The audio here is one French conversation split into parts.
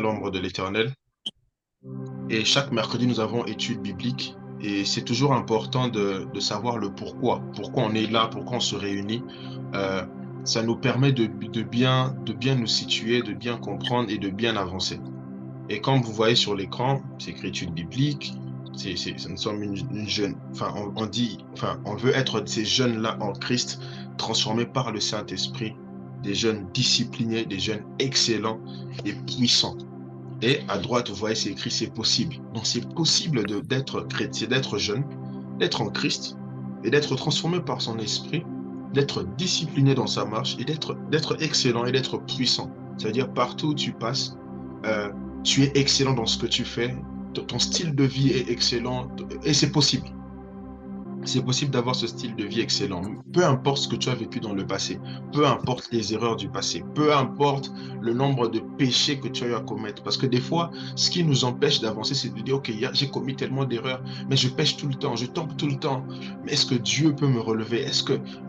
l'ombre de l'Éternel. Et chaque mercredi, nous avons étude biblique. Et c'est toujours important de savoir le pourquoi. Pourquoi on est là, pourquoi on se réunit. Euh, Ça nous permet de bien nous situer, de bien comprendre et de bien avancer. Et comme vous voyez sur l'écran, c'est écrit étude biblique. Nous sommes une jeune, enfin, on dit, enfin, on veut être ces jeunes-là en Christ, transformés par le Saint-Esprit, des jeunes disciplinés, des jeunes excellents et puissants. Et à droite, vous voyez, c'est écrit, c'est possible. Donc, c'est possible d'être chrétien, d'être jeune, d'être en Christ et d'être transformé par son esprit, d'être discipliné dans sa marche et d'être excellent et d'être puissant. C'est-à-dire, partout où tu passes, euh, tu es excellent dans ce que tu fais, ton style de vie est excellent et c'est possible. C'est possible d'avoir ce style de vie excellent. Peu importe ce que tu as vécu dans le passé, peu importe les erreurs du passé, peu importe le nombre de péchés que tu as eu à commettre. Parce que des fois, ce qui nous empêche d'avancer, c'est de dire, OK, j'ai commis tellement d'erreurs, mais je pêche tout le temps, je tombe tout le temps. Mais est-ce que Dieu peut me relever?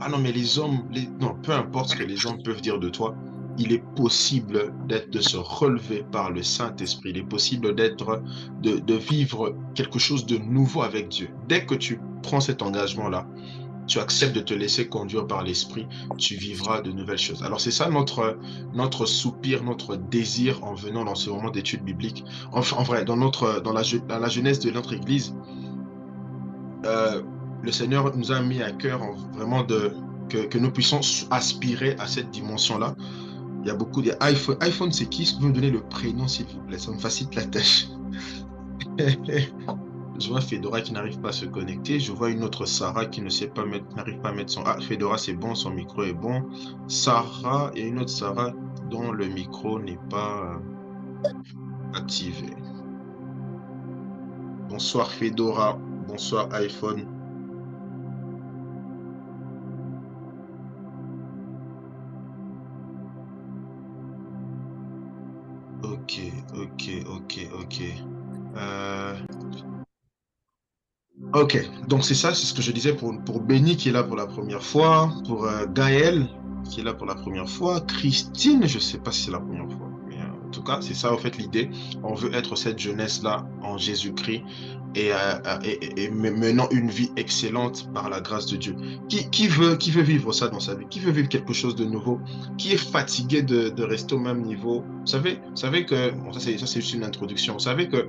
Ah non, mais les hommes, non, peu importe ce que les hommes peuvent dire de toi, il est possible de se relever par le Saint-Esprit. Il est possible de vivre quelque chose de nouveau avec Dieu. Dès que tu prends cet engagement-là, tu acceptes de te laisser conduire par l'Esprit, tu vivras de nouvelles choses. Alors c'est ça notre soupir, notre désir en venant dans ce moment d'études bibliques. Enfin, en vrai, dans la jeunesse de notre Église, euh, le Seigneur nous a mis à cœur vraiment que nous puissions aspirer à cette dimension-là. Il y a beaucoup d'iPhone. iPhone, c'est qui? Est-ce que vous me donnez le prénom, s'il vous plaît? Ça me facilite la tâche. Je vois Fedora qui n'arrive pas à se connecter. Je vois une autre Sarah qui ne sait pas mettre, n'arrive pas à mettre son... Ah, Fedora, c'est bon, son micro est bon. Sarah et une autre Sarah dont le micro n'est pas activé. Bonsoir Fedora. Bonsoir iPhone. Ok, ok. Euh, Ok, donc c'est ça, c'est ce que je disais pour Benny qui est là pour la première fois, pour Gaël qui est là pour la première fois, Christine, je ne sais pas si c'est la première fois, mais en tout cas, c'est ça en fait l'idée. On veut être cette jeunesse-là en Jésus-Christ et menant une vie excellente par la grâce de Dieu. Qui veut vivre ça dans sa vie? Qui veut vivre quelque chose de nouveau? Qui est fatigué de rester au même niveau? Vous savez que, bon, ça c'est juste une introduction, vous savez que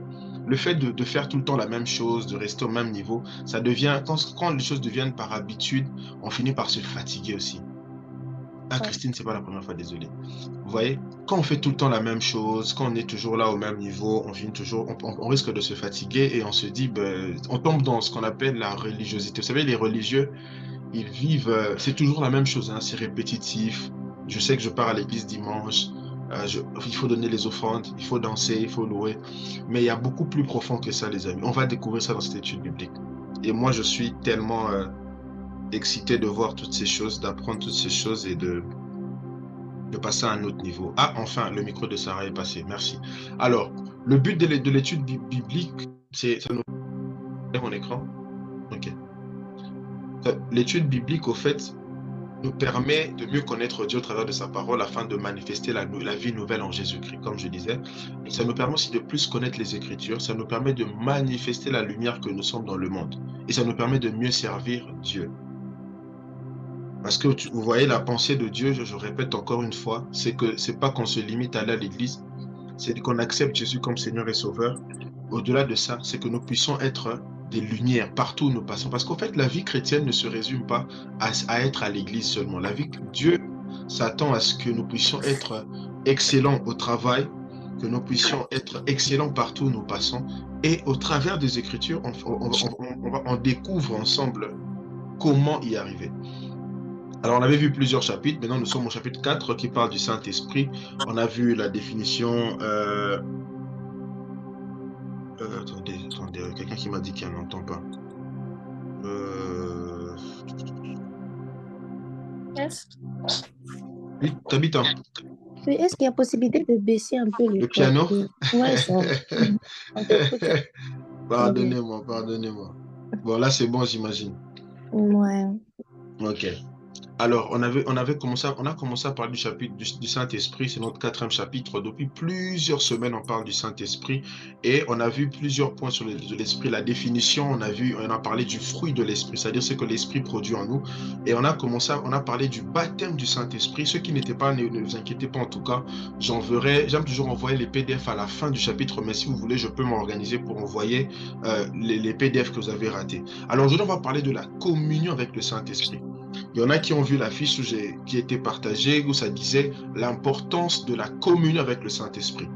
le fait de faire tout le temps la même chose, de rester au même niveau, ça devient, quand les choses deviennent par habitude, on finit par se fatiguer aussi. Ah, Ouais. Christine, c'est pas la première fois, désolé. Vous voyez, quand on fait tout le temps la même chose, quand on est toujours là au même niveau, on finit toujours, on risque de se fatiguer et on se dit, ben, on tombe dans ce qu'on appelle la religiosité. Vous savez, les religieux, ils vivent, c'est toujours la même chose, hein, c'est répétitif. Je sais que je pars à l'église dimanche, il faut donner les offrandes, il faut danser, il faut louer. Mais il y a beaucoup plus profond que ça, les amis. On va découvrir ça dans cette étude biblique. Et moi, je suis tellement excité de voir toutes ces choses, d'apprendre toutes ces choses et de passer à un autre niveau. Ah, enfin, le micro de Sarah est passé. Merci. Alors, le but de l'étude biblique, c'est... Ça nous... Mon écran? Ok. L'étude biblique, au fait, nous permet de mieux connaître Dieu au travers de sa parole afin de manifester la vie nouvelle en Jésus-Christ, comme je disais. Et ça nous permet aussi de plus connaître les Écritures, ça nous permet de manifester la lumière que nous sommes dans le monde. Et ça nous permet de mieux servir Dieu. Parce que vous voyez, la pensée de Dieu, je répète encore une fois, c'est que c'est pas qu'on se limite à aller à l'église, c'est qu'on accepte Jésus comme Seigneur et Sauveur. Au-delà de ça, c'est que nous puissions être des lumières partout où nous passons. Parce qu'en fait, la vie chrétienne ne se résume pas à être à l'église seulement. Dieu s'attend à ce que nous puissions être excellents au travail, que nous puissions être excellents partout où nous passons. Et au travers des Écritures, on découvre ensemble comment y arriver. Alors, on avait vu plusieurs chapitres. Maintenant, nous sommes au chapitre 4 qui parle du Saint-Esprit. On a vu la définition. Attendez, quelqu'un qui m'a dit qu'il n'entend pas. Euh, Est-ce Oui, t'habites oui, est-ce qu'il y a possibilité de baisser un peu le le ton piano? Ouais, ça. On t'écoute. Très bien. Pardonnez-moi. Bon, là, c'est bon, j'imagine. Ouais. Ok. Alors, on a commencé à parler du chapitre du Saint-Esprit, c'est notre quatrième chapitre. Depuis plusieurs semaines, on parle du Saint-Esprit et on a vu plusieurs points sur l'Esprit, la définition, on a parlé du fruit de l'Esprit, c'est-à-dire ce que l'Esprit produit en nous. Et on a parlé du baptême du Saint-Esprit. Ceux qui n'étaient pas, ne vous inquiétez pas en tout cas, j'aime toujours envoyer les PDF à la fin du chapitre, mais si vous voulez, je peux m'organiser pour envoyer les PDF que vous avez ratés. Alors aujourd'hui, on va parler de la communion avec le Saint-Esprit. Il y en a qui ont vu l'affiche qui était partagée, où ça disait l'importance de la communion avec le Saint-Esprit.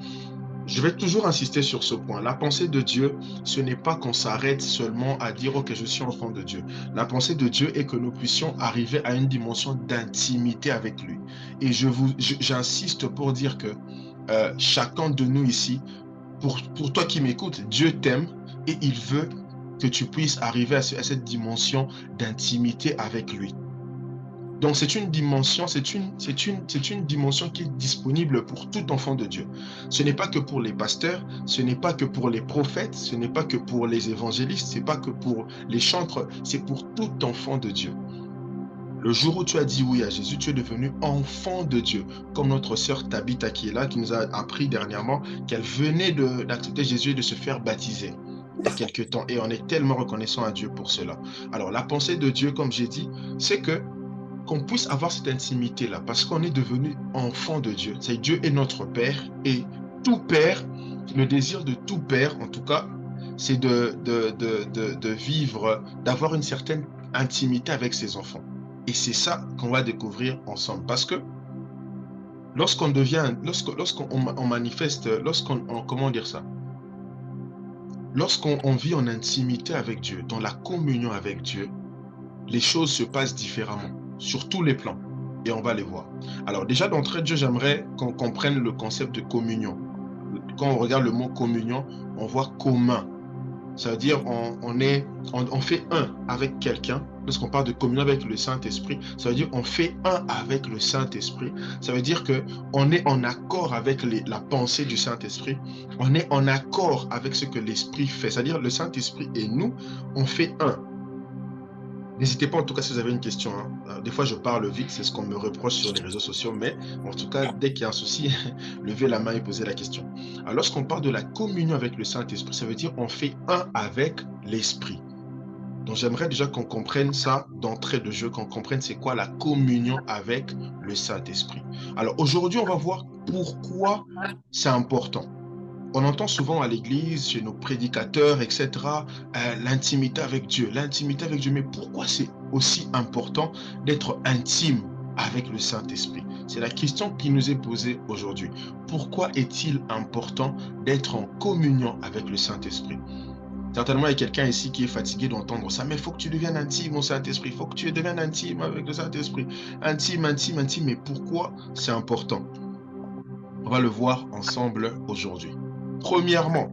Je vais toujours insister sur ce point. La pensée de Dieu, ce n'est pas qu'on s'arrête seulement à dire « Ok, je suis enfant de Dieu ». La pensée de Dieu est que nous puissions arriver à une dimension d'intimité avec lui. Et j'insiste pour dire que chacun de nous ici, pour toi qui m'écoutes, Dieu t'aime et il veut que tu puisses arriver à cette dimension d'intimité avec lui. Donc c'est une dimension, c'est une dimension qui est disponible pour tout enfant de Dieu. Ce n'est pas que pour les pasteurs, ce n'est pas que pour les prophètes, ce n'est pas que pour les évangélistes, ce n'est pas que pour les chantres, c'est pour tout enfant de Dieu. Le jour où tu as dit oui à Jésus, tu es devenu enfant de Dieu. Comme notre sœur Tabitha qui est là, qui nous a appris dernièrement qu'elle venait d'accepter Jésus et de se faire baptiser il y a quelques temps. Et on est tellement reconnaissant à Dieu pour cela. Alors la pensée de Dieu, comme j'ai dit, c'est qu'on puisse avoir cette intimité-là, parce qu'on est devenu enfant de Dieu. C'est Dieu est notre Père, et tout Père, le désir de tout Père, en tout cas, c'est de vivre, d'avoir une certaine intimité avec ses enfants. Et c'est ça qu'on va découvrir ensemble, parce que lorsqu'on devient, lorsqu'on manifeste, comment dire ça? Lorsqu'on vit en intimité avec Dieu, dans la communion avec Dieu, les choses se passent différemment, sur tous les plans. Et on va les voir. Alors déjà, d'entrée de jeu, j'aimerais qu'on comprenne le concept de communion. Quand on regarde le mot communion, on voit commun. Ça veut dire on fait un avec quelqu'un. Lorsqu'on parle de communion avec le Saint-Esprit, ça veut dire on fait un avec le Saint-Esprit. Ça veut dire qu'on est en accord avec la pensée du Saint-Esprit. On est en accord avec ce que l'Esprit fait. C'est-à-dire le Saint-Esprit et nous, on fait un. N'hésitez pas en tout cas si vous avez une question. Des fois je parle vite, c'est ce qu'on me reproche sur les réseaux sociaux, mais en tout cas dès qu'il y a un souci, levez la main et posez la question. Alors lorsqu'on parle de la communion avec le Saint-Esprit, ça veut dire on fait un avec l'Esprit. Donc j'aimerais déjà qu'on comprenne ça d'entrée de jeu, qu'on comprenne c'est quoi la communion avec le Saint-Esprit. Alors aujourd'hui on va voir pourquoi c'est important. On entend souvent à l'église, chez nos prédicateurs, etc., l'intimité avec Dieu, l'intimité avec Dieu. Mais pourquoi c'est aussi important d'être intime avec le Saint-Esprit? C'est la question qui nous est posée aujourd'hui. Pourquoi est-il important d'être en communion avec le Saint-Esprit? Certainement, il y a quelqu'un ici qui est fatigué d'entendre ça, mais il faut que tu deviennes intime au Saint-Esprit, il faut que tu deviennes intime avec le Saint-Esprit. Intime, intime, intime. Mais pourquoi c'est important? On va le voir ensemble aujourd'hui. Premièrement,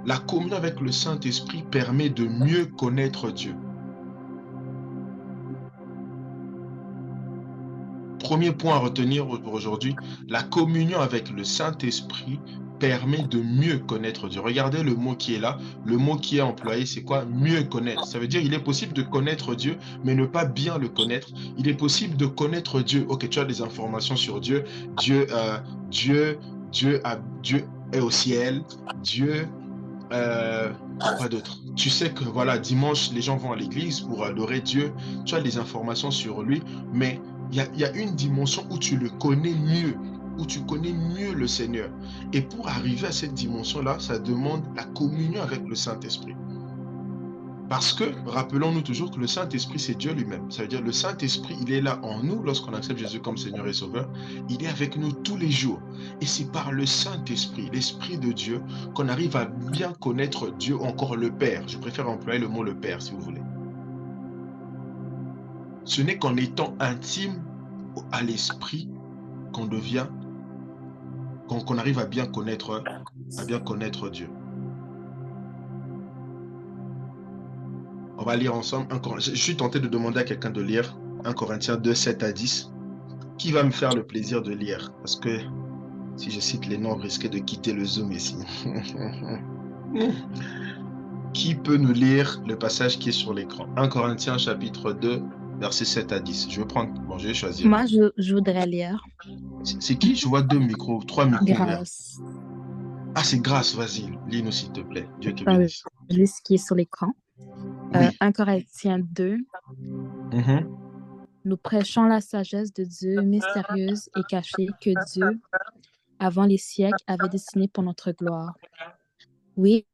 la communion avec le Saint-Esprit permet de mieux connaître Dieu. Premier point à retenir pour aujourd'hui, la communion avec le Saint-Esprit permet de mieux connaître Dieu. Regardez le mot qui est là. Le mot qui est employé, c'est quoi? Mieux connaître. Ça veut dire qu'il est possible de connaître Dieu, mais ne pas bien le connaître. Il est possible de connaître Dieu. Ok, tu as des informations sur Dieu. Dieu est au ciel. Dieu quoi d'autre? Tu sais que voilà, dimanche, les gens vont à l'église pour adorer Dieu. Tu as des informations sur lui, mais il y a une dimension où tu le connais mieux, où tu connais mieux le Seigneur. Et pour arriver à cette dimension-là, ça demande la communion avec le Saint-Esprit. Parce que, rappelons-nous toujours que le Saint-Esprit, c'est Dieu lui-même. Ça veut dire le Saint-Esprit, il est là en nous lorsqu'on accepte Jésus comme Seigneur et Sauveur. Il est avec nous tous les jours. Et c'est par le Saint-Esprit, l'Esprit de Dieu, qu'on arrive à bien connaître Dieu, ou encore le Père. Je préfère employer le mot le Père, si vous voulez. Ce n'est qu'en étant intime à l'Esprit qu'on arrive à bien connaître Dieu. On va lire ensemble. Je suis tenté de demander à quelqu'un de lire 1 Corinthiens 2, 7 à 10. Qui va me faire le plaisir de lire? Parce que si je cite les noms, on risque de quitter le Zoom ici. Qui peut nous lire le passage qui est sur l'écran? 1 Corinthiens chapitre 2, versets 7 à 10. Je vais prendre, bon, je vais choisir. Moi, je voudrais lire C'est qui? Je vois deux micros, trois micros ouverts. Grâce. Ah, c'est Grâce, vas-y, lis-nous s'il te plaît. Dieu te Dans bénisse. la liste qui est sur l'écran. Oui. 1 Corinthiens 2. Mhm. Nous prêchons la sagesse de Dieu mystérieuse et cachée que Dieu, avant les siècles, avait destinée pour notre gloire. Oui,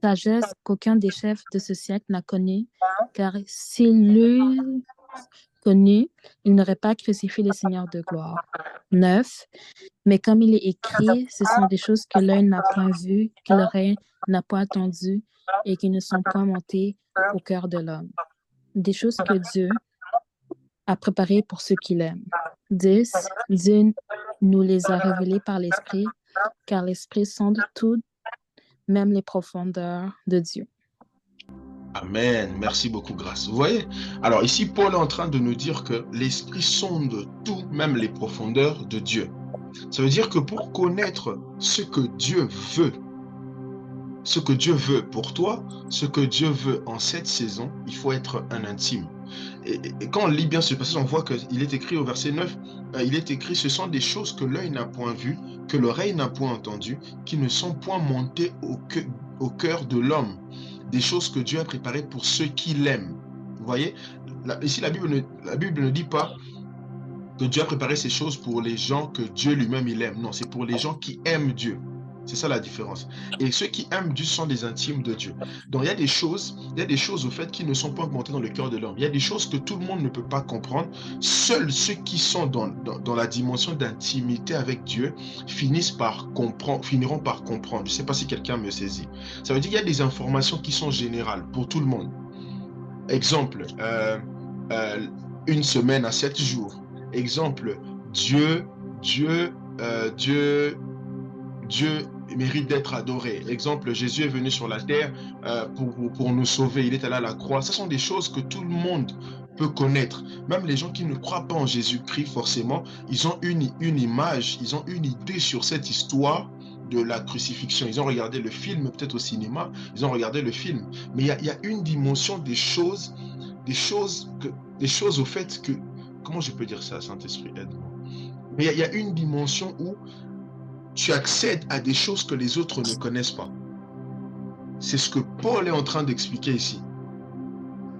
sagesse qu'aucun des chefs de ce siècle n'a connue, car s'il l'eût connue, il n'aurait pas crucifié les seigneurs de gloire. 9. Mais comme il est écrit, ce sont des choses que l'œil n'a point vues, que l'oreille n'a point entendues et qui ne sont point montées au cœur de l'homme. Des choses que Dieu a préparées pour ceux qui l'aiment. 10. Dieu nous les a révélées par l'Esprit, car l'Esprit sonde tout, même les profondeurs de Dieu. Amen. Merci beaucoup, Grâce. Vous voyez? Alors ici, Paul est en train de nous dire que l'Esprit sonde tout, même les profondeurs de Dieu. Ça veut dire que pour connaître ce que Dieu veut pour toi, ce que Dieu veut en cette saison, il faut être un intime. Et quand on lit bien ce passage, on voit qu'il est écrit au verset 9, il est écrit, ce sont des choses que l'œil n'a point vues, que l'oreille n'a point entendues, qui ne sont point montées au cœur de l'homme. Des choses que Dieu a préparées pour ceux qui l'aiment. Vous voyez, ici la Bible ne dit pas que Dieu a préparé ces choses pour les gens que Dieu lui-même il aime. Non, c'est pour les gens qui aiment Dieu. C'est ça la différence. Et ceux qui aiment Dieu sont des intimes de Dieu. Donc il y a des choses au fait qui ne sont pas augmentées dans le cœur de l'homme. Il y a des choses que tout le monde ne peut pas comprendre. Seuls ceux qui sont dans la dimension d'intimité avec Dieu finiront par comprendre. Je ne sais pas si quelqu'un me saisit. Ça veut dire qu'il y a des informations qui sont générales pour tout le monde. Exemple, une semaine à 7 jours. Exemple, Dieu, Dieu, Dieu, Dieu mérite d'être adoré. Exemple, Jésus est venu sur la terre pour nous sauver. Il est allé à la croix. Ce sont des choses que tout le monde peut connaître. Même les gens qui ne croient pas en Jésus-Christ, forcément, ils ont une image, ils ont une idée sur cette histoire de la crucifixion. Ils ont regardé le film, peut-être au cinéma, ils ont regardé le film. Mais il y a une dimension des choses au fait que, comment je peux dire ça, Saint-Esprit, aide-moi. Mais il y a une dimension où tu accèdes à des choses que les autres ne connaissent pas. C'est ce que Paul est en train d'expliquer ici.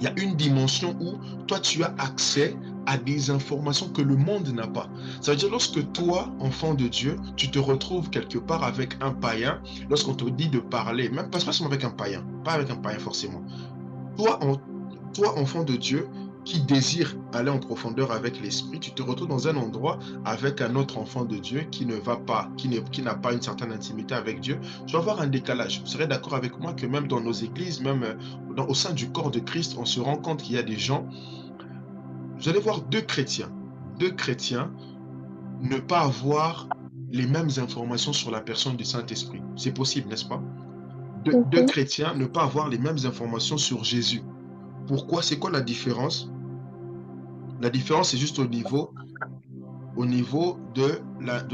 Il y a une dimension où toi, tu as accès à des informations que le monde n'a pas. Ça veut dire lorsque toi, enfant de Dieu, tu te retrouves quelque part avec un païen, lorsqu'on te dit de parler, même pas seulement avec un païen, pas avec un païen forcément. Toi, enfant de Dieu, qui désire aller en profondeur avec l'esprit, tu te retrouves dans un endroit avec un autre enfant de Dieu qui ne va pas, qui n'a pas une certaine intimité avec Dieu. Tu vas avoir un décalage. Vous serez d'accord avec moi que même dans nos églises, même au sein du corps de Christ, on se rend compte qu'il y a des gens. Vous allez voir deux chrétiens ne pas avoir les mêmes informations sur la personne du Saint-Esprit. C'est possible, n'est-ce pas? Deux chrétiens ne pas avoir les mêmes informations sur Jésus. Pourquoi? C'est quoi la différence? La différence, c'est juste au niveau de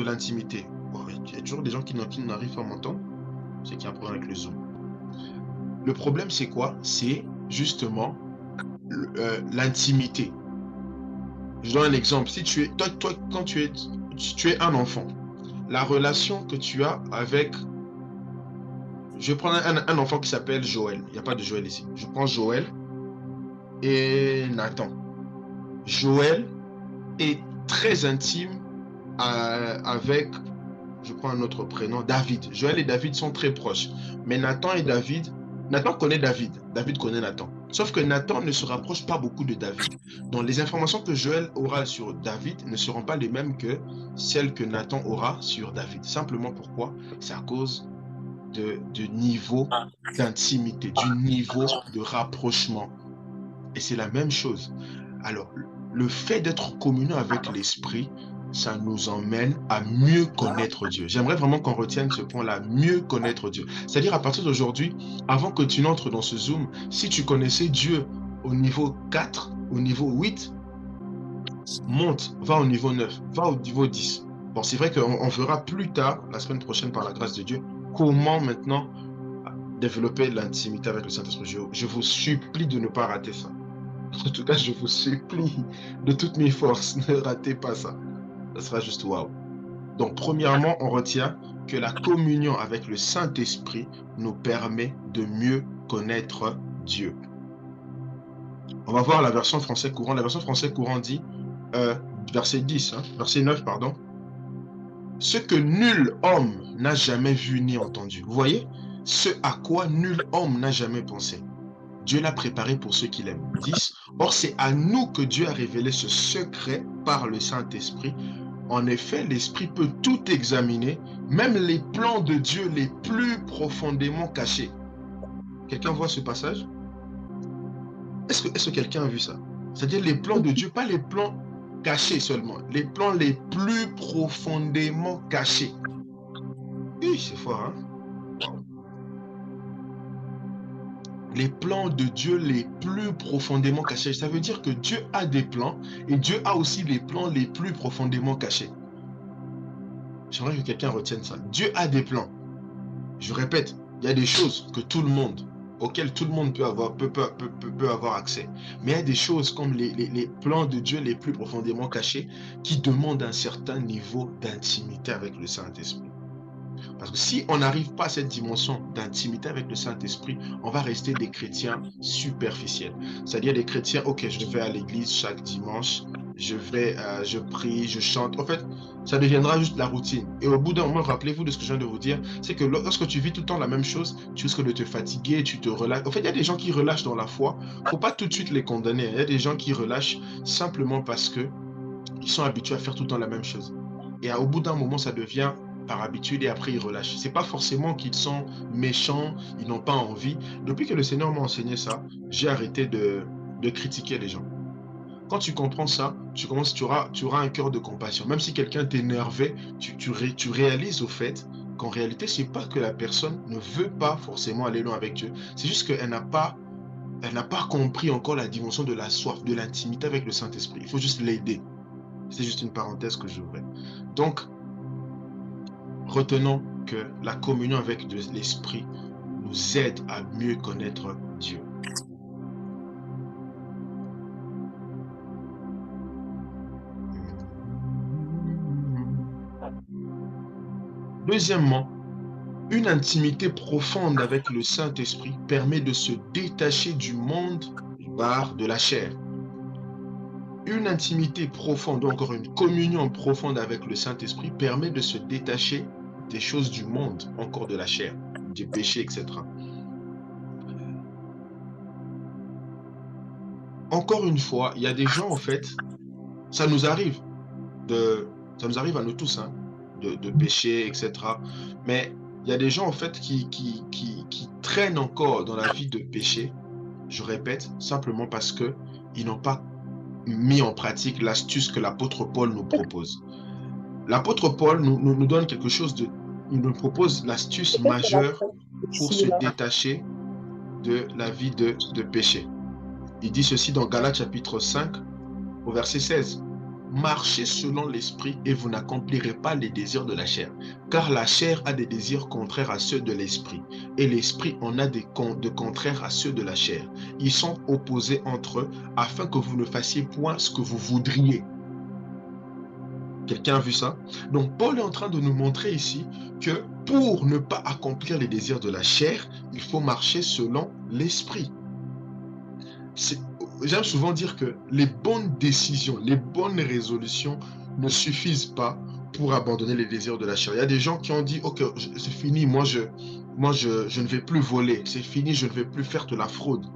l'intimité. Bon, il y a toujours des gens qui n'arrivent pas à m'entendre. C'est qu'il y a un problème avec le Zoom. Le problème, c'est quoi? C'est justement l'intimité. Je donne un exemple. Si tu es, toi, quand tu es un enfant, la relation que tu as avec... Je vais prendre un enfant qui s'appelle Joël. Il n'y a pas de Joël ici. Je prends Joël et Nathan. Joël est très intime avec, je prends un autre prénom, David. Joël et David sont très proches. Mais Nathan connaît David. David connaît Nathan. Sauf que Nathan ne se rapproche pas beaucoup de David. Donc les informations que Joël aura sur David ne seront pas les mêmes que celles que Nathan aura sur David. Simplement pourquoi? C'est à cause du niveau d'intimité, du niveau de rapprochement. Et c'est la même chose. Alors, le fait d'être communion avec l'Esprit, ça nous emmène à mieux connaître Dieu. J'aimerais vraiment qu'on retienne ce point-là, mieux connaître Dieu. C'est-à-dire à partir d'aujourd'hui, avant que tu n'entres dans ce Zoom, si tu connaissais Dieu au niveau 4, au niveau 8, monte, va au niveau 9, va au niveau 10. Bon, c'est vrai qu'on verra plus tard, la semaine prochaine, par la grâce de Dieu, comment maintenant développer l'intimité avec le Saint-Esprit. Je vous supplie de ne pas rater ça. En tout cas, je vous supplie de toutes mes forces, ne ratez pas ça. Ça sera juste waouh. Donc, premièrement, on retient que la communion avec le Saint-Esprit nous permet de mieux connaître Dieu. On va voir la version français courant. La version français courant dit, verset 10, verset 9, pardon, ce que nul homme n'a jamais vu ni entendu. Vous voyez, ce à quoi nul homme n'a jamais pensé. Dieu l'a préparé pour ceux qui l'aiment. 10. Or, c'est à nous que Dieu a révélé ce secret par le Saint-Esprit. En effet, l'Esprit peut tout examiner, même les plans de Dieu les plus profondément cachés. Quelqu'un voit ce passage? Est-ce que quelqu'un a vu ça? C'est-à-dire les plans de Dieu, pas les plans cachés seulement, les plans les plus profondément cachés. Oui, c'est fort, hein? Wow. Les plans de Dieu les plus profondément cachés. Ça veut dire que Dieu a des plans et Dieu a aussi les plans les plus profondément cachés. J'aimerais que quelqu'un retienne ça. Dieu a des plans. Je répète, il y a des choses que tout le monde, auxquelles tout le monde peut avoir accès. Mais il y a des choses comme les plans de Dieu les plus profondément cachés qui demandent un certain niveau d'intimité avec le Saint-Esprit. Parce que si on n'arrive pas à cette dimension d'intimité avec le Saint-Esprit, on va rester des chrétiens superficiels. C'est-à-dire des chrétiens, ok, je vais à l'église chaque dimanche, je prie, je chante. En fait, ça deviendra juste la routine. Et au bout d'un moment, rappelez-vous de ce que je viens de vous dire, c'est que lorsque tu vis tout le temps la même chose, tu risques de te fatiguer, tu te relâches. En fait, il y a des gens qui relâchent dans la foi. Il ne faut pas tout de suite les condamner. Il y a des gens qui relâchent simplement parce que ils sont habitués à faire tout le temps la même chose. Et au bout d'un moment, ça devient par habitude et après ils relâchent. C'est pas forcément qu'ils sont méchants, ils n'ont pas envie. Depuis que le Seigneur m'a enseigné ça, j'ai arrêté de critiquer les gens. Quand tu comprends ça, tu auras un cœur de compassion. Même si quelqu'un t'énervait, tu réalises au fait qu'en réalité, c'est pas que la personne ne veut pas forcément aller loin avec Dieu. C'est juste qu'elle n'a pas compris encore la dimension de la soif, de l'intimité avec le Saint-Esprit. Il faut juste l'aider. C'est juste une parenthèse que j'ouvrais. Donc, retenons que la communion avec l'Esprit nous aide à mieux connaître Dieu. Deuxièmement, une intimité profonde avec le Saint-Esprit permet de se détacher du monde, de la chair. Une intimité profonde, ou encore une communion profonde avec le Saint-Esprit permet de se détacher des choses du monde, encore de la chair, des péchés, etc. Encore une fois, il y a des gens, en fait, ça nous arrive à nous tous, hein, de pécher, etc. Mais il y a des gens, en fait, qui traînent encore dans la vie de péché, je répète, simplement parce qu'ils n'ont pas mis en pratique l'astuce que l'apôtre Paul nous propose. L'apôtre Paul nous donne quelque chose de... Il nous propose l'astuce majeure pour se détacher de la vie de péché. Il dit ceci dans Galates chapitre 5, au verset 16. Marchez selon l'esprit et vous n'accomplirez pas les désirs de la chair. Car la chair a des désirs contraires à ceux de l'esprit et l'esprit en a de contraires à ceux de la chair. Ils sont opposés entre eux afin que vous ne fassiez point ce que vous voudriez. Quelqu'un a vu ça? Donc Paul est en train de nous montrer ici que pour ne pas accomplir les désirs de la chair, il faut marcher selon l'esprit. J'aime souvent dire que les bonnes décisions, les bonnes résolutions ne suffisent pas pour abandonner les désirs de la chair. Il y a des gens qui ont dit, ok, c'est fini, moi je ne vais plus voler, c'est fini, je ne vais plus faire de la fraude,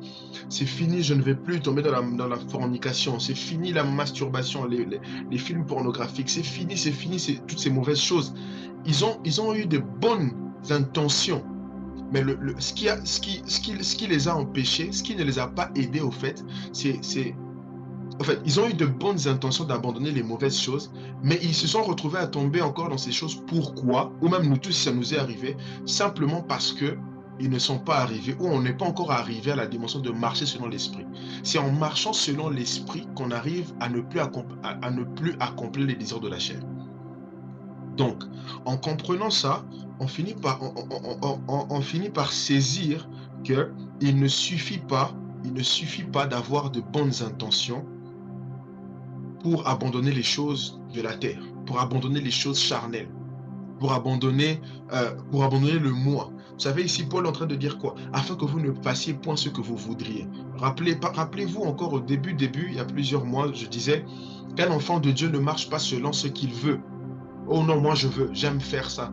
c'est fini, je ne vais plus tomber dans la fornication, c'est fini la masturbation, les films pornographiques, c'est fini, c'est toutes ces mauvaises choses. Ils ont eu de bonnes intentions. Mais ce qui les a empêchés, ce qui ne les a pas aidés au fait, en fait, ils ont eu de bonnes intentions d'abandonner les mauvaises choses, mais ils se sont retrouvés à tomber encore dans ces choses. Pourquoi? Ou même nous tous, si ça nous est arrivé, simplement parce que ils ne sont pas arrivés, ou on n'est pas encore arrivé à la dimension de marcher selon l'esprit. C'est en marchant selon l'esprit qu'on arrive à ne plus accomplir les désirs de la chair. Donc, en comprenant ça, on finit par saisir qu'il ne suffit pas il ne suffit pas d'avoir de bonnes intentions pour abandonner les choses de la terre, pour abandonner les choses charnelles, pour abandonner le moi. Vous savez, ici, Paul est en train de dire quoi? Afin que vous ne fassiez point ce que vous voudriez. Rappelez-vous encore au début, il y a plusieurs mois, je disais qu'un enfant de Dieu ne marche pas selon ce qu'il veut. Oh non, moi je veux, j'aime faire ça.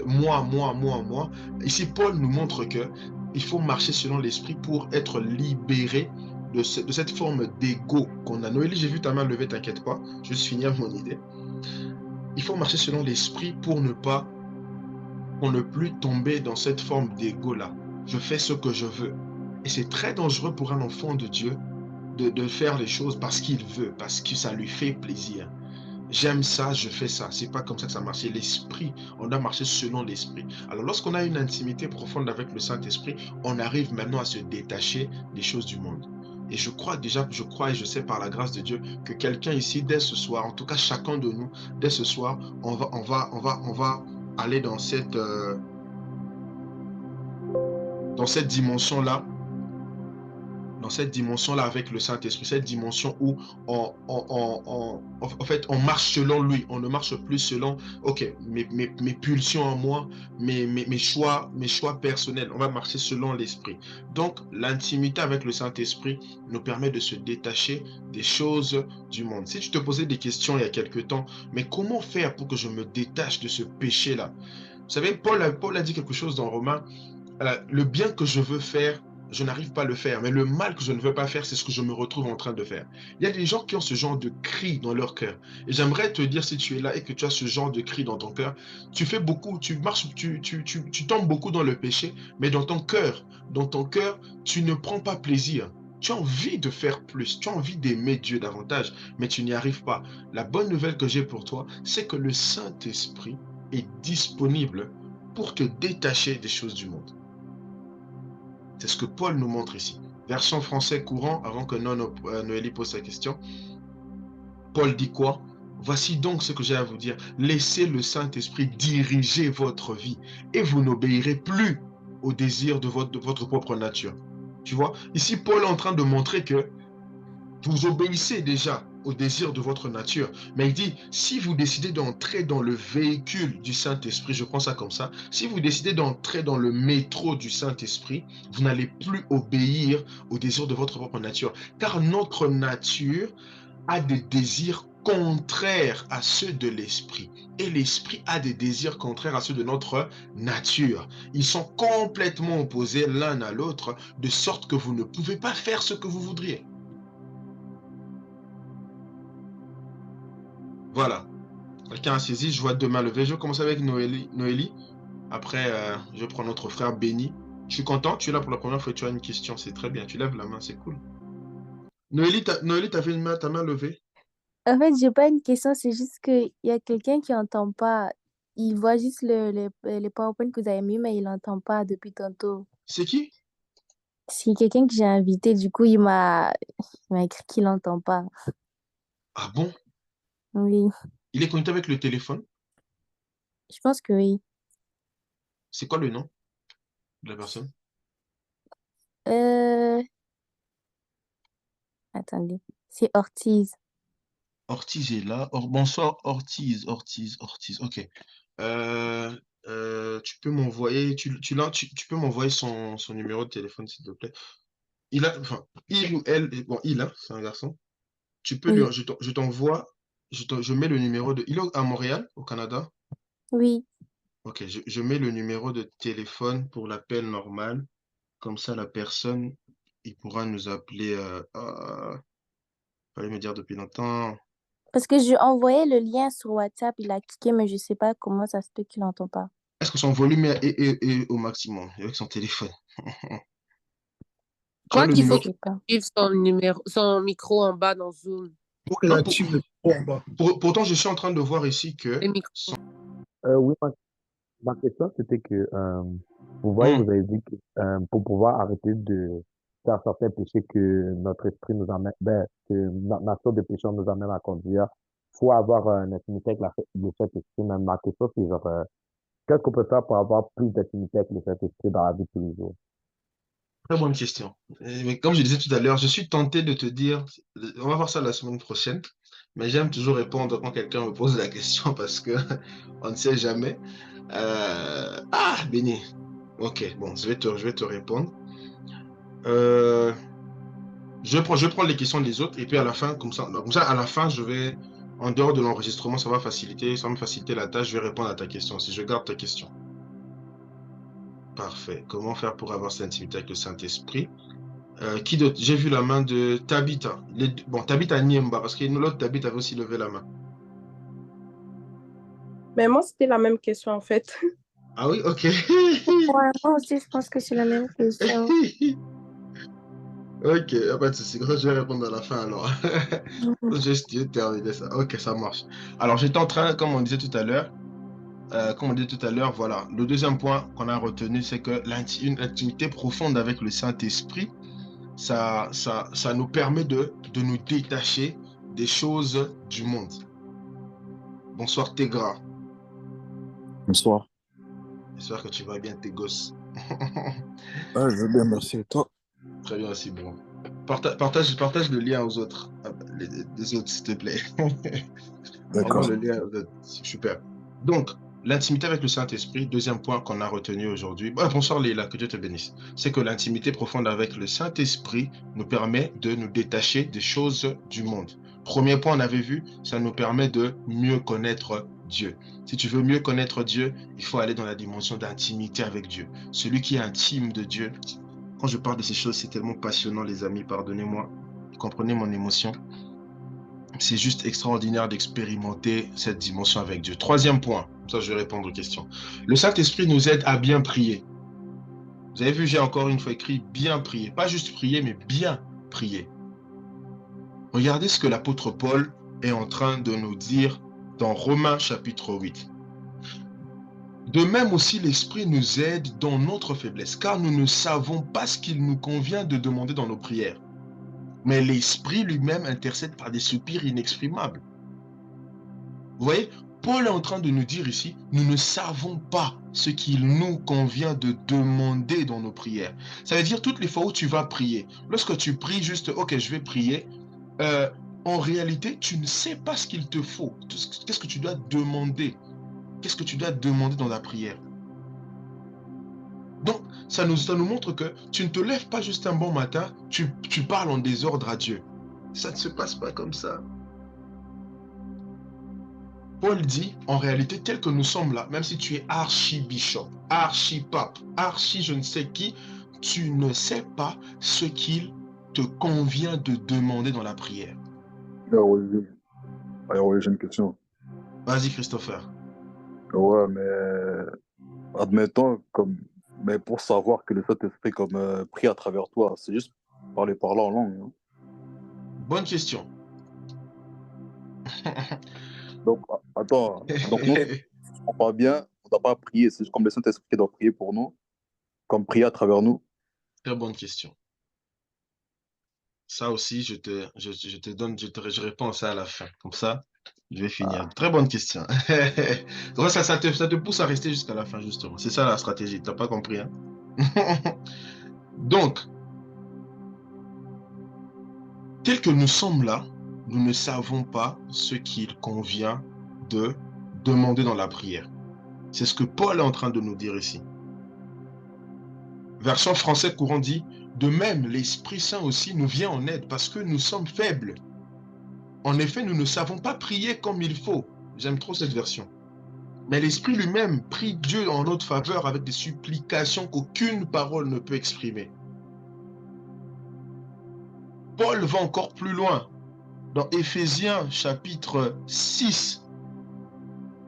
Moi. Ici, Paul nous montre que il faut marcher selon l'esprit pour être libéré de cette forme d'ego qu'on a. Noélie, j'ai vu ta main levée, t'inquiète pas, je vais finir mon idée. Il faut marcher selon l'esprit pour ne plus tomber dans cette forme d'ego-là. Je fais ce que je veux. Et c'est très dangereux pour un enfant de Dieu de faire les choses parce qu'il veut, parce que ça lui fait plaisir. J'aime ça, je fais ça. C'est pas comme ça que ça marche. C'est l'esprit. On doit marcher selon l'esprit. Alors, lorsqu'on a une intimité profonde avec le Saint-Esprit, on arrive maintenant à se détacher des choses du monde. Et je crois et je sais par la grâce de Dieu que quelqu'un ici, dès ce soir, en tout cas chacun de nous, dès ce soir, on va aller dans cette dimension-là, dans cette dimension-là avec le Saint-Esprit, cette dimension où en fait, on marche selon lui, on ne marche plus selon, ok, mes pulsions en moi, mes choix personnels, on va marcher selon l'Esprit. Donc, l'intimité avec le Saint-Esprit nous permet de se détacher des choses du monde. Si tu te posais des questions il y a quelque temps, mais comment faire pour que je me détache de ce péché-là? Vous savez, Paul a dit quelque chose dans Romains, le bien que je veux faire, je n'arrive pas à le faire, mais le mal que je ne veux pas faire, c'est ce que je me retrouve en train de faire. Il y a des gens qui ont ce genre de cri dans leur cœur. Et j'aimerais te dire, si tu es là et que tu as ce genre de cri dans ton cœur, tu fais beaucoup, tu marches, tu tombes beaucoup dans le péché, mais dans ton cœur, tu ne prends pas plaisir. Tu as envie de faire plus, tu as envie d'aimer Dieu davantage, mais tu n'y arrives pas. La bonne nouvelle que j'ai pour toi, c'est que le Saint-Esprit est disponible pour te détacher des choses du monde. C'est ce que Paul nous montre ici. Version français courant, avant que Noélie pose sa question. Paul dit quoi? Voici donc ce que j'ai à vous dire. Laissez le Saint-Esprit diriger votre vie et vous n'obéirez plus aux désirs de votre propre nature. Tu vois, ici Paul est en train de montrer que vous obéissez déjà au désir de votre nature. Mais il dit, si vous décidez d'entrer dans le véhicule du Saint-Esprit, je prends ça comme ça, si vous décidez d'entrer dans le métro du Saint-Esprit, vous n'allez plus obéir au désir de votre propre nature. Car notre nature a des désirs contraires à ceux de l'esprit. Et l'esprit a des désirs contraires à ceux de notre nature. Ils sont complètement opposés l'un à l'autre, de sorte que vous ne pouvez pas faire ce que vous voudriez. Voilà. Quelqu'un a saisi, je vois deux mains levées. Je vais commencer avec Noélie. Après, je prends notre frère Béni. Je suis content, tu es là pour la première fois et tu as une question. C'est très bien, tu lèves la main, c'est cool. Noélie, t'avais ta main levée. En fait, j'ai pas une question, c'est juste qu'il y a quelqu'un qui entend pas. Il voit juste les PowerPoint que vous avez mis, mais il entend pas depuis tantôt. C'est qui? C'est quelqu'un que j'ai invité, du coup, il m'a écrit qu'il entend pas. Ah bon? Oui, Il est connecté avec le téléphone. je pense que oui. C'est quoi le nom de la personne? Euh, attendez, c'est Ortiz. Ortiz est là. Bonsoir, Ortiz. Ok. Euh, tu peux m'envoyer, tu peux m'envoyer son numéro de téléphone, s'il te plaît. Il ou elle, bon, c'est un garçon. Tu peux lui, Oui, je t'envoie, je mets le numéro de, il est à Montréal, au Canada. oui. Ok, je mets le numéro de téléphone pour l'appel normal. Comme ça, la personne, il pourra nous appeler. Fallait me dire depuis longtemps. Parce que je lui ai envoyé le lien sur WhatsApp, il a cliqué, mais je sais pas comment ça se fait qu'il entend pas. Est-ce que son volume est au maximum avec son téléphone? Je Tu as crois le qu'il Je faut numéro. qu'il sais pas. active son numéro, son micro en bas dans Zoom. Faut qu'elle Non, active le micro en bas. pourtant, je suis en train de voir ici que. Les micros. Oui, ma question, c'était que, vous voyez, Hmm, vous avez dit que pour pouvoir arrêter de faire certains péchés que notre esprit nous amène, que notre nature de péché nous amène à conduire, faut avoir une intimité avec le Saint-Esprit. Même ma question, c'est genre, qu'est-ce qu'on peut faire pour avoir plus d'intimité avec le Saint-Esprit dans la vie de tous les jours? Très bonne question. Mais comme je disais tout à l'heure, je suis tenté de te dire, on va voir ça la semaine prochaine, mais j'aime toujours répondre quand quelqu'un me pose la question parce que on ne sait jamais. Béni. Ok, bon, je vais te répondre. Euh, je prends les questions des autres et puis à la fin, comme ça, à la fin, en dehors de l'enregistrement, ça va me faciliter la tâche, je vais répondre à ta question. Si je garde ta question. Parfait. Comment faire pour avoir cette intimité avec le Saint-Esprit? Qui d'autre? J'ai vu la main de Tabitha. Bon, Tabitha Niemba, parce que l'autre Tabitha avait aussi levé la main. Mais moi, c'était la même question, en fait. Ah oui, ok. Ouais, moi aussi, je pense que c'est la même question. Ok, y a pas de souci. Je vais répondre à la fin alors. J'ai terminé ça. Ok, ça marche. Alors, j'étais en train, comme on disait tout à l'heure, voilà. Le deuxième point qu'on a retenu, c'est que une intimité profonde avec le Saint-Esprit, ça nous permet de nous détacher des choses du monde. Bonsoir, Tegra. Bonsoir. J'espère que tu vas bien, tes gosses. Ah, je vais bien, merci. Et toi? Très bien aussi, bon. Partage le lien aux autres. Les autres, s'il te plaît. Envoie D'accord. le lien aux autres. Super. Donc, l'intimité avec le Saint-Esprit, deuxième point qu'on a retenu aujourd'hui. Bonsoir Léla, que Dieu te bénisse. C'est que l'intimité profonde avec le Saint-Esprit nous permet de nous détacher des choses du monde. Premier point, on avait vu, ça nous permet de mieux connaître Dieu. Si tu veux mieux connaître Dieu, il faut aller dans la dimension d'intimité avec Dieu. Celui qui est intime de Dieu. Quand je parle de ces choses, c'est tellement passionnant, les amis, pardonnez-moi. Comprenez mon émotion. C'est juste extraordinaire d'expérimenter cette dimension avec Dieu. Troisième point, ça je vais répondre aux questions. Le Saint-Esprit nous aide à bien prier. Vous avez vu, j'ai encore une fois écrit bien prier. Pas juste prier, mais bien prier. Regardez ce que l'apôtre Paul est en train de nous dire dans Romains chapitre 8. De même aussi, l'Esprit nous aide dans notre faiblesse, car nous ne savons pas ce qu'il nous convient de demander dans nos prières. Mais l'Esprit lui-même intercède par des soupirs inexprimables. Vous voyez, Paul est en train de nous dire ici, nous ne savons pas ce qu'il nous convient de demander dans nos prières. Ça veut dire toutes les fois où tu vas prier, lorsque tu pries juste, ok, je vais prier, en réalité, tu ne sais pas ce qu'il te faut. Qu'est-ce que tu dois demander? Qu'est-ce que tu dois demander dans la prière? Donc, ça nous montre que tu ne te lèves pas juste un bon matin, tu parles en désordre à Dieu. Ça ne se passe pas comme ça. Paul dit, en réalité, tel que nous sommes là, même si tu es archibishop, archipape, archi je ne sais qui, tu ne sais pas ce qu'il te convient de demander dans la prière. Oui, j'ai une question. Vas-y, Christopher. Ouais, mais admettons, mais pour savoir que le Saint-Esprit prie à travers toi, c'est juste parler en langue. Hein. Bonne question. Donc, attends, donc non, on pas bien, on ne doit pas prier, c'est juste comme le Saint-Esprit qui doit prier pour nous, comme prier à travers nous. Très bonne question. Ça aussi, je réponds à ça à la fin. Comme ça, je vais finir. Très bonne question. Ouais, ça te pousse à rester jusqu'à la fin, justement. C'est ça la stratégie. Tu n'as pas compris, hein? Donc, tel que nous sommes là, nous ne savons pas ce qu'il convient de demander dans la prière. C'est ce que Paul est en train de nous dire ici. Version français courant dit, de même, l'Esprit Saint aussi nous vient en aide parce que nous sommes faibles. En effet, nous ne savons pas prier comme il faut. J'aime trop cette version. Mais l'Esprit lui-même prie Dieu en notre faveur avec des supplications qu'aucune parole ne peut exprimer. Paul va encore plus loin. Dans Éphésiens chapitre 6,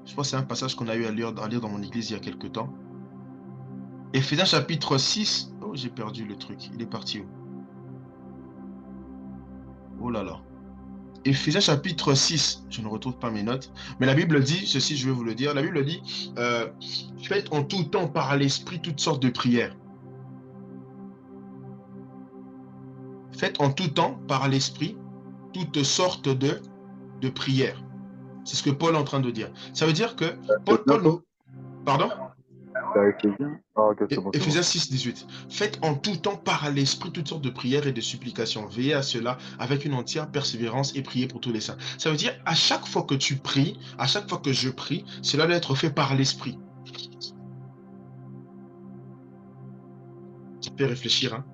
je pense que c'est un passage qu'on a eu à lire dans mon église il y a quelque temps. Éphésiens chapitre 6, oh j'ai perdu le truc, il est parti où? Oh là là. Éphésiens chapitre 6, je ne retrouve pas mes notes, mais la Bible dit, ceci je vais vous le dire, la Bible dit, faites en tout temps par l'Esprit toutes sortes de prières. Faites en tout temps par l'Esprit toutes sortes de prières. C'est ce que Paul est en train de dire. Ça veut dire que Paul nous... Pardon? C'est avec les biens. Ah, ok, c'est bon, c'est bon. Éphésiens 6, 18. Faites en tout temps par l'esprit toutes sortes de prières et de supplications. Veillez à cela avec une entière persévérance et priez pour tous les saints. Ça veut dire, à chaque fois que tu pries, à chaque fois que je prie, cela doit être fait par l'esprit. Ça fait réfléchir, hein.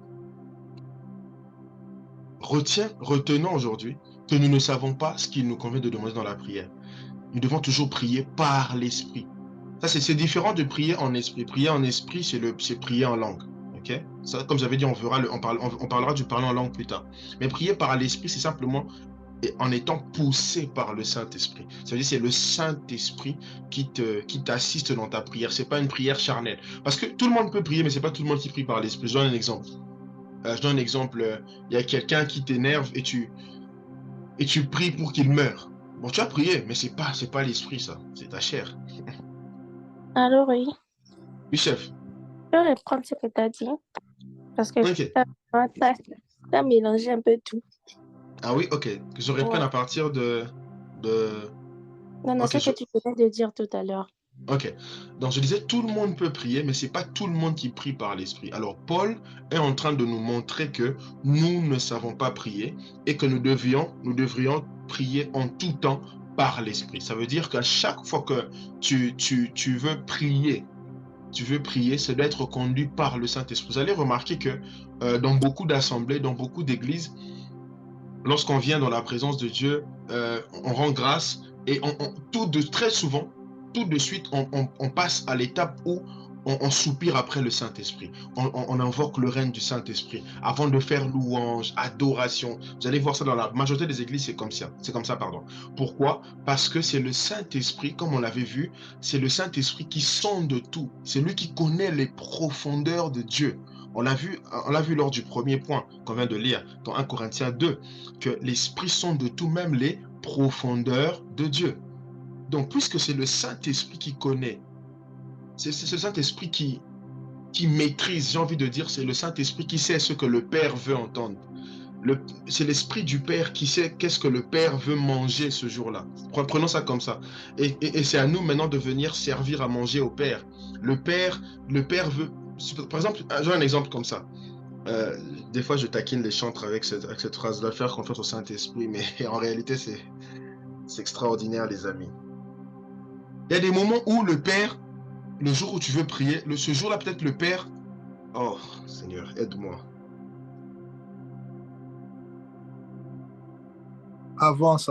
Retenons aujourd'hui que nous ne savons pas ce qu'il nous convient de demander dans la prière. Nous devons toujours prier par l'esprit. Ça, c'est différent de prier en esprit. Prier en esprit, c'est prier en langue. Okay? Ça, comme j'avais dit, on parlera du parler en langue plus tard. Mais prier par l'esprit, c'est simplement en étant poussé par le Saint-Esprit. Ça veut dire que c'est le Saint-Esprit qui t'assiste dans ta prière. Ce n'est pas une prière charnelle. Parce que tout le monde peut prier, mais ce n'est pas tout le monde qui prie par l'esprit. Je donne un exemple. Il y a quelqu'un qui t'énerve et tu pries pour qu'il meure. Bon, tu as prié, mais c'est pas l'esprit, ça. C'est ta chair. Alors oui, Oui, chef. je vais reprendre ce que tu as dit. Parce que Ok. t'as mélangé un peu tout. Ah oui, ok. Que je reprenne Ouais. à partir de... Non, Ok, ce que tu venais de dire tout à l'heure. ok. Donc, je disais, tout le monde peut prier, mais ce n'est pas tout le monde qui prie par l'esprit. Alors, Paul est en train de nous montrer que nous ne savons pas prier et que nous devrions prier en tout temps par l'esprit. Ça veut dire qu'à chaque fois que tu veux prier, ça doit être conduit par le Saint-Esprit. Vous allez remarquer que dans beaucoup d'assemblées, dans beaucoup d'églises, lorsqu'on vient dans la présence de Dieu, on rend grâce et très souvent, tout de suite, on passe à l'étape où on soupire après le Saint-Esprit. On invoque le règne du Saint-Esprit avant de faire louange, adoration. Vous allez voir ça dans la majorité des églises, c'est comme ça. Pourquoi? Parce que c'est le Saint-Esprit, comme on l'avait vu, c'est le Saint-Esprit qui sonde tout. C'est lui qui connaît les profondeurs de Dieu. On l'a vu lors du premier point qu'on vient de lire dans 1 Corinthiens 2, que l'Esprit sonde de tout, même les profondeurs de Dieu. Donc, puisque c'est le Saint-Esprit qui connaît, c'est ce Saint-Esprit qui maîtrise, j'ai envie de dire, c'est le Saint-Esprit qui sait ce que le Père veut entendre. C'est l'Esprit du Père qui sait qu'est-ce que le Père veut manger ce jour-là. Prenons ça comme ça. Et c'est à nous maintenant de venir servir à manger au Père. Le Père veut... Par exemple, j'ai un exemple comme ça. Des fois, je taquine les chantres avec cette phrase-là, faire confiance au Saint-Esprit, mais en réalité, c'est extraordinaire, les amis. Il y a des moments où le Père, le jour où tu veux prier, ce jour-là, peut-être le Père... Oh, Seigneur, aide-moi. Avance.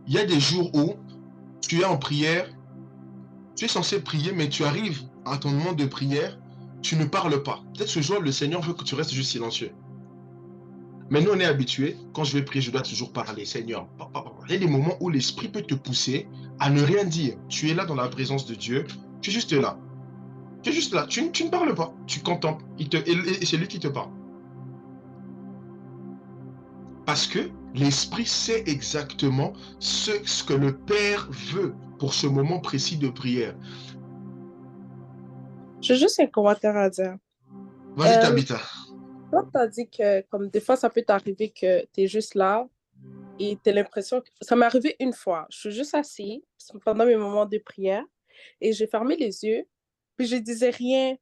Il y a des jours où tu es en prière, tu es censé prier, mais tu arrives à ton moment de prière, tu ne parles pas. Peut-être ce jour, le Seigneur veut que tu restes juste silencieux. Mais nous, on est habitués, quand je vais prier, je dois toujours parler, Seigneur. Il y a des moments où l'Esprit peut te pousser à ne rien dire. Tu es là dans la présence de Dieu, tu es juste là. Tu es juste là, tu ne parles pas, tu contemples, et c'est lui qui te parle. Parce que l'Esprit sait exactement ce que le Père veut pour ce moment précis de prière. J'ai juste un commentaire à dire. Vas-y, Tabitha. Quand tu as dit que, comme des fois, ça peut t'arriver que tu es juste là et tu as l'impression que... Ça m'est arrivé une fois. Je suis juste assise pendant mes moments de prière et j'ai fermé les yeux, puis je disais rien,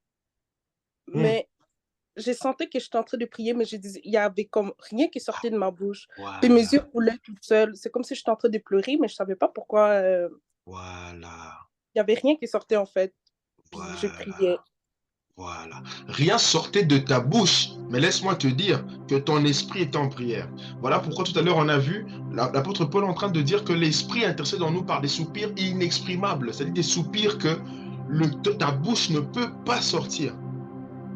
mais j'ai senti que j'étais en train de prier, mais il y avait comme rien qui sortait de ma bouche. Voilà. Puis mes yeux coulaient toutes seules. C'est comme si j'étais en train de pleurer, mais je savais pas pourquoi. Voilà. Il y avait rien qui sortait, en fait. Puis je Voilà. priais. Voilà. Rien sortait de ta bouche, mais laisse-moi te dire que ton esprit est en prière. Voilà pourquoi tout à l'heure on a vu l'apôtre Paul en train de dire que l'esprit intercède en nous par des soupirs inexprimables, c'est-à-dire des soupirs que ta bouche ne peut pas sortir.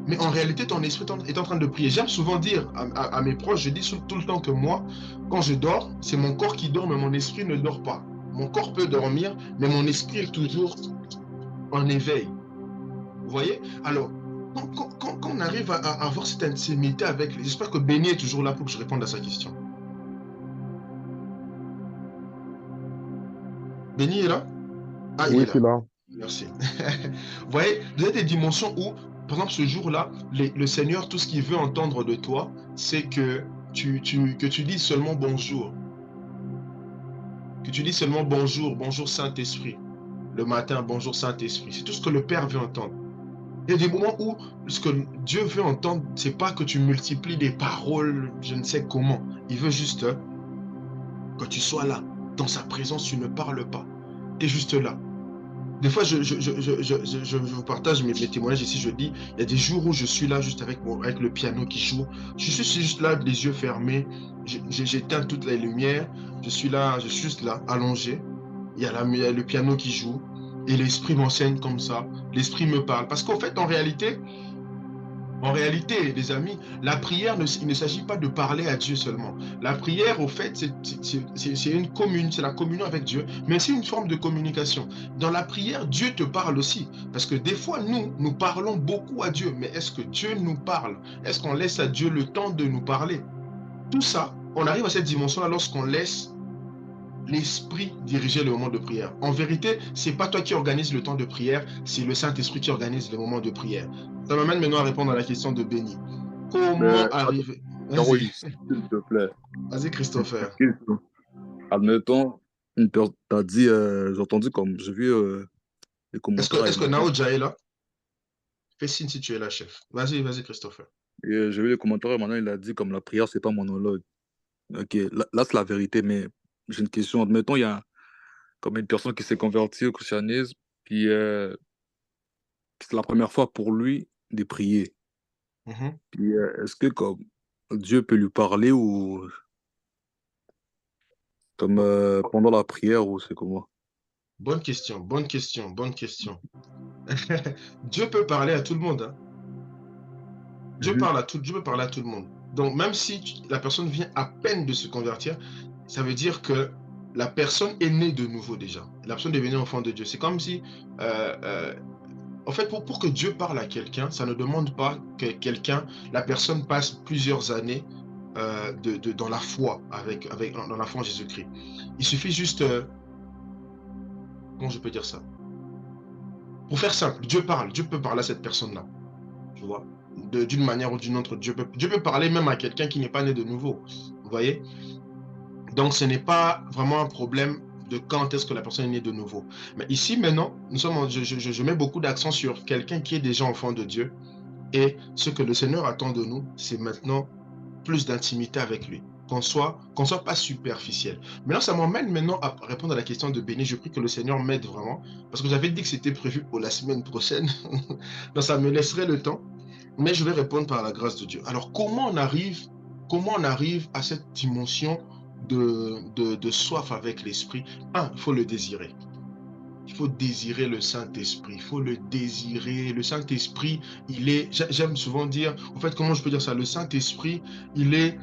Mais en réalité, ton esprit est en train de prier. J'aime souvent dire à mes proches, je dis tout le temps que moi, quand je dors, c'est mon corps qui dort, mais mon esprit ne dort pas. Mon corps peut dormir, mais mon esprit est toujours en éveil. Vous voyez? Alors, quand on arrive à avoir cette intimité avec... J'espère que Béni est toujours là pour que je réponde à sa question. Béni est là? Ah, Oui, il est je suis là. là. Merci. Vous voyez, il y a des dimensions où, par exemple, ce jour-là, le Seigneur, tout ce qu'il veut entendre de toi, c'est que tu dises seulement bonjour. Que tu dises seulement bonjour, bonjour Saint-Esprit. le matin, bonjour Saint-Esprit. C'est tout ce que le Père veut entendre. Il y a des moments où ce que Dieu veut entendre, c'est pas que tu multiplies des paroles, je ne sais comment. Il veut juste que tu sois là. Dans sa présence, tu ne parles pas. Tu es juste là. Des fois, je vous partage mes témoignages ici. Je dis, il y a des jours où je suis là juste avec le piano qui joue. Je suis juste là, les yeux fermés. J'éteins toutes les lumières. Je suis juste là, allongé. Il y a le piano qui joue. Et l'esprit m'enseigne comme ça. L'esprit me parle. Parce qu'en fait, en réalité, les amis, la prière, il ne s'agit pas de parler à Dieu seulement. La prière, au fait, c'est la communion avec Dieu, mais c'est une forme de communication. Dans la prière, Dieu te parle aussi. Parce que des fois, nous parlons beaucoup à Dieu, mais est-ce que Dieu nous parle? Est-ce qu'on laisse à Dieu le temps de nous parler? Tout ça, on arrive à cette dimension-là lorsqu'on laisse l'esprit diriger le moment de prière. En vérité, c'est pas toi qui organise le temps de prière, c'est le Saint-Esprit qui organise le moment de prière. Ça m'amène maintenant à répondre à la question de Béni. Comment Mais, arriver... Caroline, Vas-y, s'il te plaît, vas-y Christopher. question. Admettons, t'as dit, j'ai entendu comme, j'ai vu les commentaires Est-ce avec que madame, Naoja est là? Fais signe si tu es là, chef. Vas-y Christopher. et j'ai vu les commentaires avec madame, il a dit comme la prière, c'est pas monologue. Ok, là c'est la vérité, mais j'ai une question. Admettons, il y a comme une personne qui s'est convertie au christianisme, puis c'est la première fois pour lui de prier. Mhm. Puis est-ce que comme Dieu peut lui parler ou comme pendant la prière ou c'est comment? Bonne question. Dieu peut parler à tout le monde, hein. Dieu Mhm. peut parler à tout le monde. Donc, même si la personne vient à peine de se convertir, ça veut dire que la personne est née de nouveau déjà. La personne est devenue enfant de Dieu. C'est comme si, en fait, pour que Dieu parle à quelqu'un, ça ne demande pas que la personne passe plusieurs années dans la foi, dans la foi en Jésus-Christ. Il suffit juste, comment je peux dire ça? Pour faire simple, Dieu peut parler à cette personne-là. Tu vois, d'une manière ou d'une autre, Dieu peut parler même à quelqu'un qui n'est pas né de nouveau. Vous voyez? Donc, ce n'est pas vraiment un problème de quand est-ce que la personne est née de nouveau. Mais ici, maintenant, je mets beaucoup d'accent sur quelqu'un qui est déjà enfant de Dieu. Et ce que le Seigneur attend de nous, c'est maintenant plus d'intimité avec lui. Qu'on soit pas superficiel. Maintenant, ça m'emmène maintenant à répondre à la question de Béni. Je prie que le Seigneur m'aide vraiment. Parce que j'avais dit que c'était prévu pour la semaine prochaine. Donc, ça me laisserait le temps. Mais je vais répondre par la grâce de Dieu. Alors, comment on arrive à cette dimension de soif avec l'esprit? Il faut le désirer. Il faut désirer le Saint-Esprit. Il faut le désirer. Le Saint-Esprit, j'aime souvent dire, en fait, comment je peux dire ça? Le Saint-Esprit, il est,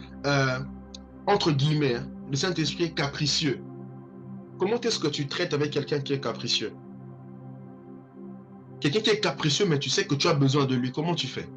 entre guillemets, hein, le Saint-Esprit est capricieux. Comment est-ce que tu traites avec quelqu'un qui est capricieux? Quelqu'un qui est capricieux, mais tu sais que tu as besoin de lui. Comment tu fais?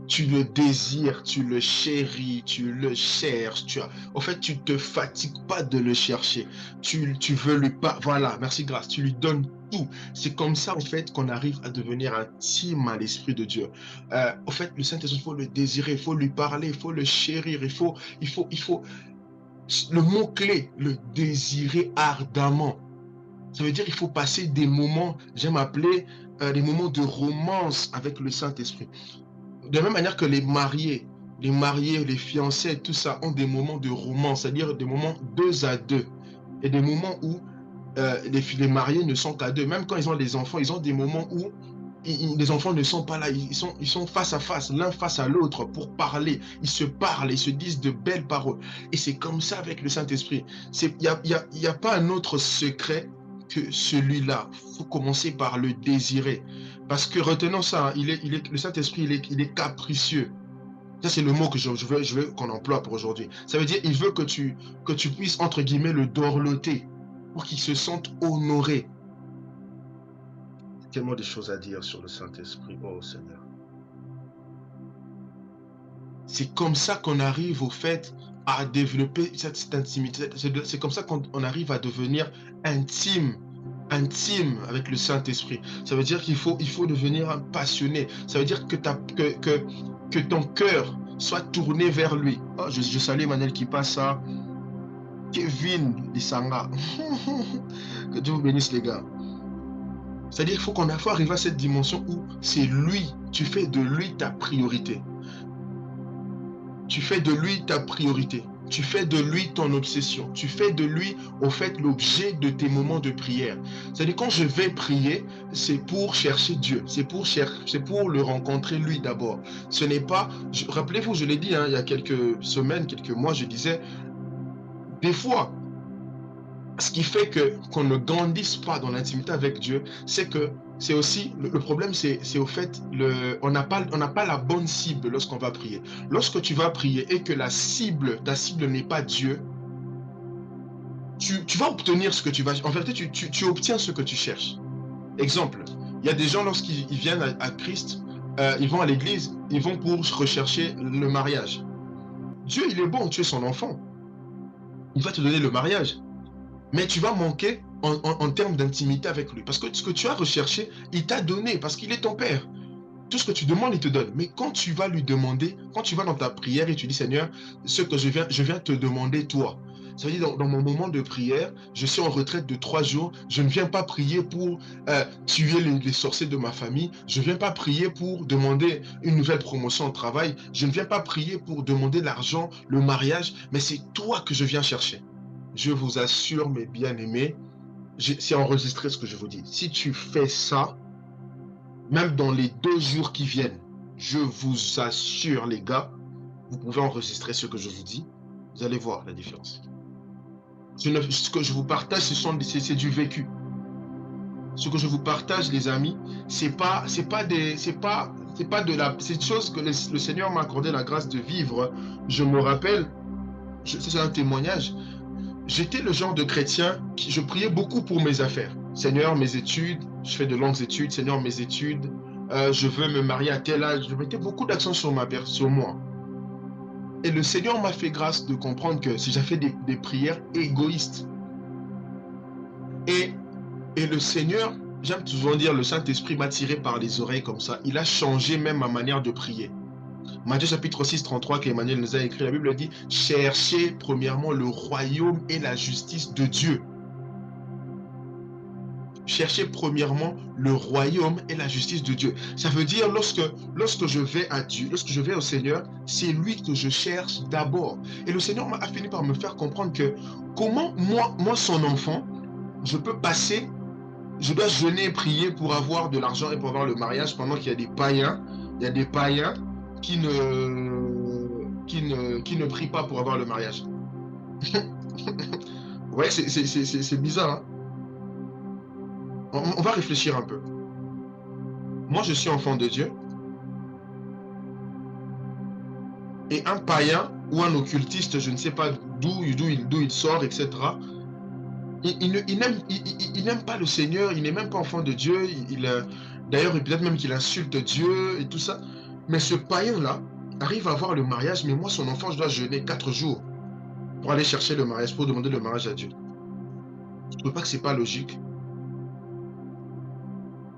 Tu le désires, tu le chéris, tu le cherches. En fait, tu ne te fatigues pas de le chercher. Tu veux lui pas. Voilà, merci grâce. Tu lui donnes tout. C'est comme ça, en fait, qu'on arrive à devenir intime à l'Esprit de Dieu. En fait, le Saint-Esprit, il faut le désirer, il faut lui parler, il faut le chérir, il faut. Le mot-clé, le désirer ardemment. Ça veut dire qu'il faut passer des moments, j'aime appeler des moments de romance avec le Saint-Esprit. De la même manière que les mariés, les fiancés, tout ça ont des moments de romance, c'est-à-dire des moments deux à deux. Et des moments où les mariés ne sont qu'à deux. Même quand ils ont des enfants, ils ont des moments où les enfants ne sont pas là. Ils sont face à face, l'un face à l'autre pour parler. Ils se parlent, ils se disent de belles paroles. Et c'est comme ça avec le Saint-Esprit. Il n'y a pas un autre secret que celui-là. Il faut commencer par le désirer. Parce que retenons ça, hein, le Saint-Esprit, il est capricieux. Ça, c'est le mot que je veux qu'on emploie pour aujourd'hui. Ça veut dire il veut que tu puisses, entre guillemets, le dorloter pour qu'il se sente honoré. Il y a tellement de choses à dire sur le Saint-Esprit. Oh Seigneur. C'est comme ça qu'on arrive, au fait, à développer cette intimité. C'est comme ça qu'on arrive à devenir intime avec le Saint-Esprit. Ça veut dire qu'il faut devenir un passionné. Ça veut dire que ton cœur soit tourné vers lui. Oh, je salue Emmanuel qui passe à Kevin Lissanga. Que Dieu vous bénisse, les gars. C'est-à-dire qu'il faut arriver à cette dimension où c'est lui, tu fais de lui ta priorité. Tu fais de lui ta priorité. Tu fais de lui ton obsession. Tu fais de lui, au fait, l'objet de tes moments de prière. C'est-à-dire, quand je vais prier, c'est pour chercher Dieu. C'est pour le rencontrer lui d'abord. Ce n'est pas... Rappelez-vous, je l'ai dit il y a quelques semaines, quelques mois, je disais, des fois, ce qui fait qu'on ne grandisse pas dans l'intimité avec Dieu, c'est que c'est aussi, le problème, c'est au fait, on n'a pas la bonne cible lorsqu'on va prier. Lorsque tu vas prier et que ta cible n'est pas Dieu, tu vas obtenir ce que tu vas... En vérité, tu obtiens ce que tu cherches. Exemple, il y a des gens, lorsqu'ils viennent à Christ, ils vont à l'église, ils vont pour rechercher le mariage. Dieu, il est bon, tu es son enfant. Il va te donner le mariage. Mais tu vas manquer en termes d'intimité avec lui. Parce que ce que tu as recherché, il t'a donné, parce qu'il est ton Père. Tout ce que tu demandes, il te donne. Mais quand tu vas lui demander, quand tu vas dans ta prière et tu dis, Seigneur, ce que je viens te demander, toi. Ça veut dire, dans mon moment de prière, je suis en retraite de 3 jours, je ne viens pas prier pour tuer les sorciers de ma famille, je ne viens pas prier pour demander une nouvelle promotion au travail, je ne viens pas prier pour demander l'argent, le mariage, mais c'est toi que je viens chercher. Je vous assure, mes bien-aimés, c'est enregistré ce que je vous dis. Si tu fais ça, même dans les 2 jours qui viennent, je vous assure, les gars, vous pouvez enregistrer ce que je vous dis. Vous allez voir la différence. Ce que je vous partage, c'est du vécu. Ce que je vous partage, les amis, c'est une chose que le Seigneur m'a accordé la grâce de vivre. Je me rappelle, c'est un témoignage. J'étais le genre de chrétien qui je priais beaucoup pour mes affaires. Seigneur, mes études, je fais de longues études. Seigneur, mes études, je veux me marier à tel âge. Je mettais beaucoup d'accent sur moi. Et le Seigneur m'a fait grâce de comprendre que si j'ai fait des prières égoïstes. Et le Seigneur, j'aime souvent dire, le Saint-Esprit m'a tiré par les oreilles comme ça. Il a changé même ma manière de prier. Matthieu chapitre 6, 33, qu'Emmanuel nous a écrit, la Bible dit « Cherchez premièrement le royaume et la justice de Dieu. » Cherchez premièrement le royaume et la justice de Dieu. Ça veut dire, lorsque je vais à Dieu, lorsque je vais au Seigneur, c'est lui que je cherche d'abord. Et le Seigneur a fini par me faire comprendre que comment moi son enfant, je peux passer, je dois jeûner et prier pour avoir de l'argent et pour avoir le mariage pendant qu'il y a des païens, qui ne prient pas pour avoir le mariage. Ouais, c'est bizarre. Hein? On va réfléchir un peu. Moi, je suis enfant de Dieu. Et un païen ou un occultiste, je ne sais pas d'où il sort, etc. Il n'aime pas le Seigneur, il n'est même pas enfant de Dieu. D'ailleurs, peut-être même qu'il insulte Dieu et tout ça. Mais ce païen-là arrive à avoir le mariage, mais moi, son enfant, je dois jeûner 4 jours pour aller chercher le mariage, pour demander le mariage à Dieu. Je ne trouve pas que ce n'est pas logique.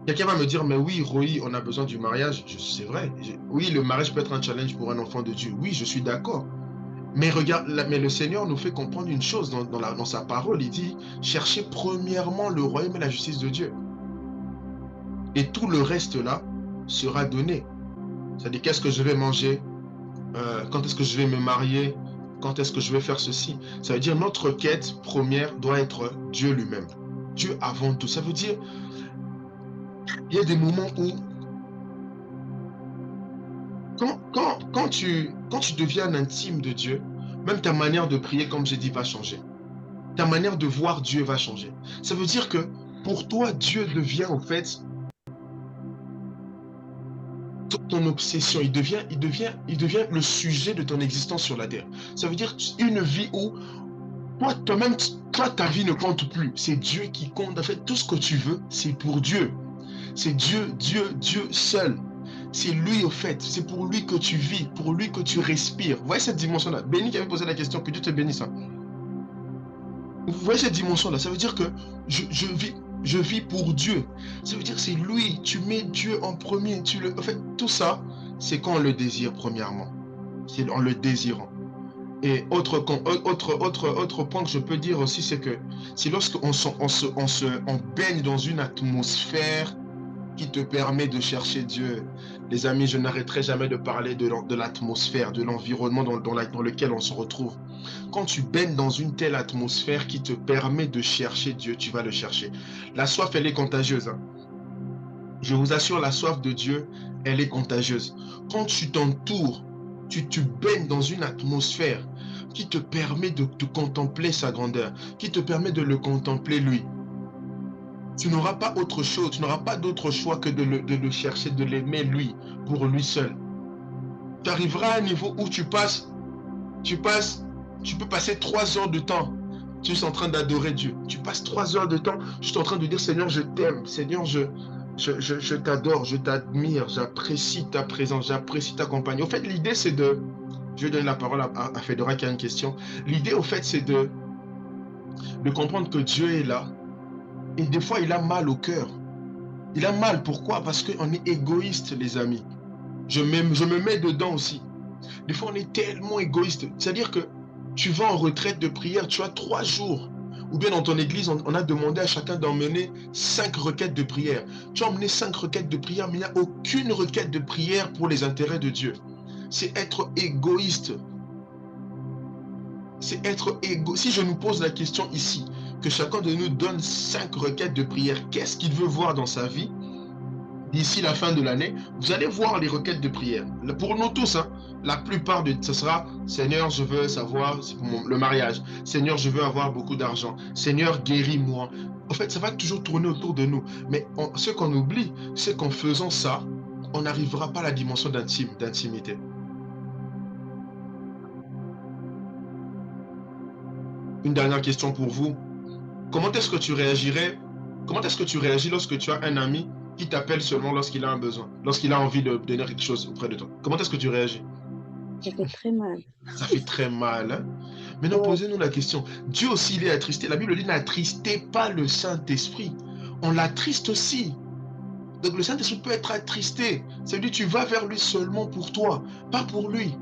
Quelqu'un va me dire, mais oui, Roy, on a besoin du mariage. C'est vrai. Oui, le mariage peut être un challenge pour un enfant de Dieu. Oui, je suis d'accord. Mais regarde, mais le Seigneur nous fait comprendre une chose dans sa parole. Il dit, cherchez premièrement le royaume et la justice de Dieu. Et tout le reste là sera donné. C'est-à-dire, qu'est-ce que je vais manger? Quand est-ce que je vais me marier? Quand est-ce que je vais faire ceci? Ça veut dire, notre quête première doit être Dieu lui-même. Dieu avant tout. Ça veut dire, il y a des moments où, quand tu deviens intime de Dieu, même ta manière de prier, comme j'ai dit, va changer. Ta manière de voir Dieu va changer. Ça veut dire que pour toi, Dieu devient en fait ton obsession. Il devient le sujet de ton existence sur la terre. Ça veut dire une vie où toi, ta vie ne compte plus. C'est Dieu qui compte. En fait, tout ce que tu veux, c'est pour Dieu. C'est Dieu seul. C'est lui au fait. C'est pour lui que tu vis, pour lui que tu respires. Vous voyez cette dimension-là? Béni qui avait posé la question, que Dieu te bénisse. Hein. Vous voyez cette dimension-là? Ça veut dire que je vis pour Dieu. Ça veut dire que c'est lui. Tu mets Dieu en premier. En fait, tout ça, c'est quand on le désire premièrement. C'est en le désirant. Et autre point que je peux dire aussi, c'est que si lorsqu'on on baigne dans une atmosphère qui te permet de chercher Dieu, les amis, je n'arrêterai jamais de parler de l'atmosphère, de l'environnement dans lequel on se retrouve. Quand tu baignes dans une telle atmosphère qui te permet de chercher Dieu, tu vas le chercher. La soif, elle est contagieuse, hein. Je vous assure, la soif de Dieu, elle est contagieuse. Quand tu t'entoures, tu baignes dans une atmosphère qui te permet de contempler sa grandeur, qui te permet de le contempler lui. Tu n'auras pas autre chose, tu n'auras pas d'autre choix que de le chercher, de l'aimer lui, pour lui seul. Tu arriveras à un niveau où tu peux passer 3 heures de temps juste en train d'adorer Dieu. Tu passes 3 heures de temps juste en train de dire Seigneur, je t'aime. Seigneur, je t'adore, je t'admire, j'apprécie ta présence, j'apprécie ta compagnie. Au fait, l'idée, c'est de... Je vais donner la parole à Fedora qui a une question. L'idée, au fait, c'est de comprendre que Dieu est là. Et des fois, il a mal au cœur. Il a mal. Pourquoi? Parce qu'on est égoïste, les amis. Je me mets dedans aussi. Des fois, on est tellement égoïste. C'est-à-dire que tu vas en retraite de prière, tu as 3 jours. Ou bien dans ton église, on a demandé à chacun d'emmener 5 requêtes de prière. Tu as emmené 5 requêtes de prière, mais il n'y a aucune requête de prière pour les intérêts de Dieu. C'est être égoïste. C'est être égoïste. Si je nous pose la question ici, que chacun de nous donne 5 requêtes de prière, qu'est-ce qu'il veut voir dans sa vie? D'ici la fin de l'année, vous allez voir les requêtes de prière. Pour nous tous, hein, la plupart de ce sera Seigneur, je veux savoir le mariage. Seigneur, je veux avoir beaucoup d'argent. Seigneur, guéris-moi. En fait, ça va toujours tourner autour de nous. Mais ce qu'on oublie, c'est qu'en faisant ça, on n'arrivera pas à la dimension d'intimité. Une dernière question pour vous. Comment est-ce que tu réagirais? Comment est-ce que tu réagis lorsque tu as un ami qui t'appelle seulement lorsqu'il a un besoin, lorsqu'il a envie de donner quelque chose auprès de toi? Comment est-ce que tu réagis? Ça fait très mal. Ça fait très mal, hein? Maintenant, Ouais. posez-nous la question. Dieu aussi, il est attristé. La Bible dit, n'attristez pas le Saint-Esprit. On l'attriste aussi. Donc le Saint-Esprit peut être attristé. Ça veut dire tu vas vers lui seulement pour toi, pas pour lui.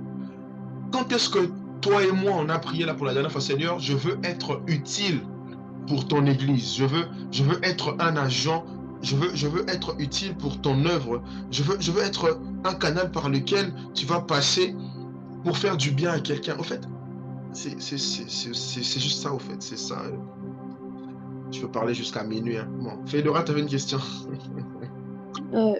Quand est-ce que toi et moi, on a prié là pour la dernière fois, Seigneur, je veux être utile pour ton église. Je veux être un agent. Je veux être utile pour ton œuvre. Je veux être un canal par lequel tu vas passer pour faire du bien à quelqu'un. En fait, c'est juste ça, au fait. C'est ça. Je peux parler jusqu'à minuit, hein. Bon, Fedora, tu avais une question?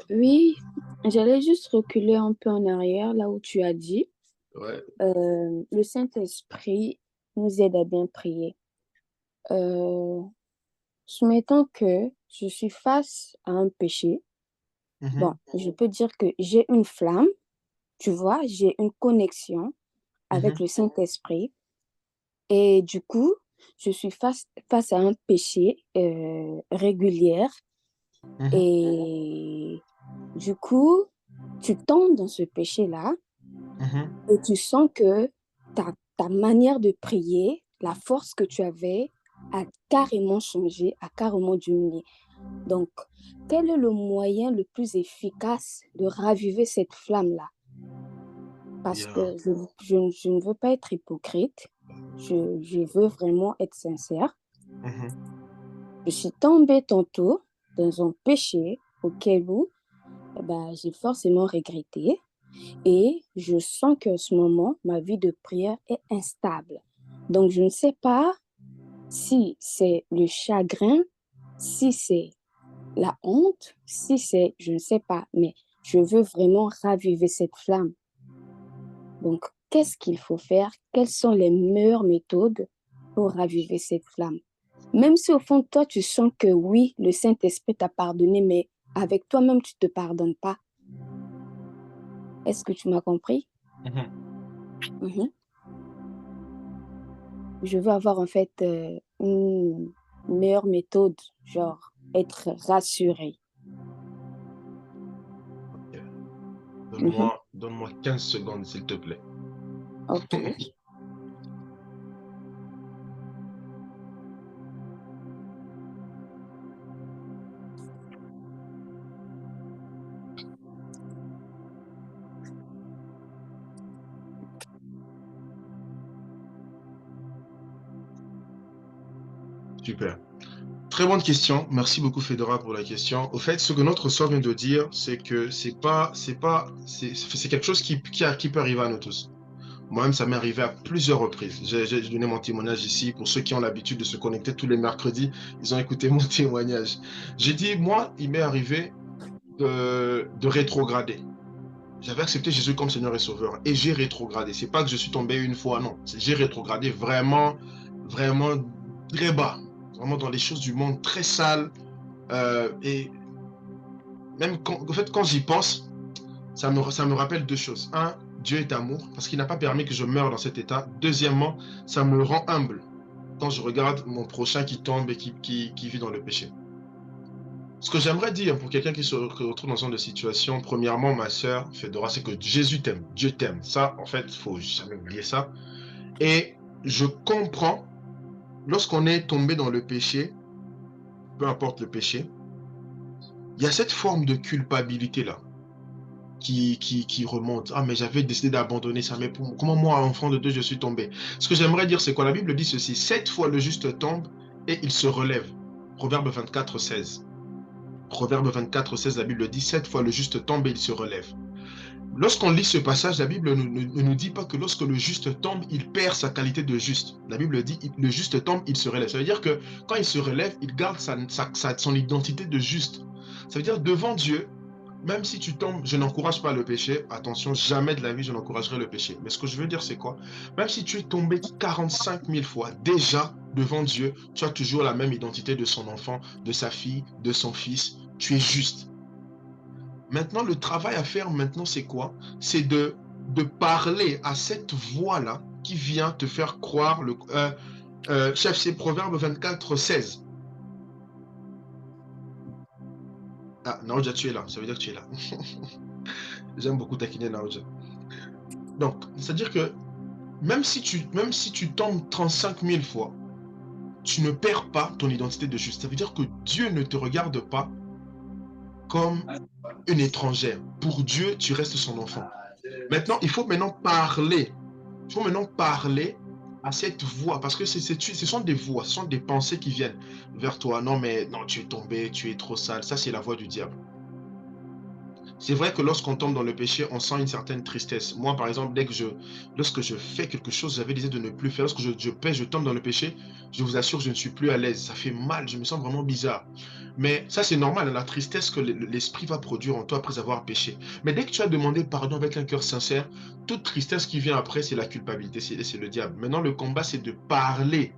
Oui, j'allais juste reculer un peu en arrière, là où tu as dit, Ouais. le Saint-Esprit nous aide à bien prier. Soumettons que je suis face à un péché. Bon, Mhm, je peux dire que j'ai une flamme, tu vois, j'ai une connexion avec mhm, le Saint-Esprit. Et du coup, je suis face à un péché régulier. mhm, Et du coup, tu tombes dans ce péché-là mhm. et tu sens que ta manière de prier, la force que tu avais, a carrément changé, a carrément diminué. Donc, quel est le moyen le plus efficace de raviver cette flamme-là? Parce Yeah. que je ne veux pas être hypocrite, je veux vraiment être sincère. Mhm. Je suis tombée tantôt dans un péché auquel où ben, j'ai forcément regretté et je sens qu'en ce moment, ma vie de prière est instable. Donc, je ne sais pas si c'est le chagrin, si c'est la honte, si c'est, je ne sais pas, mais je veux vraiment raviver cette flamme. Donc, qu'est-ce qu'il faut faire? Quelles sont les meilleures méthodes pour raviver cette flamme? Même si au fond de toi, tu sens que oui, le Saint-Esprit t'a pardonné, mais avec toi-même, tu ne te pardonnes pas. Est-ce que tu m'as compris? Mhm. Mhm. Je veux avoir en fait une meilleure méthode, genre être rassurée. Ok. Mhm. Donne-moi 15 secondes, s'il te plaît. Ok. Super. Très bonne question. Merci beaucoup, Fedora, pour la question. Au fait, ce que notre sœur vient de dire, c'est que c'est quelque chose qui peut arriver à nous tous. Moi-même, ça m'est arrivé à plusieurs reprises. J'ai donné mon témoignage ici. Pour ceux qui ont l'habitude de se connecter tous les mercredis, ils ont écouté mon témoignage. J'ai dit, moi, il m'est arrivé de rétrograder. J'avais accepté Jésus comme Seigneur et Sauveur et j'ai rétrogradé. C'est pas que je suis tombé une fois, non. J'ai rétrogradé vraiment, vraiment très bas. Vraiment dans les choses du monde très sales. Et même quand j'y pense, ça me rappelle deux choses. Un, Dieu est amour parce qu'il n'a pas permis que je meure dans cet état. Deuxièmement, ça me rend humble quand je regarde mon prochain qui tombe et qui vit dans le péché. Ce que j'aimerais dire pour quelqu'un qui se retrouve dans ce genre de situation, premièrement, ma sœur Fedora, c'est que Jésus t'aime, Dieu t'aime. Ça, en fait, il ne faut jamais oublier ça. Et je comprends, lorsqu'on est tombé dans le péché, peu importe le péché, il y a cette forme de culpabilité-là qui remonte. Ah, mais j'avais décidé d'abandonner ça, mais comment moi, enfant de Dieu, je suis tombé? Ce que j'aimerais dire, c'est quoi? La Bible dit ceci, 7 fois le juste tombe et il se relève. Proverbe 24, 16. Proverbe 24, 16, la Bible dit, 7 fois le juste tombe et il se relève. Lorsqu'on lit ce passage, la Bible ne nous dit pas que lorsque le juste tombe, il perd sa qualité de juste. La Bible dit, le juste tombe, il se relève. Ça veut dire que quand il se relève, il garde son identité de juste. Ça veut dire devant Dieu, même si tu tombes, je n'encourage pas le péché. Attention, jamais de la vie, je n'encouragerai le péché. Mais ce que je veux dire, c'est quoi? Même si tu es tombé 45 000 fois, déjà, devant Dieu, tu as toujours la même identité de son enfant, de sa fille, de son fils. Tu es juste. Maintenant, le travail à faire maintenant, c'est quoi? C'est de parler à cette voix-là qui vient te faire croire. Chef, c'est Proverbe 24, 16. Ah, Naoja, tu es là. Ça veut dire que tu es là. J'aime beaucoup taquiner Naoja. Donc, c'est-à-dire que même si tu tombes 35 000 fois, tu ne perds pas ton identité de juste. Ça veut dire que Dieu ne te regarde pas comme une étrangère. Pour Dieu, tu restes son enfant. Maintenant, il faut maintenant parler. Il faut maintenant parler à cette voix, parce que ce sont des voix, ce sont des pensées qui viennent vers toi. Non, mais non, tu es tombé, tu es trop sale. Ça, c'est la voix du diable. C'est vrai que lorsqu'on tombe dans le péché, on sent une certaine tristesse. Moi, par exemple, lorsque je fais quelque chose, j'avais décidé de ne plus faire. Lorsque je pêche, je tombe dans le péché, je vous assure, je ne suis plus à l'aise. Ça fait mal, je me sens vraiment bizarre. Mais ça, c'est normal, la tristesse que l'esprit va produire en toi après avoir péché. Mais dès que tu as demandé pardon avec un cœur sincère, toute tristesse qui vient après, c'est la culpabilité, c'est le diable. Maintenant, le combat, c'est de parler,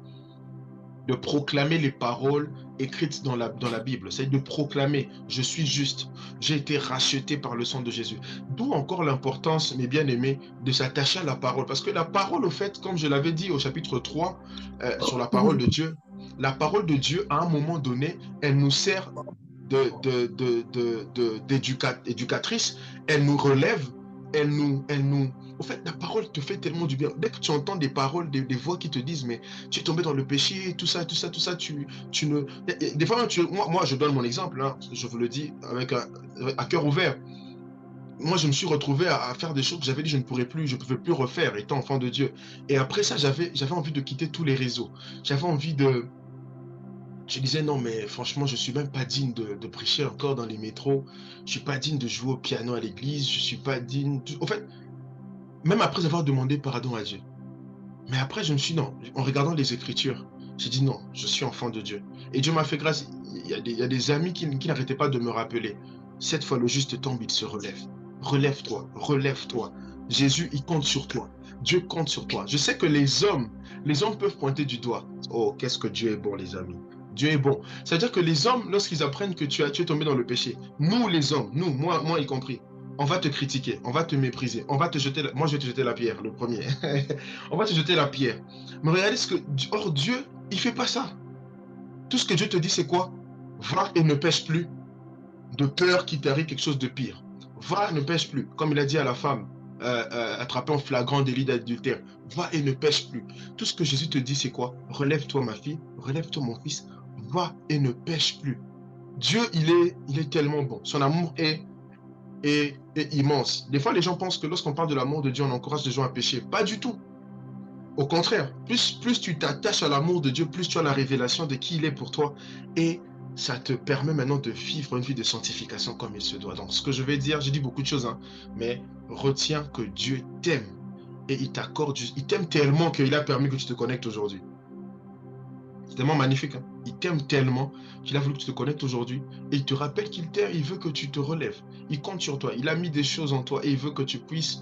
de proclamer les paroles écrites dans la Bible. C'est de proclamer, je suis juste, j'ai été racheté par le sang de Jésus. D'où encore l'importance, mes bien-aimés, de s'attacher à la parole. Parce que la parole, au fait, comme je l'avais dit au chapitre 3, sur la parole de Dieu, la parole de Dieu, à un moment donné, elle nous sert d'éducatrice, elle nous relève, au fait, la parole te fait tellement du bien. Dès que tu entends des paroles, des voix qui te disent, mais tu es tombé dans le péché, tout ça, tu ne... Des fois, moi, je donne mon exemple, hein, je vous le dis avec à cœur ouvert. Moi, je me suis retrouvé à faire des choses que j'avais dit je ne pouvais plus, je ne pouvais plus refaire étant enfant de Dieu. Et après ça, j'avais envie de quitter tous les réseaux. J'avais envie de... Je disais non, mais franchement, je ne suis même pas digne de prêcher encore dans les métros. Je ne suis pas digne de jouer au piano à l'église. Je ne suis pas digne... En fait, même après avoir demandé pardon à Dieu. Mais après, je me suis dit non, en regardant les Écritures, j'ai dit non, je suis enfant de Dieu. Et Dieu m'a fait grâce. Il y a des amis qui n'arrêtaient pas de me rappeler. Cette fois, le juste tombe, il se relève. Relève-toi, relève-toi. Jésus, il compte sur toi. Dieu compte sur toi. Je sais que les hommes peuvent pointer du doigt. Oh, qu'est-ce que Dieu est bon, les amis. Dieu est bon. C'est-à-dire que les hommes, lorsqu'ils apprennent que tu es tombé dans le péché, nous les hommes, nous, moi y compris, on va te critiquer, on va te mépriser, on va te jeter, moi je vais te jeter la pierre, le premier. On va te jeter la pierre. Mais regardez ce que, or Dieu, il fait pas ça. Tout ce que Dieu te dit, c'est quoi? Va et ne pêche plus, de peur qu'il t'arrive quelque chose de pire. Va et ne pêche plus, comme il a dit à la femme, attrapée en flagrant délit d'adultère. Va et ne pêche plus. Tout ce que Jésus te dit, c'est quoi? Relève-toi ma fille, relève-toi mon fils, va et ne pêche plus. Dieu, il est tellement bon. Son amour est immense. Des fois, les gens pensent que lorsqu'on parle de l'amour de Dieu, on encourage les gens à pécher. Pas du tout. Au contraire, plus tu t'attaches à l'amour de Dieu, plus tu as la révélation de qui il est pour toi. Et ça te permet maintenant de vivre une vie de sanctification comme il se doit. Donc, ce que je vais dire, j'ai dit beaucoup de choses, hein, mais retiens que Dieu t'aime. Et il t'accorde, il t'aime tellement qu'il a permis que tu te connectes aujourd'hui. C'est tellement magnifique. Hein. Il t'aime tellement qu'il a voulu que tu te connectes aujourd'hui. Et il te rappelle qu'il t'aime, il veut que tu te relèves. Il compte sur toi. Il a mis des choses en toi et il veut que tu puisses...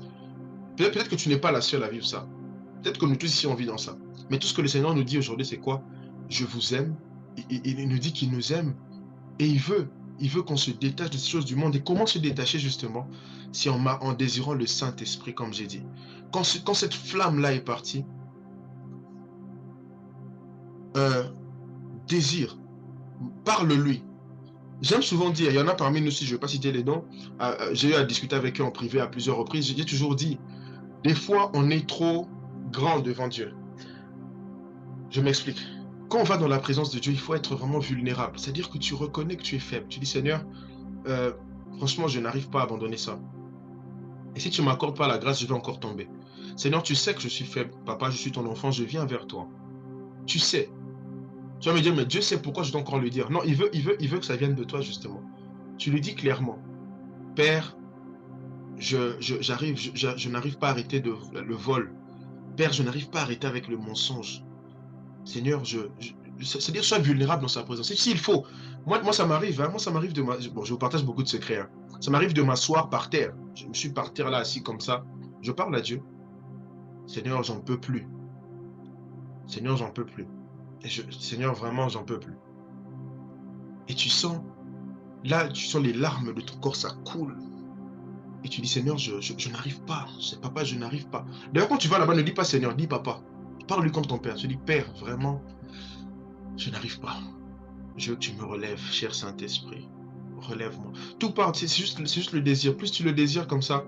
Peut-être que tu n'es pas la seule à vivre ça. Peut-être que nous tous ici on vit dans ça. Mais tout ce que le Seigneur nous dit aujourd'hui, c'est quoi? Je vous aime. Il nous dit qu'il nous aime. Et il veut qu'on se détache de ces choses du monde. Et comment se détacher justement? C'est en désirant le Saint-Esprit, comme j'ai dit. Quand cette flamme-là est partie, désire, parle-lui. J'aime souvent dire, il y en a parmi nous, si je ne vais pas citer les noms, j'ai eu à discuter avec eux en privé à plusieurs reprises, j'ai toujours dit, des fois on est trop grand devant Dieu. Je m'explique. Quand on va dans la présence de Dieu, il faut être vraiment vulnérable. C'est-à-dire que tu reconnais que tu es faible. Tu dis, Seigneur, franchement, je n'arrive pas à abandonner ça. Et si tu ne m'accordes pas la grâce, je vais encore tomber. Seigneur, tu sais que je suis faible. Papa, je suis ton enfant, je viens vers toi. Tu sais. Tu vas me dire, mais Dieu sait pourquoi je dois encore lui dire. Non, il veut que ça vienne de toi, justement. Tu lui dis clairement, Père, je n'arrive pas à arrêter le vol. Père, je n'arrive pas à arrêter avec le mensonge. Seigneur, c'est-à-dire, sois vulnérable dans sa présence. S'il faut. Moi ça m'arrive, hein, moi, ça m'arrive de... Bon, je vous partage beaucoup de secrets. Hein. Ça m'arrive de m'asseoir par terre. Je me suis par terre là, assis comme ça. Je parle à Dieu. Seigneur, j'en peux plus. Seigneur, j'en peux plus. Seigneur, vraiment, j'en peux plus. Et tu sens, là, tu sens les larmes de ton corps, ça coule. Et tu dis, Seigneur, je n'arrive pas. Papa, je n'arrive pas. D'ailleurs, quand tu vas là-bas, ne dis pas Seigneur, dis Papa. Parle-lui comme ton Père. Tu dis, Père, vraiment, je n'arrive pas. Je veux que tu me relèves, cher Saint-Esprit. Relève-moi. Tout part, c'est juste le désir. Plus tu le désires comme ça,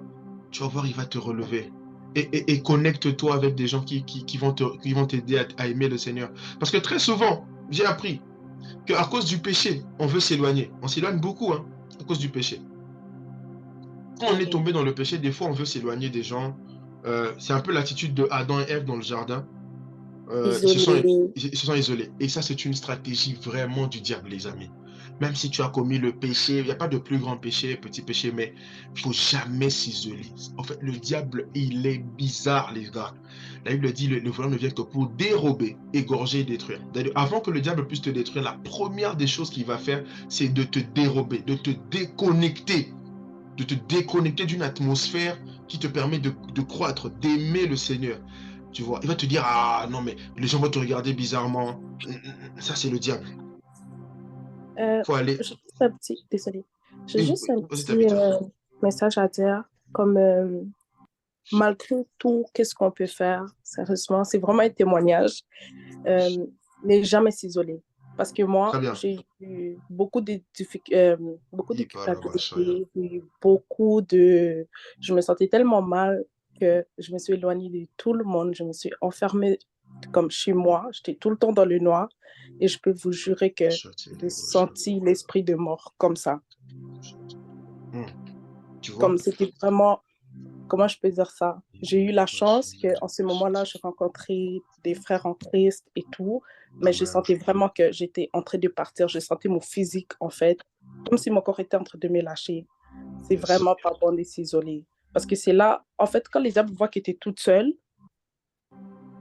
tu vas voir, il va te relever. Et connecte-toi avec des gens qui vont t'aider à aimer le Seigneur. Parce que très souvent, j'ai appris qu'à cause du péché, on veut s'éloigner. On s'éloigne beaucoup, hein, à cause du péché. Quand on est tombé dans le péché, des fois, on veut s'éloigner des gens. C'est un peu l'attitude de Adam et Ève dans le jardin. Ils se sont isolés. Et ça, c'est une stratégie vraiment du diable, les amis. Même si tu as commis le péché, il n'y a pas de plus grand péché, petit péché, mais il ne faut jamais s'isoler. En fait, le diable, il est bizarre, les gars. La Bible dit, le voleur ne vient que pour dérober, égorger et détruire. Avant que le diable puisse te détruire, la première des choses qu'il va faire, c'est de te dérober, de te déconnecter d'une atmosphère qui te permet de croître, d'aimer le Seigneur. Tu vois, il va te dire, ah non, mais les gens vont te regarder bizarrement. Ça, c'est le diable. Faut aller. Désolée. J'ai Oui, juste un vas-y, petit Tabitha. message à dire, comme malgré tout, qu'est-ce qu'on peut faire, sérieusement, c'est vraiment un témoignage. Ne jamais s'isoler. Parce que moi, Très bien. j'ai eu beaucoup de Il parle, culpabilité, beaucoup de... Je me sentais tellement mal que je me suis éloignée de tout le monde. Je me suis enfermée comme chez moi. J'étais tout le temps dans le noir. Et je peux vous jurer que j'ai senti l'esprit de mort comme ça. Tu vois? Comme c'était vraiment... Comment je peux dire ça? J'ai eu la chance qu'en ce moment-là, je rencontrais des frères en Christ et tout, mais je sentais vraiment que j'étais en train de partir. Je sentais mon physique, en fait, comme si mon corps était en train de me lâcher. C'est vraiment pas bon de s'isoler. Parce que c'est là, en fait, quand les diables voient que tu es toute seule,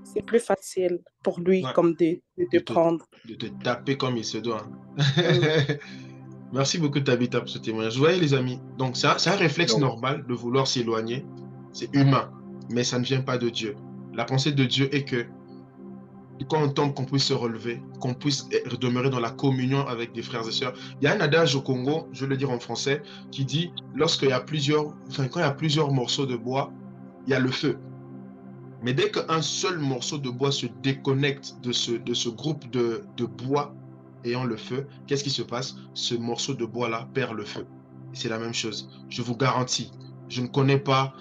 c'est plus facile pour lui comme de te prendre. De te taper comme il se doit. Merci beaucoup, Tabitha, pour ce témoignage. Vous voyez, les amis, donc ça, c'est un réflexe normal de vouloir s'éloigner. C'est humain, mais ça ne vient pas de Dieu. La pensée de Dieu est que quand on tombe, qu'on puisse se relever, qu'on puisse demeurer dans la communion avec des frères et sœurs. Il y a un adage au Congo, je vais le dire en français, qui dit, quand il y a plusieurs morceaux de bois, il y a le feu. Mais dès qu'un seul morceau de bois se déconnecte de ce groupe de bois ayant le feu, qu'est-ce qui se passe? Ce morceau de bois-là perd le feu. C'est la même chose. Je vous garantis, je ne connais pas...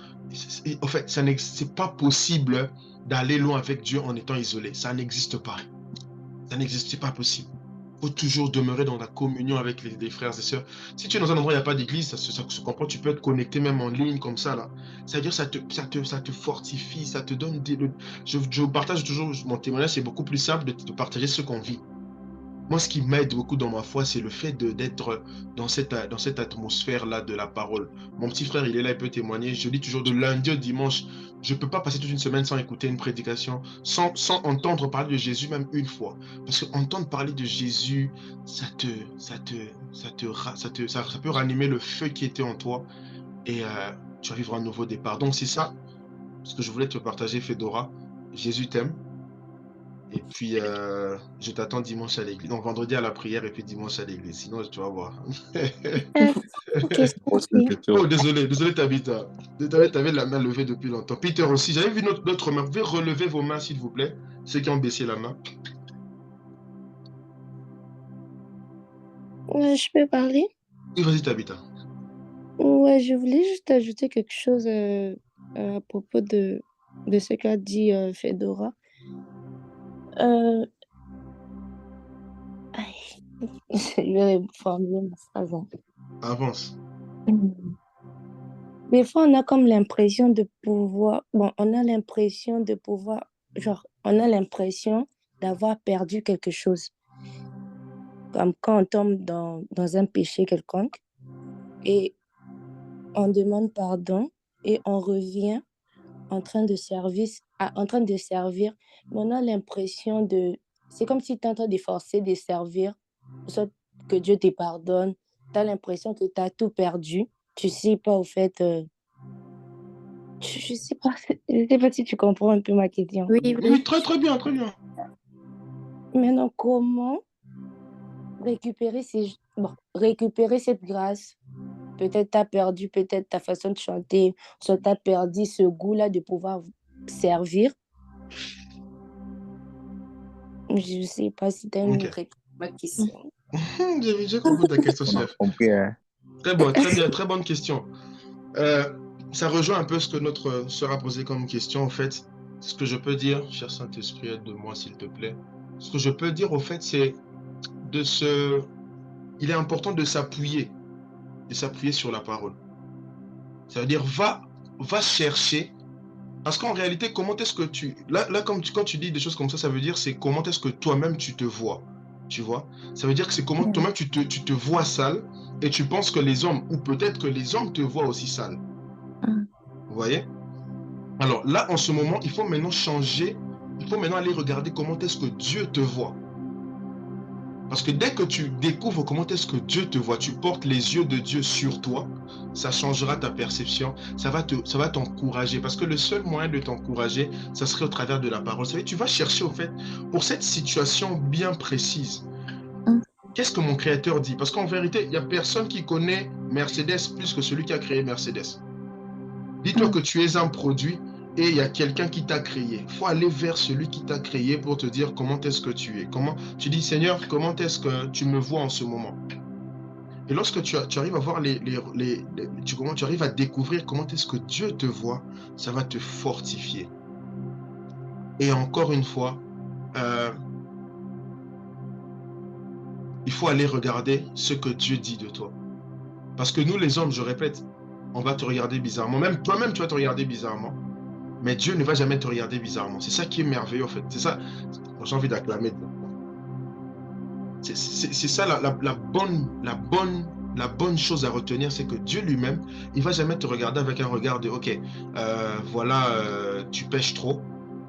En fait, c'est pas possible d'aller loin avec Dieu en étant isolé. Ça n'existe pas. Ça n'existe pas possible. faut toujours demeurer dans la communion avec les frères et sœurs. Si tu es dans un endroit où il n'y a pas d'église, ça se comprend, tu peux être connecté même en ligne comme ça, là. C'est-à-dire ça te fortifie, ça te donne je partage toujours mon témoignage, c'est beaucoup plus simple de partager ce qu'on vit. Moi, ce qui m'aide beaucoup dans ma foi, c'est le fait d'être dans cette atmosphère-là de la parole. Mon petit frère, il est là, il peut témoigner. Je dis toujours de lundi au dimanche, je ne peux pas passer toute une semaine sans écouter une prédication, sans entendre parler de Jésus même une fois. Parce que entendre parler de Jésus, ça peut ranimer le feu qui était en toi et tu vas vivre un nouveau départ. Donc, c'est ça ce que je voulais te partager, Fedora. Jésus t'aime. Et puis, je t'attends dimanche à l'église. Donc, vendredi à la prière et puis dimanche à l'église. Sinon, tu vas voir. Ok, Prochaine merci. question. Oh, désolé, Tabitha. T'avais la main levée depuis longtemps. Peter aussi, j'avais vu notre main. Vous pouvez relever vos mains, s'il vous plaît. Ceux qui ont baissé la main. Ouais, je peux parler? Oui, vas-y, Tabitha. Ouais, je voulais juste ajouter quelque chose à propos de ce qu'a dit Fedora. Euh, aïe, je vais reformuler ma phrase. Avance. Des fois, on a comme l'impression de pouvoir... Bon, on a l'impression de pouvoir... Genre, on a l'impression d'avoir perdu quelque chose. Comme quand on tombe dans un péché quelconque et on demande pardon et on revient en train de servir, mais on a l'impression de... C'est comme si tu es en train de forcer de servir, soit que Dieu te pardonne. Tu as l'impression que tu as tout perdu. Tu sais pas, au fait... je sais pas, je sais pas si tu comprends un peu ma question. Oui, Oui, très, très bien, très bien. Maintenant, comment récupérer récupérer cette grâce? Peut-être tu as perdu peut-être ta façon de chanter, soit tu as perdu ce goût-là de pouvoir servir. Je ne sais pas si tu as une Ok. réponse à ma question. J'ai compris ta question, On a chef. compris, hein. Très bon, très bien, très bonne question. Ça rejoint un peu ce que notre sœur a posé comme question, en fait. Ce que je peux dire, cher Saint-Esprit, aide-moi, s'il te plaît. Ce que je peux dire, au fait, c'est il est important de s'appuyer sur la parole. Ça veut dire, va chercher. Parce qu'en réalité, comment est-ce que quand tu dis des choses comme ça veut dire, c'est comment est-ce que toi-même tu te vois. Tu vois? Ça veut dire que c'est comment toi-même tu te vois sale et tu penses que les hommes, ou peut-être que les hommes te voient aussi sale. Vous voyez? Alors là, en ce moment, il faut maintenant changer. Il faut maintenant aller regarder comment est-ce que Dieu te voit. Parce que dès que tu découvres comment est-ce que Dieu te voit, tu portes les yeux de Dieu sur toi, ça changera ta perception, ça va t'encourager. Parce que le seul moyen de t'encourager, ça serait au travers de la parole. Ça veut dire, tu vas chercher, au fait, pour cette situation bien précise, qu'est-ce que mon Créateur dit? Parce qu'en vérité, il n'y a personne qui connaît Mercedes plus que celui qui a créé Mercedes. Dis-toi que tu es un produit et il y a quelqu'un qui t'a créé. Il faut aller vers celui qui t'a créé pour te dire comment est-ce que tu es. Tu dis, Seigneur, comment est-ce que tu me vois en ce moment? Et lorsque tu arrives à voir tu arrives à découvrir comment est-ce que Dieu te voit, ça va te fortifier. Et encore une fois, il faut aller regarder ce que Dieu dit de toi. Parce que nous, les hommes, je répète, on va te regarder bizarrement. Même toi-même, tu vas te regarder bizarrement. Mais Dieu ne va jamais te regarder bizarrement. C'est ça qui est merveilleux, en fait. C'est ça. J'ai envie d'acclamer. C'est ça la bonne chose à retenir, c'est que Dieu lui-même, il ne va jamais te regarder avec un regard de OK, tu pêches trop,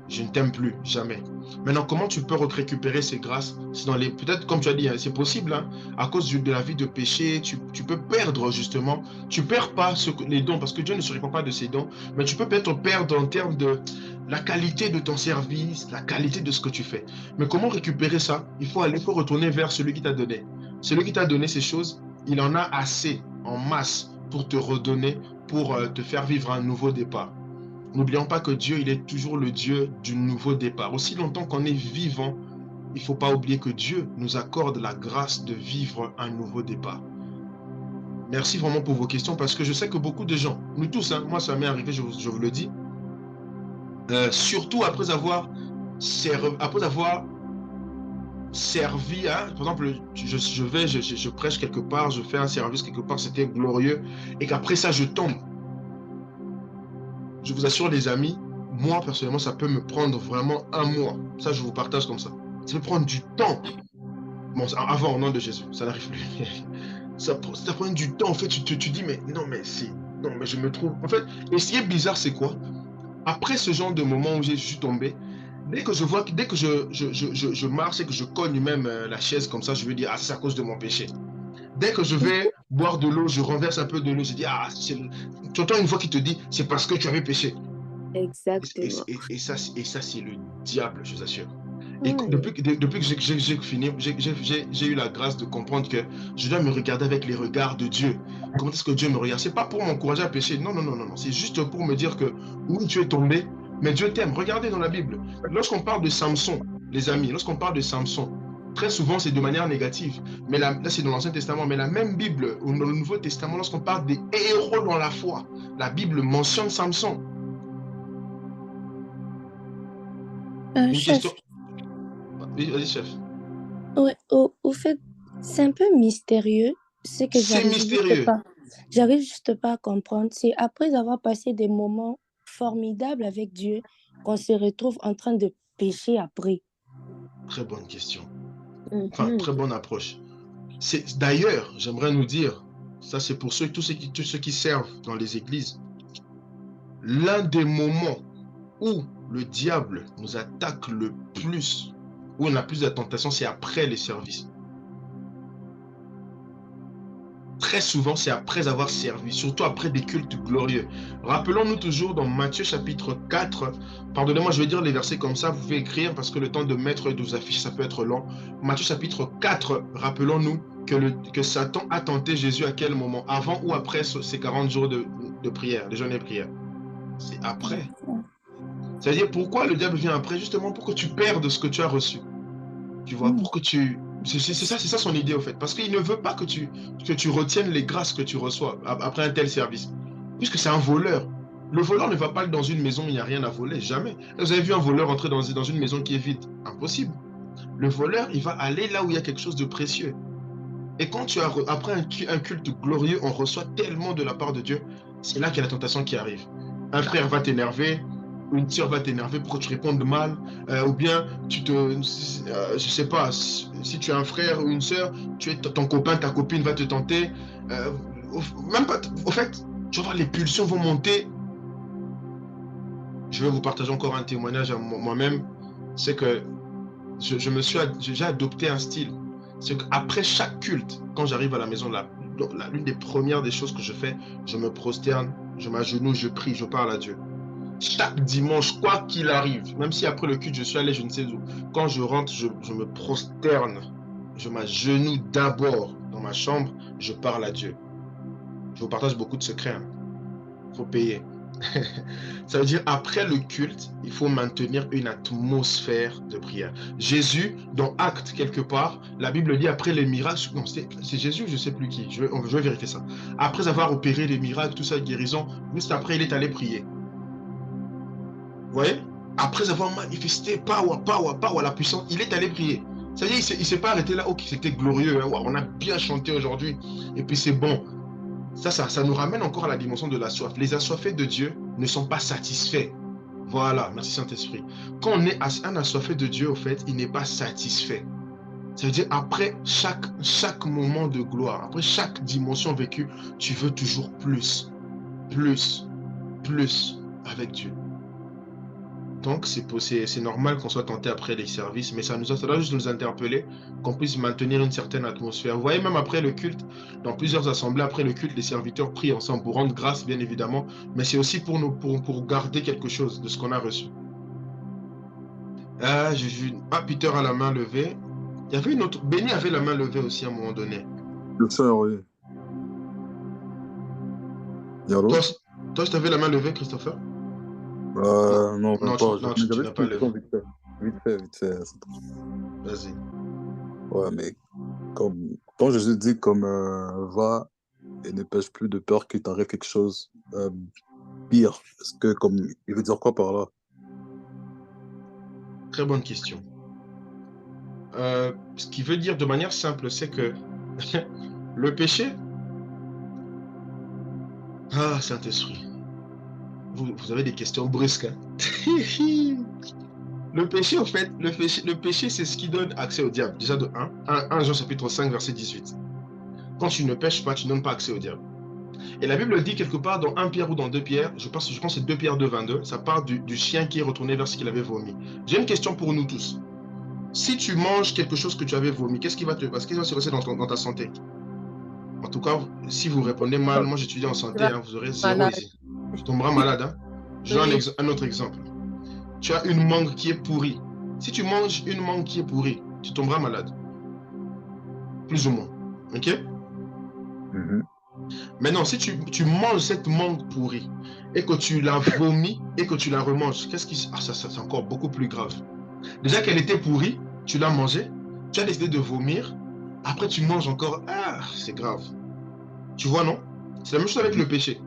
je ne t'aime plus, jamais. Maintenant, comment tu peux récupérer ces grâces? C'est peut-être, comme tu as dit, hein, c'est possible, hein, à cause de la vie de péché, tu peux perdre justement, tu ne perds pas les dons, parce que Dieu ne se répand pas de ses dons, mais tu peux peut-être perdre en termes de la qualité de ton service, la qualité de ce que tu fais. Mais comment récupérer ça? Il faut retourner vers celui qui t'a donné. Celui qui t'a donné ces choses, il en a assez, en masse, pour te redonner, pour te faire vivre un nouveau départ. N'oublions pas que Dieu, il est toujours le Dieu du nouveau départ. Aussi longtemps qu'on est vivant, il ne faut pas oublier que Dieu nous accorde la grâce de vivre un nouveau départ. Merci vraiment pour vos questions, parce que je sais que beaucoup de gens, nous tous, hein, moi ça m'est arrivé, je vous le dis, surtout après avoir servi à, par exemple, je prêche quelque part, je fais un service quelque part, c'était glorieux, et qu'après ça, je tombe. Je vous assure, les amis, moi, personnellement, ça peut me prendre vraiment un mois. Ça, je vous partage comme ça. Ça peut prendre du temps. Bon, avant, au nom de Jésus, ça n'arrive plus. Ça prend du temps. En fait, tu dis, mais non, mais si. Non, mais je me trouve. En fait, et ce qui est bizarre, c'est quoi? Après ce genre de moment où je suis tombé, dès que je vois, dès que je marche et que je cogne même la chaise comme ça, je veux dire, ah, c'est à cause de mon péché. Dès que je vais boire de l'eau, je renverse un peu de l'eau, je dis, ah, tu entends une voix qui te dit, c'est parce que tu avais péché. Exactement. Et ça, c'est le diable, je vous assure. Et Ouais. depuis que j'ai fini, j'ai eu la grâce de comprendre que je dois me regarder avec les regards de Dieu. Comment est-ce que Dieu me regarde? C'est pas pour m'encourager à pécher. Non, non, non, non, non. C'est juste pour me dire que oui, tu es tombé, mais Dieu t'aime. Regardez dans la Bible. Lorsqu'on parle de Samson, les amis, lorsqu'on parle de Samson, très souvent c'est de manière négative. Mais là c'est dans l'Ancien Testament. Mais la même Bible, ou dans le Nouveau Testament, lorsqu'on parle des héros dans la foi, la Bible mentionne Samson. Une Chef, question. Oui, vas-y, chef. ouais, au fait, c'est un peu mystérieux, ce que C'est mystérieux. j'arrive juste pas à comprendre. C'est après avoir passé des moments formidables avec Dieu qu'on se retrouve en train de pécher après. Très bonne question. Mhm. Enfin, très bonne approche. D'ailleurs, j'aimerais nous dire, ça c'est pour tous ceux qui servent dans les églises, l'un des moments où le diable nous attaque le plus, où on a plus de tentation, c'est après les services. Très souvent, c'est après avoir servi, surtout après des cultes glorieux. Rappelons-nous toujours dans Matthieu chapitre 4, pardonnez-moi, je vais dire les versets comme ça, vous pouvez écrire parce que le temps de mettre et de vous afficher, ça peut être long. Matthieu chapitre 4, rappelons-nous que Satan a tenté Jésus à quel moment? Avant ou après ces 40 jours de prière, de jeûne et prière? C'est après. C'est-à-dire, pourquoi le diable vient après? Justement pour que tu perdes ce que tu as reçu. Tu vois, pour que tu... C'est ça son idée, au fait. Parce qu'il ne veut pas que tu retiennes les grâces que tu reçois après un tel service. Puisque c'est un voleur. Le voleur ne va pas dans une maison où il n'y a rien à voler, jamais. Vous avez vu un voleur entrer dans une maison qui est vide? Impossible. Le voleur, il va aller là où il y a quelque chose de précieux. Et quand après un culte glorieux, on reçoit tellement de la part de Dieu, c'est là qu'il y a la tentation qui arrive. Un frère va t'énerver, une sœur va t'énerver pour que tu répondes mal, ou bien je sais pas, si tu as un frère ou une sœur, ton copain, ta copine va te tenter, même pas, au fait, tu vas voir, les pulsions vont monter. Je vais vous partager encore un témoignage à moi-même, c'est que j'ai adopté un style. C'est qu'après chaque culte, quand j'arrive à la maison, l'une des premières des choses que je fais, je me prosterne, je m'agenouille, je prie, je parle à Dieu. Chaque dimanche, quoi qu'il arrive, même si après le culte, je suis allé je ne sais où, quand je rentre, je me prosterne, je m'agenouille d'abord dans ma chambre, je parle à Dieu. Je vous partage beaucoup de secrets. Il faut payer. Ça veut dire, après le culte, il faut maintenir une atmosphère de prière. Jésus, dans Actes, quelque part, la Bible dit après les miracles, non, c'est Jésus, je ne sais plus qui, je vais vérifier ça. Après avoir opéré les miracles, tout ça, guérison, juste après, il est allé prier. Vous voyez? Après avoir manifesté power, la puissance, il est allé prier. Ça veut dire, il ne s'est pas arrêté là, ok, c'était glorieux, hein, on a bien chanté aujourd'hui, et puis c'est bon. Ça nous ramène encore à la dimension de la soif. Les assoiffés de Dieu ne sont pas satisfaits. Voilà, merci Saint-Esprit. Quand on est un assoiffé de Dieu, au fait, il n'est pas satisfait. Ça veut dire, après chaque moment de gloire, après chaque dimension vécue, tu veux toujours plus, plus, plus avec Dieu. Donc, c'est normal qu'on soit tenté après les services, mais ça doit juste nous interpeller, qu'on puisse maintenir une certaine atmosphère. Vous voyez, même après le culte, dans plusieurs assemblées, après le culte, les serviteurs prient ensemble pour rendre grâce, bien évidemment, mais c'est aussi pour garder quelque chose de ce qu'on a reçu. J'ai vu... Peter a la main levée. Il y avait une autre... Benny avait la main levée aussi à un moment donné. Le sœur, oui. Yallo? Toi, tu avais la main levée, Christopher? Non, Non, pas. tu n'as pas levé. Vite fait. Vas-y. Ouais, mais quand Jésus dit va et ne pêche plus de peur qu'il t'arrive quelque chose pire, est-ce que il veut dire quoi par là? Très bonne question. Ce qui veut dire de manière simple, c'est que le péché, ah, Saint-Esprit, vous avez des questions brusques. Hein. Le péché, en fait, le péché, c'est ce qui donne accès au diable. Déjà de 1 Jean chapitre 5, verset 18. Quand tu ne pêches pas, tu ne donnes pas accès au diable. Et la Bible dit quelque part dans 1 Pierre ou dans 2 Pierre, je pense que c'est 2 Pierre 2, 22, ça parle du chien qui est retourné vers ce qu'il avait vomi. J'ai une question pour nous tous. Si tu manges quelque chose que tu avais vomi, qu'est-ce qui va se passer dans ta santé? En tout cas, si vous répondez mal, moi j'étudie en santé, hein, vous aurez 0 Malade. ici. Tu tomberas malade. Hein. Je donne Oui. un autre exemple. Tu as une mangue qui est pourrie. Si tu manges une mangue qui est pourrie, tu tomberas malade. Plus ou moins. Ok? Maintenant, si tu manges cette mangue pourrie et que tu la vomis et que tu la remanges, qu'est-ce qui... Ah, ça c'est encore beaucoup plus grave. Déjà qu'elle était pourrie, tu l'as mangée, tu as décidé de vomir, après tu manges encore. Ah, c'est grave. Tu vois, non? C'est la même chose avec le péché.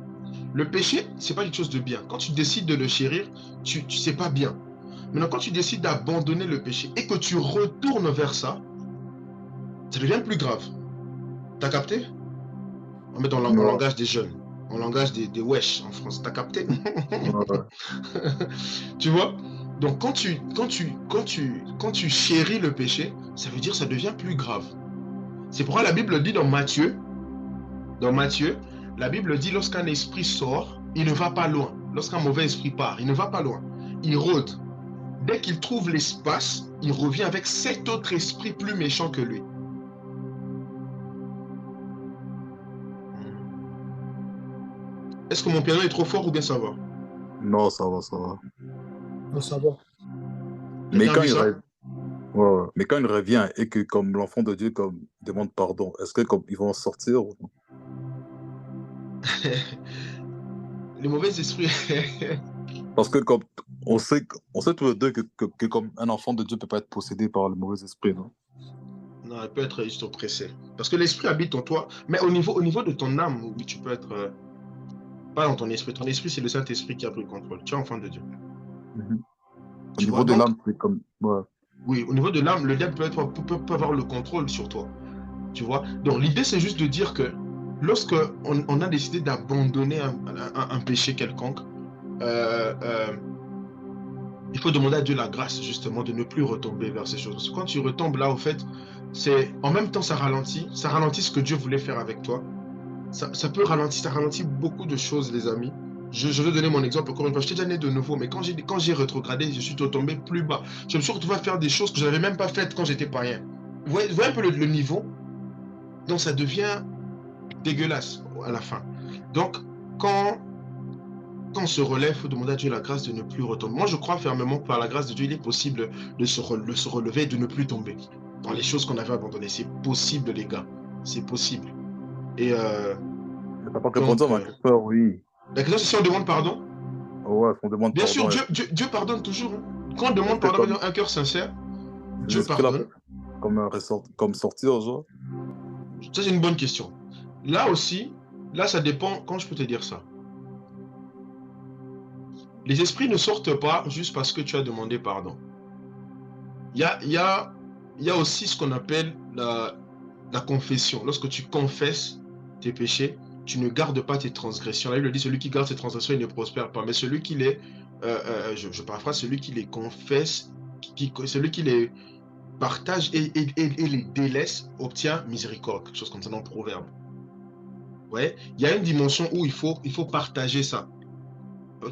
Le péché, c'est pas quelque chose de bien. Quand tu décides de le chérir, c'est pas bien. Maintenant, quand tu décides d'abandonner le péché et que tu retournes vers ça, ça devient plus grave. T'as capté? On met en langage des jeunes, en langage des wesh en France. T'as capté? Tu vois? Donc quand tu chéris le péché, ça veut dire que ça devient plus grave. C'est pourquoi la Bible dit dans Matthieu, la Bible dit lorsqu'un esprit sort, il ne va pas loin. Lorsqu'un mauvais esprit part, il ne va pas loin. Il rôde. Dès qu'il trouve l'espace, il revient avec 7 autres esprits plus méchants que lui. Est-ce que mon piano est trop fort ou bien ça va? Non, ça va, ça va. Non, ça va. Mais quand, mais quand il revient et que comme l'enfant de Dieu comme, demande pardon, est-ce que comme, ils vont en sortir ou non? Les mauvais esprits. Parce que comme on sait tous les deux que comme un enfant de Dieu peut pas être possédé par le mauvais esprit, non? Non, il peut être juste oppressé. Parce que l'esprit habite en toi, mais au niveau de ton âme, oui, tu peux être... pas dans ton esprit. Ton esprit, c'est le Saint-Esprit qui a pris le contrôle. Tu es enfant de Dieu. Au niveau de l'âme, c'est comme... Ouais. Oui, au niveau de l'âme, le diable peut avoir le contrôle sur toi. Tu vois? Donc l'idée, c'est juste de dire que lorsque on a décidé d'abandonner un péché quelconque, il faut demander à Dieu la grâce, justement, de ne plus retomber vers ces choses. Parce que quand tu retombes là, au fait, c'est en même temps, ça ralentit ce que Dieu voulait faire avec toi. Ça peut ralentir, ça ralentit beaucoup de choses, les amis. Je vais donner mon exemple encore une fois. Je t'ai déjà né de nouveau, mais quand j'ai rétrogradé, je suis tombé plus bas. Je me suis retrouvé à faire des choses que je n'avais même pas faites quand j'étais païen. Vous voyez un peu le niveau? Donc ça devient dégueulasse à la fin. Donc, quand on se relève, il faut demander à Dieu la grâce de ne plus retomber. Moi, je crois fermement que par la grâce de Dieu, il est possible de se relever et de ne plus tomber dans les choses qu'on avait abandonnées. C'est possible, les gars. C'est possible. Et t'as pas répondu à ma question, oui. La question, c'est si on demande pardon? Ouais, on demande bien pardon. Bien sûr, Dieu pardonne toujours. Hein. Quand on demande pardon avec un cœur sincère, Dieu pardonne. Comme sortir, genre? Ça, c'est une bonne question. Là aussi, là, ça dépend. Quand je peux te dire ça? Les esprits ne sortent pas juste parce que tu as demandé pardon. Il y a aussi ce qu'on appelle la confession. Lorsque tu confesses tes péchés, tu ne gardes pas tes transgressions. La Bible dit, celui qui garde ses transgressions, il ne prospère pas. Mais celui qui les, je paraphrase, celui qui les confesse, celui qui les partage et les délaisse, obtient miséricorde. Quelque chose comme ça dans le proverbe. Ouais. Il y a une dimension où il faut partager ça.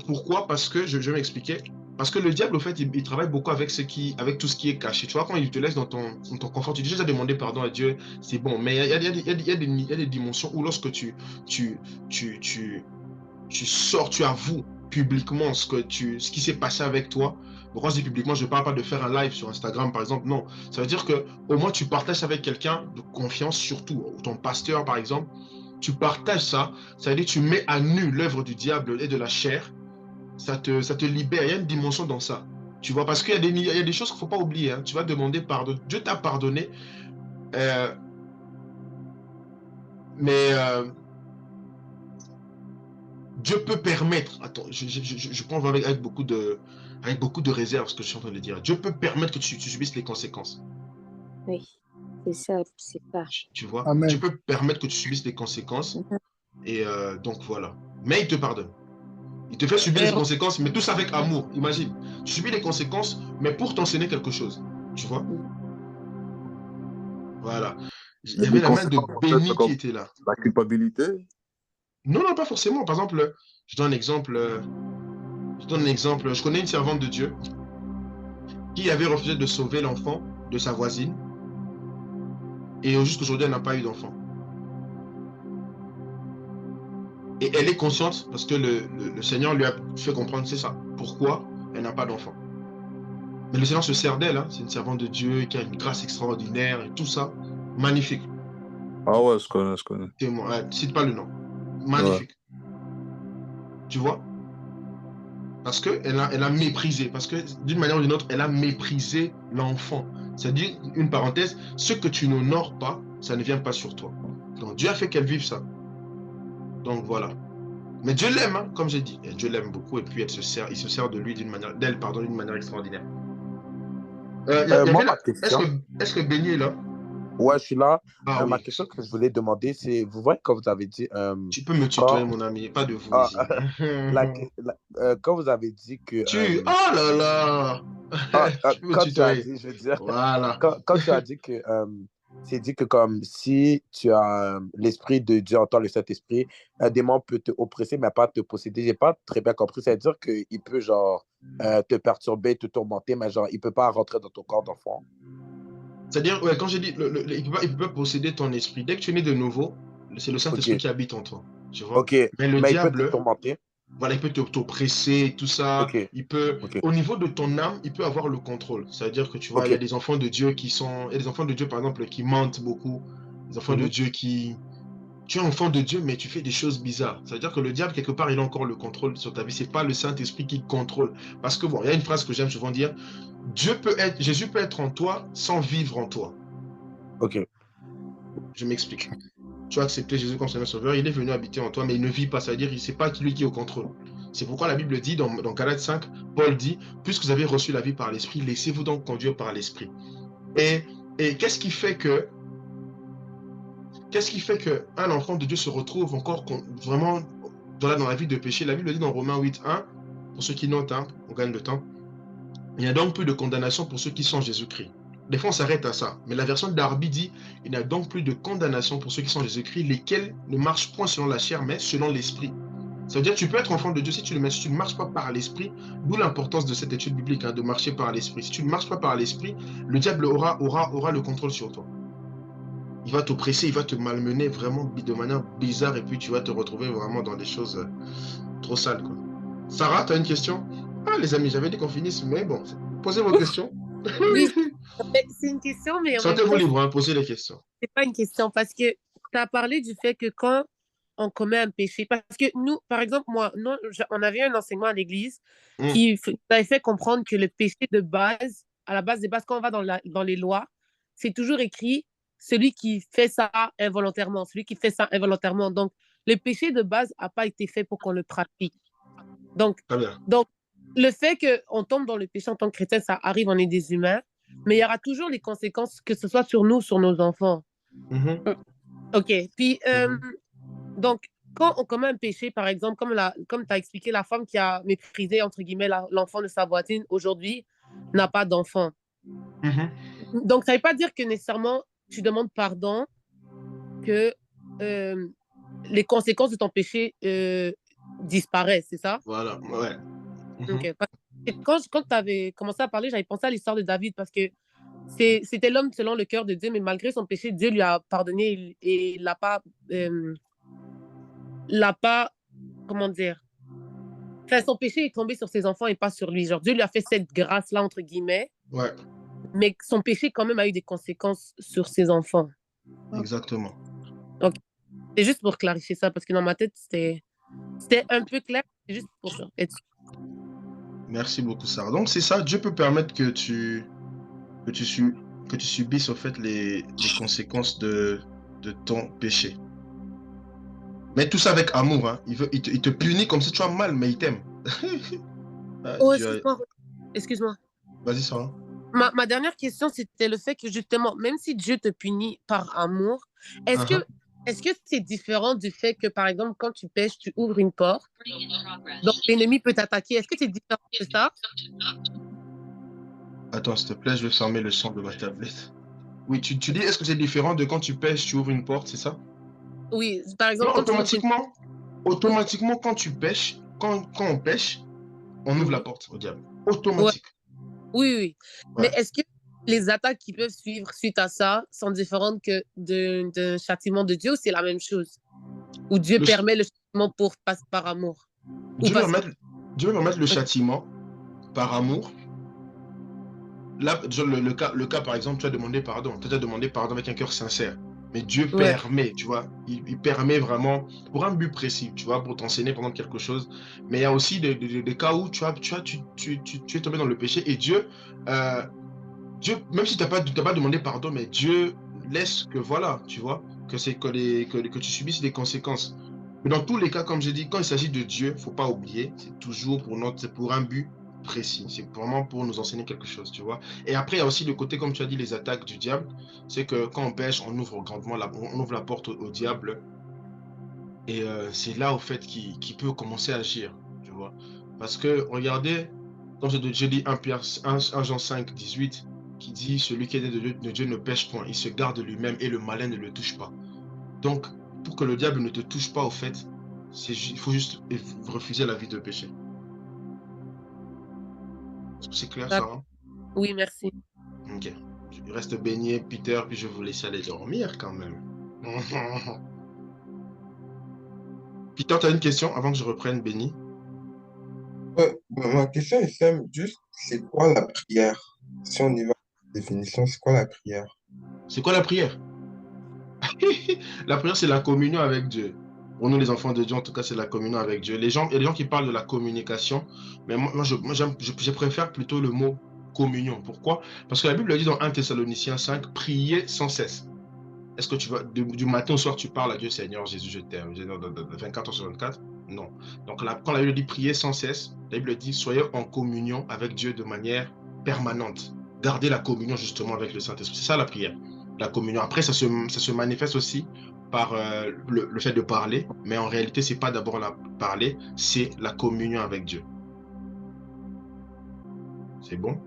Pourquoi? Parce que, je vais m'expliquer. Parce que le diable, au fait, il travaille beaucoup avec tout ce qui est caché. Tu vois, quand il te laisse dans ton confort, tu dis déjà demander pardon à Dieu, c'est bon. Mais il y a des dimensions où lorsque tu sors, tu avoues publiquement ce qui s'est passé avec toi. Donc, quand je dis publiquement, je ne parle pas de faire un live sur Instagram, par exemple. Non. Ça veut dire qu'au moins, tu partages avec quelqu'un de confiance, surtout, ton pasteur, par exemple. Tu partages ça. Ça veut dire que tu mets à nu l'œuvre du diable et de la chair. Ça te libère, il y a une dimension dans ça. Tu vois, parce qu'il y a des choses qu'il ne faut pas oublier. Hein. Tu vas demander pardon. Dieu t'a pardonné. Mais Dieu peut permettre, attends, je prends avec beaucoup de réserve ce que je suis en train de dire. Dieu peut permettre que tu subisses les conséquences. Oui, c'est ça, c'est ça. Tu vois? Amen. Dieu peut permettre que tu subisses les conséquences. Et donc voilà. Mais il te pardonne. Il te fait subir les conséquences, mais tout ça avec amour. Imagine, tu subis les conséquences, mais pour t'enseigner quelque chose. Tu vois? Voilà. Il y Mais avait les la main de conséquences, en fait, Béni c'est qui comme était là. la culpabilité. Non, non, pas forcément. Par exemple, je donne un exemple. Je donne un exemple. Je connais une servante de Dieu qui avait refusé de sauver l'enfant de sa voisine. Et jusqu'aujourd'hui, elle n'a pas eu d'enfant. Et elle est consciente parce que le Seigneur lui a fait comprendre, c'est ça, pourquoi elle n'a pas d'enfant. Mais le Seigneur se sert d'elle, hein. C'est une servante de Dieu qui a une grâce extraordinaire et tout ça. Magnifique. Ah ouais, je connais, je connais. Cite pas le nom. Ouais. Magnifique. Tu vois? Parce qu'elle a méprisé, parce que d'une manière ou d'une autre, elle a méprisé l'enfant. C'est-à-dire, une parenthèse, ce que tu n'honores pas, ça ne vient pas sur toi. Donc Dieu a fait qu'elle vive ça. Donc voilà. Mais Dieu l'aime, hein, comme j'ai dit. Et Dieu l'aime beaucoup et puis il se sert de lui d'une manière, d'elle, pardon, d'une manière extraordinaire. Moi, ma question. Est-ce que Béni est là? Ouais, je suis là. Ah Ma oui. question que je voulais demander, c'est, vous voyez, quand vous avez dit, Tu peux me tutoyer, mon ami, pas de vous Ah, ici. quand vous avez dit que, Oh là là! Tu peux me quand tu as tutoyer. dit, je veux dire, Voilà. quand tu as dit que, c'est dit que comme si tu as l'esprit de Dieu en toi, le Saint-Esprit, un démon peut te oppresser, mais pas te posséder. J'ai pas très bien compris. C'est-à-dire qu'il peut, genre, te perturber, te tourmenter, mais genre, il peut pas rentrer dans ton corps d'enfant. C'est-à-dire, ouais, quand j'ai dit, il peut pas posséder ton esprit. Dès que tu es né de nouveau, c'est le Saint-Esprit qui habite en toi. Tu vois? Ok, Mais le mais il peut te diable, tourmenter. voilà, il peut t'oppresser, tout ça. Ok, Il peut, ok. au niveau de ton âme, il peut avoir le contrôle. C'est-à-dire que tu vois, il y a Ok. des enfants de Dieu il y a des enfants de Dieu, par exemple, qui mentent beaucoup. Des enfants de Dieu qui, tu es enfant de Dieu, mais tu fais des choses bizarres. C'est-à-dire que le diable, quelque part, il a encore le contrôle sur ta vie. C'est pas le Saint-Esprit qui contrôle. Parce que bon, il y a une phrase que j'aime souvent dire, Jésus peut être en toi sans vivre en toi. Ok. Je m'explique. Tu as accepté Jésus comme Seigneur Sauveur, il est venu habiter en toi, mais il ne vit pas. C'est-à-dire, c'est pas lui qui est au contrôle. C'est pourquoi la Bible dit, dans Galates 5, Paul dit, puisque vous avez reçu la vie par l'Esprit, laissez-vous donc conduire par l'Esprit. Et qu'est-ce qui fait que un enfant de Dieu se retrouve encore vraiment dans la vie de péché? La Bible dit dans Romains 8:1, pour ceux qui notent, hein, on gagne le temps, il n'y a donc plus de condamnation pour ceux qui sont en Jésus-Christ. Des fois, on s'arrête à ça. Mais la version d'Arby dit, il n'y a donc plus de condamnation pour ceux qui sont en Jésus-Christ, lesquels ne marchent point selon la chair, mais selon l'esprit. Ça veut dire que tu peux être enfant de Dieu si tu ne marches pas par l'esprit, d'où l'importance de cette étude biblique, hein, de marcher par l'esprit. Si tu ne marches pas par l'esprit, le diable aura le contrôle sur toi. Il va t'oppresser, il va te malmener vraiment de manière bizarre et puis tu vas te retrouver vraiment dans des choses trop sales, quoi. Sarah, tu as une question? Ah, les amis, j'avais dit qu'on finisse, mais bon, posez vos questions. Oui, c'est une question, mais en même Sentez-vous temps, libre, hein, posez les questions. c'est pas une question parce que tu as parlé du fait que quand on commet un péché, parce que nous, par exemple, moi, nous, on avait un enseignement à l'église qui avait fait comprendre que le péché de base, à la base des bases, quand on va dans les lois, c'est toujours écrit celui qui fait ça involontairement, celui qui fait ça involontairement. Donc, le péché de base n'a pas été fait pour qu'on le pratique. Donc, le fait qu'on tombe dans le péché en tant que chrétien, ça arrive, on est des humains, mais il y aura toujours les conséquences, que ce soit sur nous ou sur nos enfants. OK. Puis, donc, quand on commet un péché, par exemple, comme tu as expliqué, la femme qui a méprisé, entre guillemets, l'enfant de sa voisine, aujourd'hui, n'a pas d'enfant. Donc, ça ne veut pas dire que nécessairement, tu demandes pardon, que les conséquences de ton péché disparaissent, c'est ça? Voilà, ouais. OK. Quand tu avais commencé à parler, j'avais pensé à l'histoire de David parce que c'était l'homme selon le cœur de Dieu, mais malgré son péché, Dieu lui a pardonné et l'a pas, comment dire, enfin, son péché est tombé sur ses enfants et pas sur lui. Genre, Dieu lui a fait cette grâce-là, entre guillemets, mais son péché quand même a eu des conséquences sur ses enfants. Exactement. Donc, c'est juste pour clarifier ça, parce que dans ma tête, c'était un peu clair, c'est juste pour ça. Merci beaucoup, Sarah. Donc, c'est ça, Dieu peut permettre que tu subisses, au fait, les conséquences de ton péché. Mais tout ça avec amour, hein. Il te punit comme si tu as mal, mais il t'aime. Oh, excuse-moi. Vas-y, Sarah. ma dernière question, c'était le fait que justement, même si Dieu te punit par amour, est-ce que est-ce que c'est différent du fait que, par exemple, quand tu pêches, tu ouvres une porte, donc l'ennemi peut t'attaquer? Est-ce que c'est différent de ça? Attends, s'il te plaît, je vais fermer le son de ma tablette. Oui, tu dis, est-ce que c'est différent de quand tu pêches, tu ouvres une porte, c'est ça? Oui, par exemple, Non, quand tu ouvres une... automatiquement, quand tu pêches, quand on pêche, on ouvre la porte au diable. Automatique. Oui, oui. Mais Ouais. est-ce que les attaques qui peuvent suivre suite à ça sont différentes que d'un châtiment de Dieu ou c'est la même chose? Ou Dieu permet le châtiment par amour? Dieu peut permettre le châtiment par amour. Là, le cas, par exemple, tu as demandé pardon. Tu as demandé pardon avec un cœur sincère. Mais Dieu permet, tu vois. Il permet vraiment pour un but précis, tu vois, pour t'enseigner pendant quelque chose. Mais il y a aussi des cas où tu es tombé dans le péché et Dieu, même si tu n'as pas demandé pardon, mais Dieu laisse que, voilà, tu vois, que tu subisses des conséquences. Mais dans tous les cas, comme j'ai dit, quand il s'agit de Dieu, il ne faut pas oublier, c'est toujours c'est pour un but précis. C'est vraiment pour nous enseigner quelque chose, tu vois. Et après, il y a aussi le côté, comme tu as dit, les attaques du diable. C'est que quand on pêche, on ouvre grandement on ouvre la porte au diable. Et c'est là, au fait, qu'il peut commencer à agir, tu vois. Parce que, regardez, comme je dis 1 Jean 5, 18, qui dit, celui qui est né de Dieu ne pêche point, il se garde lui-même et le malin ne le touche pas. Donc, pour que le diable ne te touche pas, au fait, il faut juste refuser la vie de péché. C'est clair, Sarah? Oui, merci. Ok. Je reste baigné, Peter, puis je vais vous laisser aller dormir quand même. Peter, tu as une question avant que je reprenne Benny? Ma question est simple, juste, c'est quoi la prière? Si on y va à la définition, c'est quoi la prière? C'est quoi la prière? La prière, c'est la communion avec Dieu. Pour nous, les enfants de Dieu, en tout cas, c'est la communion avec Dieu. Il y a des gens qui parlent de la communication, mais moi je préfère plutôt le mot communion. Pourquoi? Parce que la Bible dit dans 1 Thessaloniciens 5, priez sans cesse. Est-ce que tu vas, du matin au soir, tu parles à Dieu, Seigneur Jésus, je t'aime, 24 sur 24? Non. Donc quand la Bible dit prier sans cesse, la Bible dit soyez en communion avec Dieu de manière permanente. Gardez la communion justement avec le Saint-Esprit. C'est ça la prière, la communion. Après, ça se manifeste aussi par le fait de parler, mais en réalité, c'est pas d'abord parler, c'est la communion avec Dieu. C'est bon?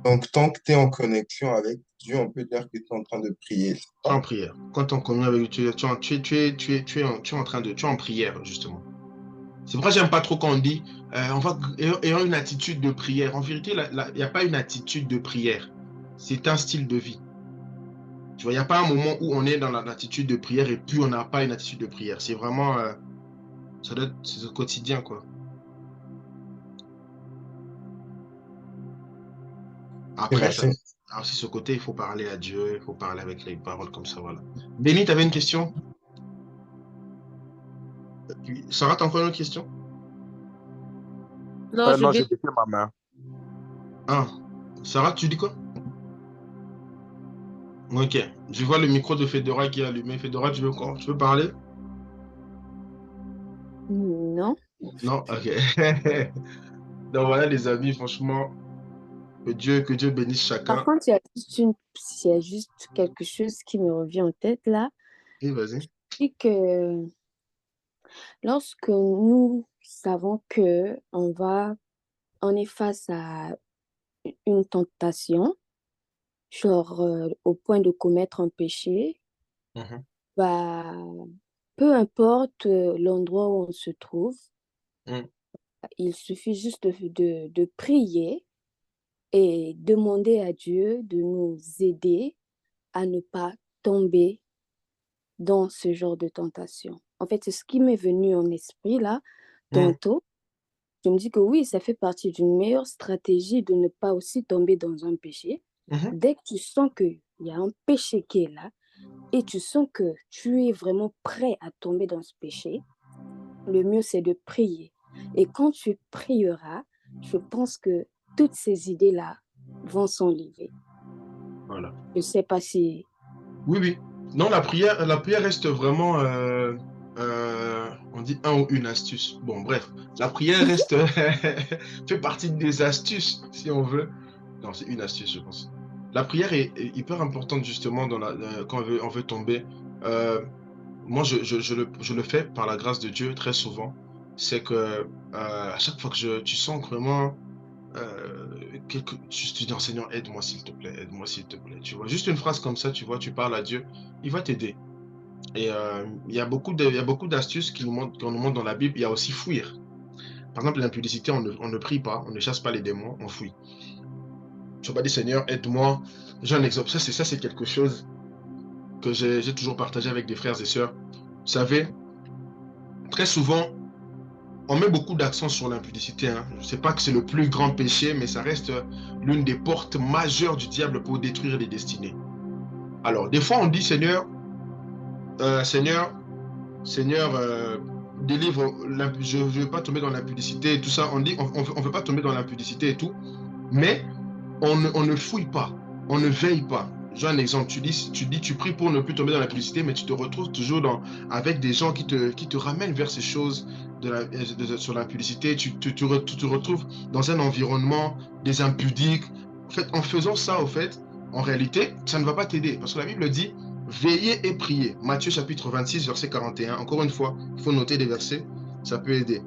Donc, tant que tu es en connexion avec Dieu, on peut dire que tu es en train de prier. Tu es en prière. Quand tu es en communion avec Dieu, tu es en prière, justement. C'est pourquoi j'aime pas trop quand on dit ayant une attitude de prière. En vérité, il n'y a pas une attitude de prière. C'est un style de vie. Tu vois, il n'y a pas un moment où on est dans l'attitude de prière et puis on n'a pas une attitude de prière. C'est vraiment, c'est au quotidien, quoi. Après, ça, aussi ce côté, il faut parler à Dieu, il faut parler avec les paroles comme ça, voilà. Béni, tu avais une question? Sarah, tu as encore une autre question? Non, j'ai baissé ma main. Ah, Sarah, tu dis quoi? Ok, je vois le micro de Fedora qui est allumé. Fedora, tu veux parler? Non. Non, ok. Donc voilà les amis, franchement, que Dieu bénisse chacun. Par contre, il y a juste quelque chose qui me revient en tête là. Oui, vas-y. C'est que lorsque nous savons que on est face à une tentation, genre au point de commettre un péché, bah, peu importe l'endroit où on se trouve, il suffit juste de prier et demander à Dieu de nous aider à ne pas tomber dans ce genre de tentation. En fait, c'est ce qui m'est venu en esprit là, tantôt. Je me dis que oui, ça fait partie d'une meilleure stratégie de ne pas aussi tomber dans un péché. Dès que tu sens qu'il y a un péché qui est là et tu sens que tu es vraiment prêt à tomber dans ce péché, le mieux c'est de prier. Et quand tu prieras, je pense que toutes ces idées-là vont s'enlever. Voilà. Je ne sais pas si... Oui, oui. Non, la prière reste vraiment, on dit un ou une astuce. Bon, bref, la prière reste, fait partie des astuces, si on veut, Non, c'est une astuce, je pense. La prière est hyper importante justement quand on veut tomber. Euh, Moi, je le fais par la grâce de Dieu très souvent. C'est que à chaque fois que tu sens que vraiment tu dis, Seigneur, aide-moi s'il te plaît, aide-moi s'il te plaît. Tu vois, juste une phrase comme ça, tu vois, tu parles à Dieu, il va t'aider. Et il y a beaucoup d'astuces qu'on nous montre dans la Bible. Il y a aussi fuir. Par exemple, l'impudicité, on ne prie pas, on ne chasse pas les démons, on fuit. Tu vas pas dire, Seigneur, aide-moi. J'ai un exemple. Ça, c'est quelque chose que j'ai toujours partagé avec des frères et sœurs. Vous savez, très souvent, on met beaucoup d'accent sur l'impudicité. Hein. Je ne sais pas que c'est le plus grand péché, mais ça reste l'une des portes majeures du diable pour détruire les destinées. Alors, des fois, on dit, Seigneur, Seigneur, délivre, je ne veux pas tomber dans l'impudicité et tout ça. On dit, on veut pas tomber dans l'impudicité et tout, mais on ne fouille pas, on ne veille pas. J'ai un exemple, tu pries pour ne plus tomber dans la publicité, mais tu te retrouves toujours avec des gens qui te ramènent vers ces choses sur la publicité. Tu te retrouves dans un environnement des impudiques. En fait, en faisant ça, en réalité, ça ne va pas t'aider. Parce que la Bible dit, veillez et priez. Matthieu chapitre 26, verset 41. Encore une fois, il faut noter des versets, ça peut aider.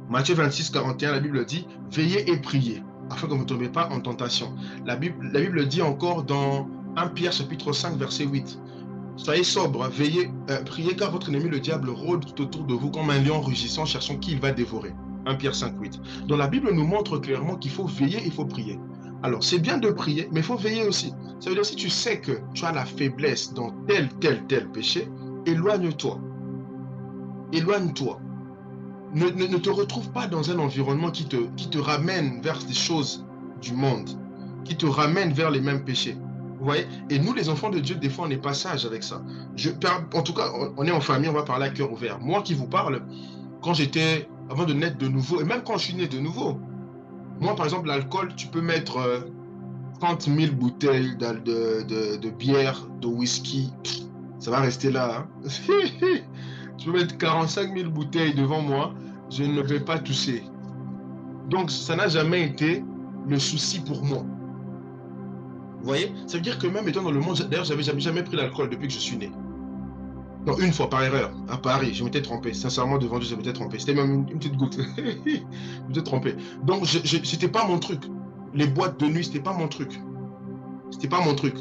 Matthieu 26, 41, la Bible dit, veillez et priez, afin que vous ne tombiez pas en tentation. La Bible dit encore dans 1 Pierre chapitre 5, verset 8, soyez sobres, veillez, priez, car votre ennemi le diable rôde tout autour de vous comme un lion rugissant, cherchant qui il va dévorer. 1 Pierre 5, 8. Donc la Bible nous montre clairement qu'il faut veiller, il faut prier. Alors c'est bien de prier, mais il faut veiller aussi. Ça veut dire si tu sais que tu as la faiblesse dans tel péché, éloigne-toi. Éloigne-toi. Ne te retrouve pas dans un environnement qui te ramène vers des choses du monde, qui te ramène vers les mêmes péchés. Vous voyez? Et nous, les enfants de Dieu, des fois, on n'est pas sages avec ça. En tout cas, on est en famille, on va parler à cœur ouvert. Moi qui vous parle, avant de naître de nouveau, et même quand je suis né de nouveau, moi, par exemple, l'alcool, tu peux mettre 30 000 bouteilles de bière, de whisky, ça va rester là. Hein? Tu peux mettre 45 000 bouteilles devant moi, je ne vais pas tousser. Donc, ça n'a jamais été le souci pour moi. Vous voyez? Ça veut dire que même étant dans le monde, d'ailleurs, j'avais jamais pris l'alcool depuis que je suis né. Non, une fois par erreur, à Paris, je m'étais trompé. Sincèrement, devant Dieu, je m'étais trompé. C'était même une petite goutte. Je m'étais trompé. Donc, c'était pas mon truc. Les boîtes de nuit, c'était pas mon truc. C'était pas mon truc.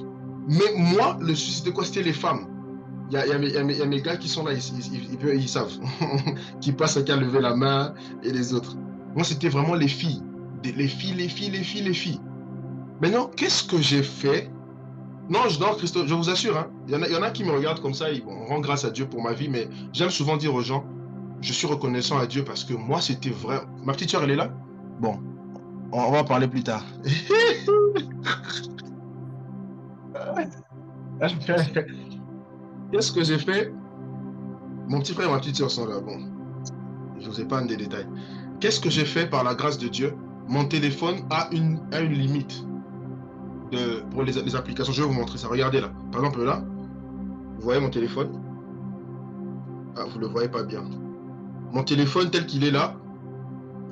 Mais moi, le souci, c'était quoi? C'était les femmes. Il y a mes gars qui sont là, ils savent. Qui passent à qu'à lever la main et les autres. Moi, c'était vraiment les filles. Les filles. Maintenant, qu'est-ce que j'ai fait? Non, Christophe, je vous assure, hein, il y en a qui me regardent comme ça, on rend grâce à Dieu pour ma vie, mais j'aime souvent dire aux gens, je suis reconnaissant à Dieu parce que moi, c'était vrai. Ma petite soeur, elle est là? Bon, on va en parler plus tard. Qu'est-ce que j'ai fait? Mon petit frère et ma petite soeur sont là. Bon, je ne vous ai pas des détails. Qu'est-ce que j'ai fait par la grâce de Dieu? Mon téléphone a une limite pour les applications. Je vais vous montrer ça. Regardez là. Par exemple là, vous voyez mon téléphone? Ah, vous ne le voyez pas bien. Mon téléphone tel qu'il est là,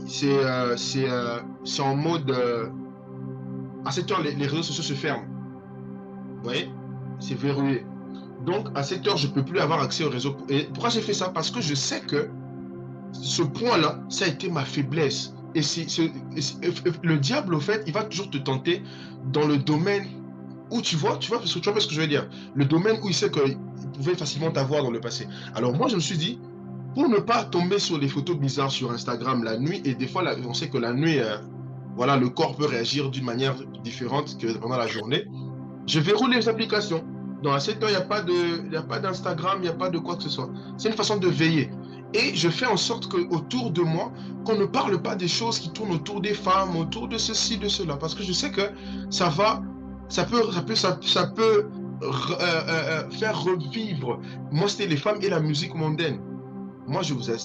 c'est en mode... à cette heure, les réseaux sociaux se ferment. Vous voyez? C'est verrouillé. Donc, à cette heure, je ne peux plus avoir accès au réseau. Et pourquoi j'ai fait ça? Parce que je sais que ce point-là, ça a été ma faiblesse. Et le diable, au fait, il va toujours te tenter dans le domaine où tu vois ce que je veux dire. Le domaine où il sait qu'il pouvait facilement t'avoir dans le passé. Alors moi, je me suis dit, pour ne pas tomber sur les photos bizarres sur Instagram la nuit, et des fois, on sait que la nuit, voilà, le corps peut réagir d'une manière différente que pendant la journée, je verrouille les applications. Donc à cette heure, il n'y a pas d'Instagram, il n'y a pas de quoi que ce soit. C'est une façon de veiller. Et je fais en sorte qu'autour de moi, qu'on ne parle pas des choses qui tournent autour des femmes, autour de ceci, de cela. Parce que je sais que ça peut faire revivre. Moi, c'était les femmes et la musique mondaine. Moi,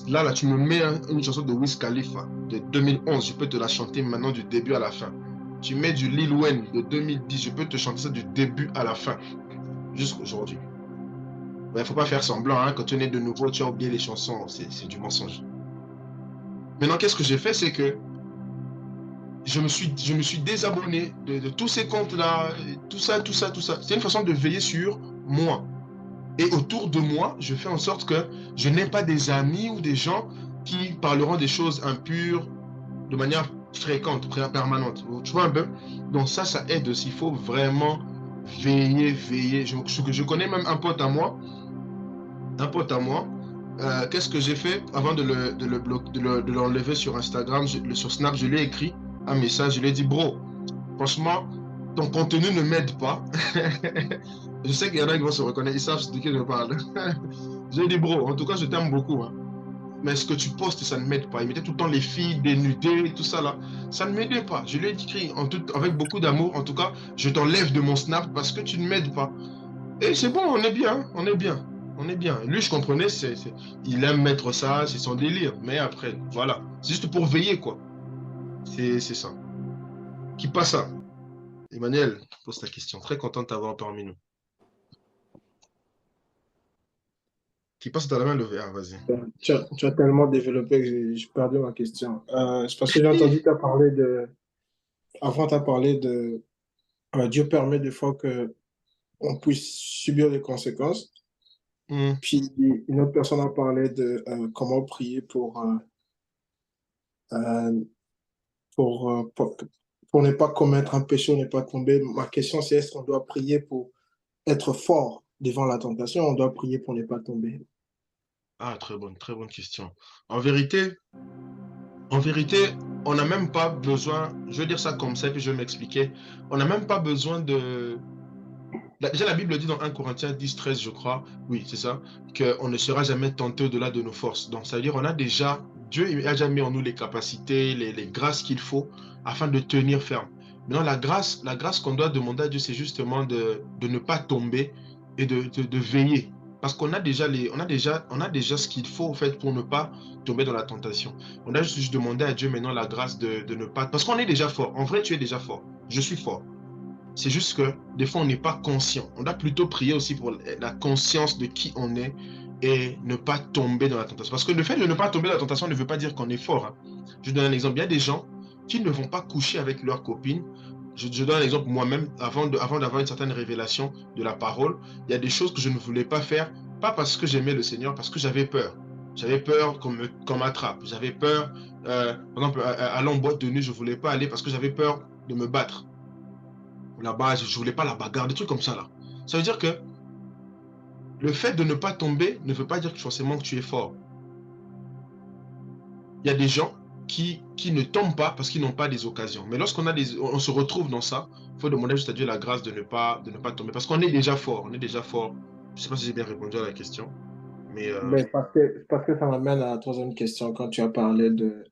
là, tu me mets une chanson de Wiz Khalifa de 2011, je peux te la chanter maintenant du début à la fin. Tu mets du Lil Wayne de 2010, je peux te chanter ça du début à la fin, jusqu'aujourd'hui. Il ne faut pas faire semblant, hein, quand tu es né de nouveau, tu as oublié les chansons, c'est du mensonge. Maintenant, qu'est-ce que j'ai fait, c'est que je me suis désabonné de tous ces comptes-là, tout ça. C'est une façon de veiller sur moi. Et autour de moi, je fais en sorte que je n'ai pas des amis ou des gens qui parleront des choses impures de manière fréquente, permanente. Tu vois un peu? Donc ça aide aussi. Il faut vraiment veiller. Je connais même un pote à moi. Qu'est-ce que j'ai fait avant de l'enlever sur Instagram, sur Snap, je lui ai écrit un message, je lui ai dit, bro, franchement, ton contenu ne m'aide pas. Je sais qu'il y en a qui vont se reconnaître, ils savent de qui je parle. J'ai dit, bro, en tout cas, je t'aime beaucoup, hein. Mais ce que tu postes, ça ne m'aide pas. Il mettait tout le temps les filles dénudées, tout ça là. Ça ne m'aidait pas. Je lui ai écrit avec beaucoup d'amour, en tout cas, je t'enlève de mon Snap parce que tu ne m'aides pas. Et c'est bon, on est bien, on est bien. On est bien. Lui, je comprenais, il aime mettre ça, c'est son délire. Mais après, voilà. C'est juste pour veiller, quoi. C'est ça. Qui passe ça? Emmanuel, pose ta question. Très content de t'avoir parmi nous. Qui passe ta main levée? Ah, vas-y. Tu as tellement développé que j'ai perdu ma question. C'est parce que j'ai entendu tu parler de. Avant, tu as parlé de. Dieu permet des fois que on puisse subir les conséquences. Puis une autre personne a parlé de comment prier euh, pour ne pas commettre un péché, ne pas tomber. Ma question, c'est est-ce qu'on doit prier pour être fort devant la tentation? On doit prier pour ne pas tomber. Ah, très bonne question. En vérité, on n'a même pas besoin, je vais dire ça comme ça, puis je vais m'expliquer. On n'a même pas besoin de. Déjà, la Bible dit dans 1 Corinthiens 10, 13, je crois, oui, c'est ça, qu'on ne sera jamais tenté au-delà de nos forces. Donc, ça veut dire on a déjà, Dieu a déjà mis en nous les capacités, les grâces qu'il faut afin de tenir ferme. Maintenant, la grâce qu'on doit demander à Dieu, c'est justement de ne pas tomber et de veiller. Parce qu'on a déjà ce qu'il faut en fait pour ne pas tomber dans la tentation. On a juste demandé à Dieu maintenant la grâce de ne pas. Parce qu'on est déjà fort. En vrai, tu es déjà fort. Je suis fort. C'est juste que des fois, on n'est pas conscient. On doit plutôt prier aussi pour la conscience de qui on est et ne pas tomber dans la tentation. Parce que le fait de ne pas tomber dans la tentation ne veut pas dire qu'on est fort, hein. Je donne un exemple. Il y a des gens qui ne vont pas coucher avec leur copine. Je donne un exemple moi-même, avant d'avoir une certaine révélation de la parole, il y a des choses que je ne voulais pas faire, pas parce que j'aimais le Seigneur, parce que j'avais peur. J'avais peur qu'on m'attrape. J'avais peur, par exemple, aller en boîte de nuit, je ne voulais pas aller parce que j'avais peur de me battre. Là-bas, je ne voulais pas la bagarre, des trucs comme ça là. Ça veut dire que le fait de ne pas tomber ne veut pas dire que forcément que tu es fort. Il y a des gens qui ne tombent pas parce qu'ils n'ont pas des occasions. Mais on se retrouve dans ça, il faut demander juste à Dieu la grâce de ne pas tomber. Parce qu'on est déjà fort, Je ne sais pas si j'ai bien répondu à la question. Mais Parce que ça m'amène à la troisième question. Quand tu as parlé de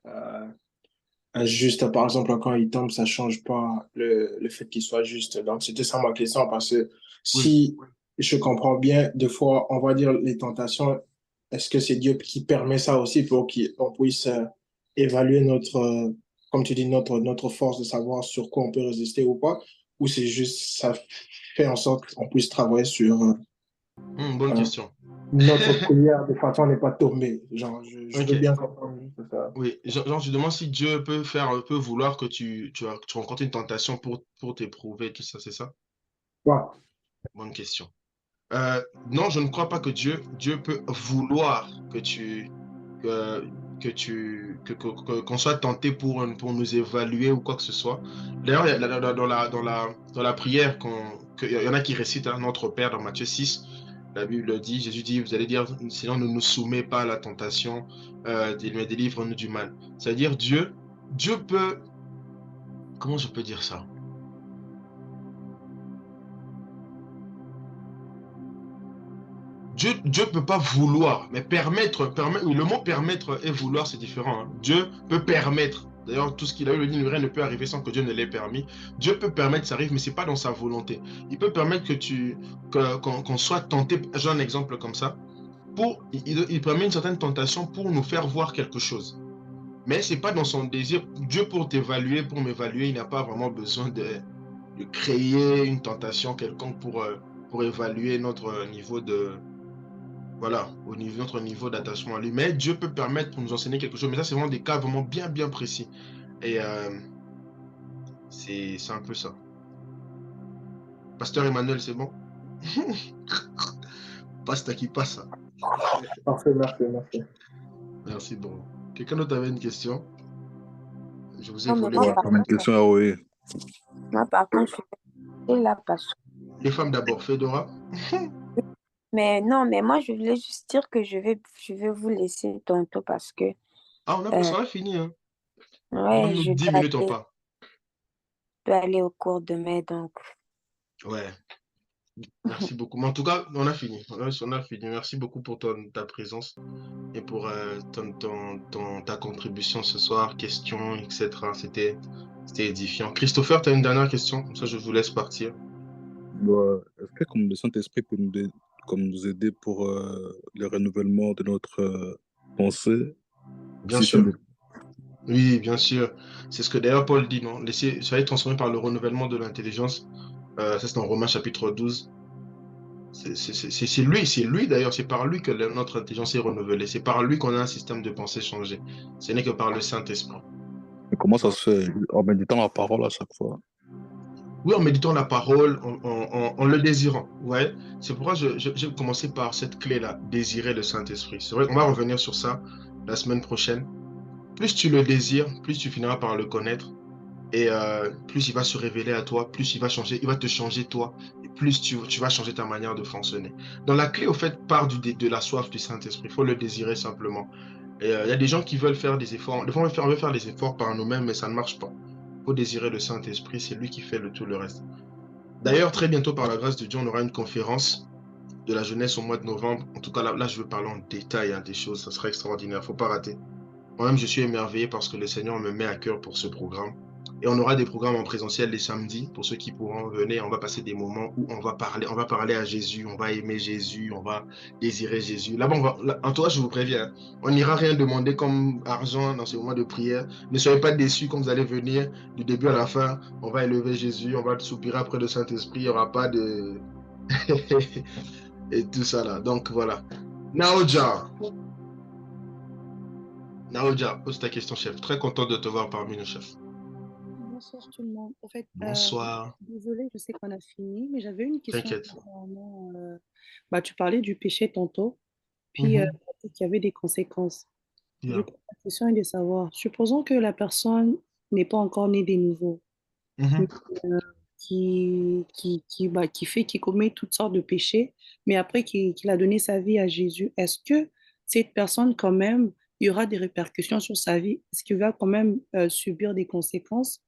juste, par exemple, quand il tombe, ça ne change pas le fait qu'il soit juste. Donc, c'était ça ma question. Parce que si je comprends bien, des fois, on va dire les tentations, est-ce que c'est Dieu qui permet ça aussi pour qu'on puisse évaluer comme tu dis, notre force de savoir sur quoi on peut résister ou pas? Ou c'est juste, ça fait en sorte qu'on puisse travailler sur bonne question. notre prière de façon à ne pas tomber. Genre, je veux bien comprendre juste ça. Oui, genre, je demande si Dieu peut vouloir que tu rencontres une tentation pour t'éprouver, tout ça, c'est ça? Ouais. Bonne question. Non, je ne crois pas que Dieu peut vouloir qu'on soit tenté pour nous évaluer ou quoi que ce soit. D'ailleurs, dans la prière, il y en a qui récitent, hein, Notre Père dans Matthieu 6, la Bible dit, Jésus dit, vous allez dire, sinon ne nous soumets pas à la tentation, mais délivre-nous du mal. C'est-à-dire Dieu peut, comment je peux dire ça? Dieu ne peut pas vouloir, mais permettre, le mot permettre et vouloir, c'est différent, hein. Dieu peut permettre. D'ailleurs, tout ce qu'il a eu, le dit, rien ne peut arriver sans que Dieu ne l'ait permis. Dieu peut permettre que ça arrive, mais ce n'est pas dans sa volonté. Il peut permettre qu'on soit tenté. J'ai un exemple comme ça. Il permet une certaine tentation pour nous faire voir quelque chose. Mais ce n'est pas dans son désir. Dieu, pour t'évaluer, pour m'évaluer, il n'a pas vraiment besoin de créer une tentation quelconque pour évaluer notre niveau de... Voilà, notre niveau d'attachement à lui. Mais Dieu peut permettre pour nous enseigner quelque chose. Mais ça, c'est vraiment des cas vraiment bien précis. Et C'est un peu ça. Pasteur Emmanuel, c'est bon? Passe qui passe ça. Parfait, merci. Merci, bon. Quelqu'un d'autre avait une question? Je vous ai Non, mais volé moi, la par Une contre, question à Oé. je suis là parce Les femmes d'abord, Fedora. Mais non, mais moi, je voulais juste dire que je vais vous laisser tantôt parce que, Ah, on a euh, ça a fini, hein. ouais, Donne-nous 10 minutes en pas. dois aller au cours demain, donc. Ouais, merci beaucoup. Mais en tout cas, on a fini. On a fini. Merci beaucoup pour ta présence et pour ta contribution ce soir, questions, etc. C'était édifiant. Christopher, tu as une dernière question? Comme ça, je vous laisse partir. Est-ce que comme le Saint-Esprit peut nous aider pour le renouvellement de notre pensée? Bien sûr. Oui, bien sûr. C'est ce que d'ailleurs Paul dit, non? Soyez transformés par le renouvellement de l'intelligence. Ça, c'est dans Romains chapitre 12. C'est lui d'ailleurs, c'est par lui que notre intelligence est renouvelée. C'est par lui qu'on a un système de pensée changé. Ce n'est que par le Saint-Esprit. Mais comment ça se fait? En méditant la parole à chaque fois? Oui, en méditant la parole, en le désirant. Ouais. C'est pourquoi j'ai commencé par cette clé-là, désirer le Saint-Esprit. C'est vrai qu'on va revenir sur ça la semaine prochaine. Plus tu le désires, plus tu finiras par le connaître. Et plus il va se révéler à toi, plus il va te changer toi, et plus tu vas changer ta manière de fonctionner. Donc la clé, au fait, part de la soif du Saint-Esprit. Il faut le désirer simplement. Et il y a des gens qui veulent faire des efforts. Des fois, on veut faire des efforts par nous-mêmes, mais ça ne marche pas. Il faut désirer le Saint-Esprit, c'est lui qui fait tout le reste. D'ailleurs, très bientôt, par la grâce de Dieu, on aura une conférence de la jeunesse au mois de novembre. En tout cas, là je veux parler en détail des choses. Ça sera extraordinaire. Il ne faut pas rater. Moi-même, je suis émerveillé parce que le Seigneur me met à cœur pour ce programme. Et on aura des programmes en présentiel les samedis. Pour ceux qui pourront venir, on va passer des moments où on va parler à Jésus, on va aimer Jésus, on va désirer Jésus. Là-bas, en tout cas, je vous préviens, on n'ira rien demander comme argent dans ce moment de prière. Ne soyez pas déçus quand vous allez venir du début à la fin. On va élever Jésus, on va soupirer après le Saint-Esprit. Il n'y aura pas de... et tout ça là. Donc voilà. Naoja, pose ta question, chef. Très content de te voir parmi nos chefs. Bonsoir tout le monde. En fait, Bonsoir. désolée, je sais qu'on a fini, mais j'avais une question. T'inquiète. Tu parlais du péché tantôt, puis qu'il y avait des conséquences. Yeah. La question est de savoir, supposons que la personne n'est pas encore née de nouveau, mais, qui commet toutes sortes de péchés, mais après qu'il a donné sa vie à Jésus, est-ce que cette personne, quand même, il y aura des répercussions sur sa vie? Est-ce qu'il va quand même subir des conséquences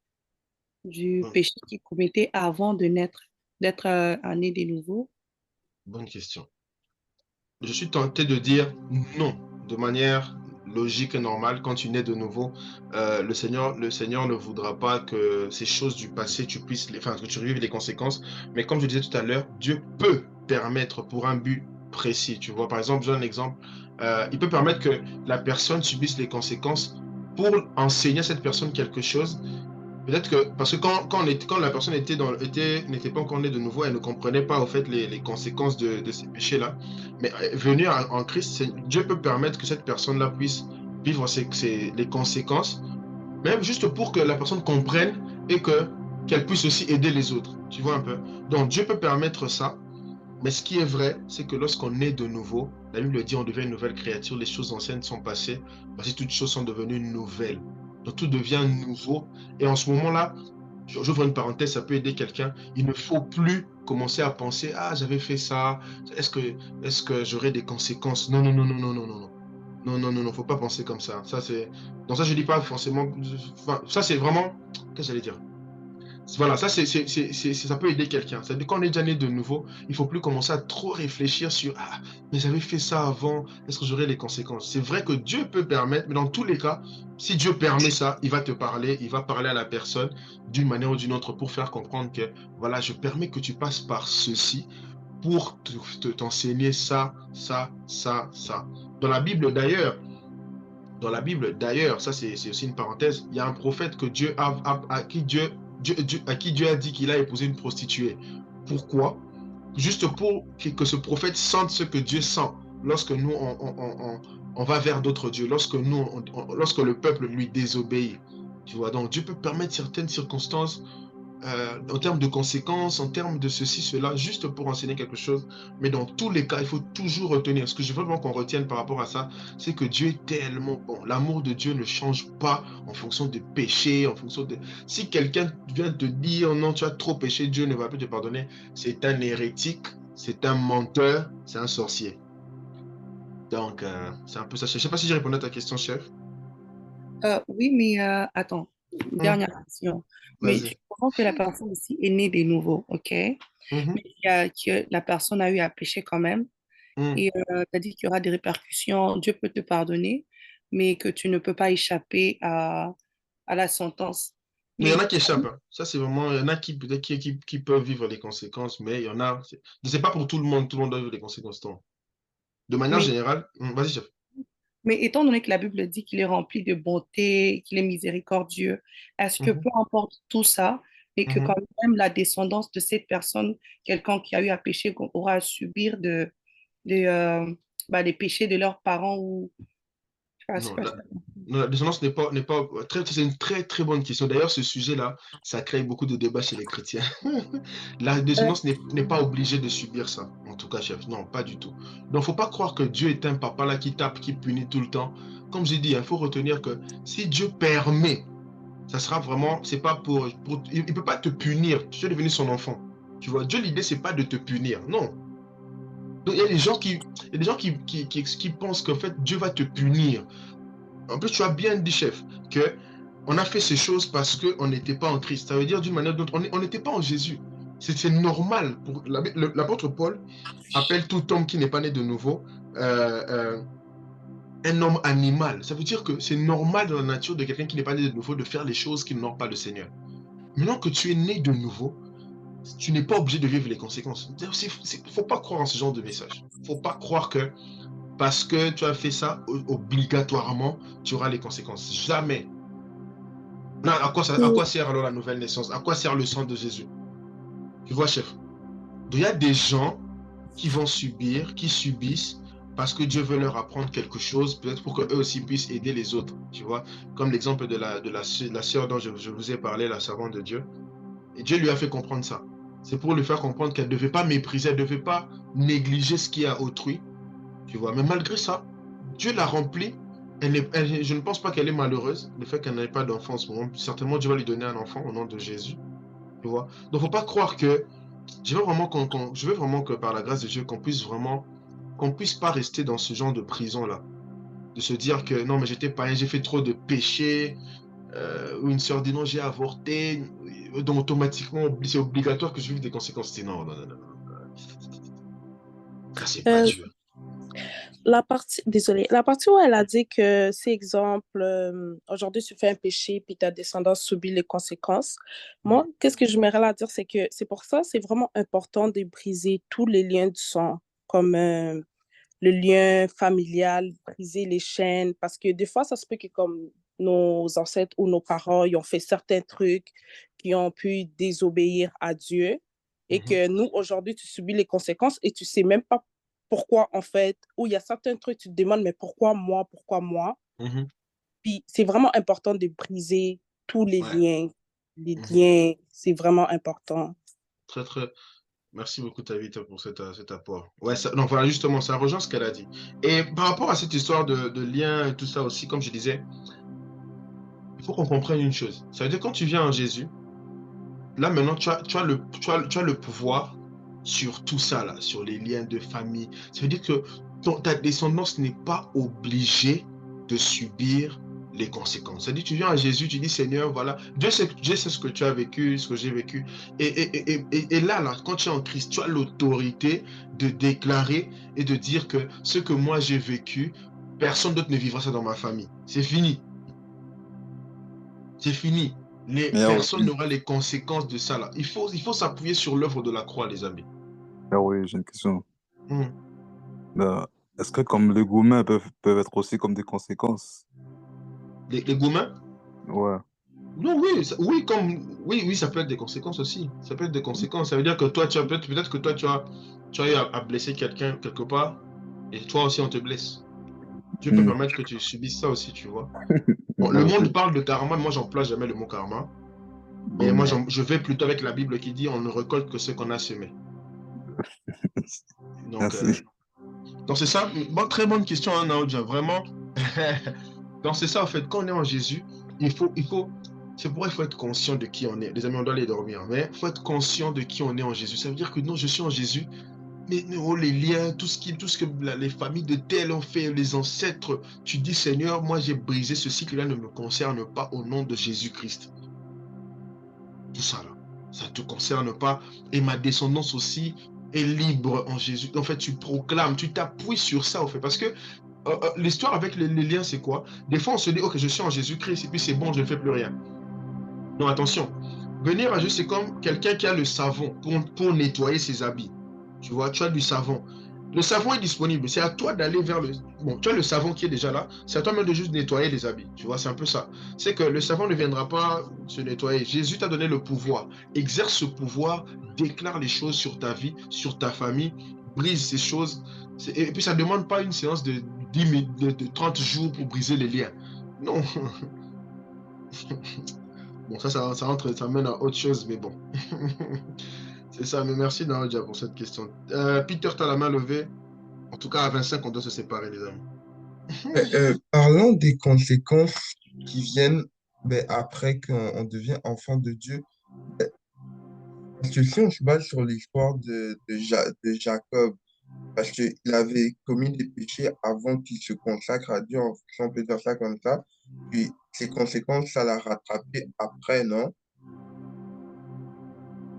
du péché qu'il commettait avant de naître, d'être né de nouveau? Bonne question. Je suis tenté de dire non, de manière logique et normale. Quand tu nais de nouveau, le Seigneur ne voudra pas que ces choses du passé, que tu revives les conséquences. Mais comme je disais tout à l'heure, Dieu peut permettre pour un but précis. Tu vois, par exemple, je donne un exemple. Il peut permettre que la personne subisse les conséquences pour enseigner à cette personne quelque chose. Peut-être que, parce que quand la personne n'était pas encore née de nouveau, elle ne comprenait pas au fait les conséquences de ces péchés-là. Mais venir en Christ, Dieu peut permettre que cette personne-là puisse vivre les conséquences, même juste pour que la personne comprenne et qu'elle puisse aussi aider les autres. Tu vois un peu? Donc Dieu peut permettre ça, mais ce qui est vrai, c'est que lorsqu'on est de nouveau, la Bible dit on devient une nouvelle créature, les choses anciennes sont passées, voici toutes choses sont devenues nouvelles. Donc tout devient nouveau. Et en ce moment-là, j'ouvre une parenthèse, ça peut aider quelqu'un. Il ne faut plus commencer à penser, ah, j'avais fait ça, est-ce que j'aurai des conséquences? Non, non, non, non, non, non, non, non. Non, non, non, non, faut pas penser comme ça. Donc ça, je dis pas forcément, enfin, ça c'est vraiment, qu'est-ce que j'allais dire? Voilà, ça peut aider quelqu'un. C'est-à-dire quand on est déjà né de nouveau, il ne faut plus commencer à trop réfléchir sur ah, mais j'avais fait ça avant, est-ce que j'aurai les conséquences? C'est vrai que Dieu peut permettre, mais dans tous les cas, si Dieu permet ça, il va te parler, il va parler à la personne d'une manière ou d'une autre pour faire comprendre que voilà, je permets que tu passes par ceci pour t'enseigner ça, ça, ça, ça. Dans la Bible d'ailleurs, ça c'est aussi une parenthèse, il y a un prophète que à qui Dieu a dit qu'il a épousé une prostituée. Pourquoi? Juste pour que ce prophète sente ce que Dieu sent lorsque nous on va vers d'autres dieux, lorsque le peuple lui désobéit. Tu vois, donc Dieu peut permettre certaines circonstances en termes de conséquences, en termes de ceci, cela, juste pour enseigner quelque chose. Mais dans tous les cas, il faut toujours retenir. Ce que je veux vraiment qu'on retienne par rapport à ça, c'est que Dieu est tellement bon. L'amour de Dieu ne change pas en fonction de péché, en fonction de... Si quelqu'un vient te dire, non, tu as trop péché, Dieu ne va plus te pardonner, c'est un hérétique, c'est un menteur, c'est un sorcier. Donc, c'est un peu ça. Je ne sais pas si j'ai répondu à ta question, chef. Oui, mais attends, dernière question. Mais tu Vas-y. comprends que la personne aussi est née de nouveau, ok? Mais que la personne a eu à pécher quand même. Et tu as dit qu'il y aura des répercussions, Dieu peut te pardonner, mais que tu ne peux pas échapper à la sentence. Mais il y en a Mais qui échappent, hein. Ça, c'est vraiment. Il y en a qui peut-être qui peuvent vivre les conséquences, mais il y en a. C'est pas pour tout le monde doit vivre les conséquences. Non. De manière mais, générale, vas-y, chef. mais étant donné que la Bible dit qu'il est rempli de bonté, qu'il est miséricordieux, est-ce que peu Mhm, importe tout ça, et que quand mhm. même la descendance de cette personne, quelqu'un qui a eu à pécher, aura à subir des péchés de leurs parents ou... Je sais Non, pas, non, la dissonance n'est pas c'est une très très bonne question. D'ailleurs, ce sujet-là, ça crée beaucoup de débats chez les chrétiens. La dissonance n'est pas obligée de subir ça, en tout cas, chef. Non, pas du tout. Donc, faut pas croire que Dieu est un papa là qui tape, qui punit tout le temps. Comme j'ai dit, il faut retenir que si Dieu permet, ça sera vraiment, c'est pas il peut pas te punir. Tu es devenu son enfant. Tu vois, Dieu, l'idée, c'est pas de te punir. Non. Donc, il y a des gens qui pensent qu'en fait, Dieu va te punir. En plus, tu as bien dit, chef, que on a fait ces choses parce qu'on n'était pas en Christ. Ça veut dire d'une manière ou d'une autre, on n'était pas en Jésus. C'est normal. L'apôtre Paul appelle tout homme qui n'est pas né de nouveau un homme animal. Ça veut dire que c'est normal dans la nature de quelqu'un qui n'est pas né de nouveau de faire les choses qui n'honorent pas le Seigneur. Maintenant que tu es né de nouveau, tu n'es pas obligé de vivre les conséquences. Il ne faut pas croire en ce genre de message. Il ne faut pas croire que parce que tu as fait ça, obligatoirement, tu auras les conséquences. Jamais. Non, à quoi sert alors la nouvelle naissance? À quoi sert le sang de Jésus? Tu vois, chef? Donc, il y a des gens qui vont subir, qui subissent, parce que Dieu veut leur apprendre quelque chose, peut-être pour qu'eux aussi puissent aider les autres. Tu vois? Comme l'exemple de la sœur dont je vous ai parlé, la servante de Dieu. Et Dieu lui a fait comprendre ça. C'est pour lui faire comprendre qu'elle ne devait pas mépriser, elle ne devait pas négliger ce qui est à autrui. Tu vois? Mais malgré ça, Dieu l'a remplie. Je ne pense pas qu'elle est malheureuse, le fait qu'elle n'ait pas d'enfant en ce moment. Certainement, Dieu va lui donner un enfant au nom de Jésus. Tu vois? Donc, il ne faut pas croire que... je veux vraiment que par la grâce de Dieu, qu'on puisse pas rester dans ce genre de prison-là. De se dire que non, mais j'étais païen, j'ai fait trop de péchés. Ou une sœur dit non, j'ai avorté. Donc, automatiquement, c'est obligatoire que je vive des conséquences. C'est non, non, non, non. Ça, c'est pas Dieu. La partie où elle a dit que, c'est exemple, aujourd'hui tu fais un péché puis ta descendance subit les conséquences. Moi, qu'est-ce que je m'aimerais à dire, c'est que c'est pour ça, c'est vraiment important de briser tous les liens du sang, comme le lien familial, briser les chaînes, parce que des fois, ça se peut que comme nos ancêtres ou nos parents, ils ont fait certains trucs qui ont pu désobéir à Dieu et que nous, aujourd'hui, tu subis les conséquences et tu sais même pas pourquoi, en fait, ou il y a certains trucs, tu te demandes, mais pourquoi moi, pourquoi moi? Puis c'est vraiment important de briser tous les liens. Les liens, c'est vraiment important. Très, très... Merci beaucoup, Tabitha, pour cet apport. Ouais, non, voilà, justement, ça rejoint ce qu'elle a dit. Et par rapport à cette histoire de lien et tout ça aussi, comme je disais, il faut qu'on comprenne une chose. Ça veut dire que quand tu viens en Jésus, là, maintenant, tu as le pouvoir sur tout ça, là, sur les liens de famille. Ça veut dire que ta descendance n'est pas obligée de subir les conséquences. C'est-à-dire, tu viens à Jésus, tu dis, Seigneur, voilà, Dieu sait ce que tu as vécu, ce que j'ai vécu. Et là, quand tu es en Christ, tu as l'autorité de déclarer et de dire que ce que moi j'ai vécu, personne d'autre ne vivra ça dans ma famille. C'est fini. C'est fini. Personne n'aura les conséquences de ça là. Il faut s'appuyer sur l'œuvre de la croix, les amis. Ah oui, j'ai une question. Est-ce que comme les gourmets peuvent être aussi comme des conséquences? Les gourmets? Ouais. Non, oui, ça peut être des conséquences aussi. Ça peut être des conséquences. Ça veut dire que toi, peut-être que toi, tu as eu à blesser quelqu'un quelque part, et toi aussi, on te blesse. Dieu peut permettre que tu subisses ça aussi, tu vois. Bon, le monde parle de karma, moi j'emploie jamais le mot karma. Mais moi je vais plutôt avec la Bible qui dit on ne récolte que ce qu'on a semé. Donc c'est ça. Bon, très bonne question, hein, Naoudja, vraiment. Donc c'est ça en fait, quand on est en Jésus, c'est pourquoi il faut être conscient de qui on est. Les amis, on doit aller dormir, mais il faut être conscient de qui on est en Jésus. Ça veut dire que non, je suis en Jésus, mais oh, les liens, tout ce que les familles de tel ont fait, les ancêtres, tu dis Seigneur, moi j'ai brisé ce cycle-là, ne me concerne pas au nom de Jésus-Christ. Tout ça là, ça ne te concerne pas. Et ma descendance aussi est libre en Jésus. En fait, tu proclames, tu t'appuies sur ça, en fait, parce que l'histoire avec les liens, c'est quoi? Des fois, on se dit, ok, je suis en Jésus-Christ, et puis c'est bon, je ne fais plus rien. Non, attention. Venir à Jésus, c'est comme quelqu'un qui a le savon pour nettoyer ses habits. Tu vois, tu as du savon. Le savon est disponible. C'est à toi d'aller vers le... Bon, tu as le savon qui est déjà là. C'est à toi même de juste nettoyer les habits. Tu vois, c'est un peu ça. C'est que le savon ne viendra pas se nettoyer. Jésus t'a donné le pouvoir. Exerce ce pouvoir, déclare les choses sur ta vie, sur ta famille, brise ces choses. Et puis, ça ne demande pas une séance de 30 jours pour briser les liens. Non. Bon, ça mène à autre chose, mais bon. C'est ça, mais merci Naoudja pour cette question. Peter, tu as la main levée. En tout cas, à 25, on doit se séparer, les amis. Parlons des conséquences qui viennent après qu'on devient enfant de Dieu. Parce que si on se base sur l'histoire de Jacob, parce qu'il avait commis des péchés avant qu'il se consacre à Dieu, si on peut dire ça comme ça, puis ses conséquences, ça l'a rattrapé après, non?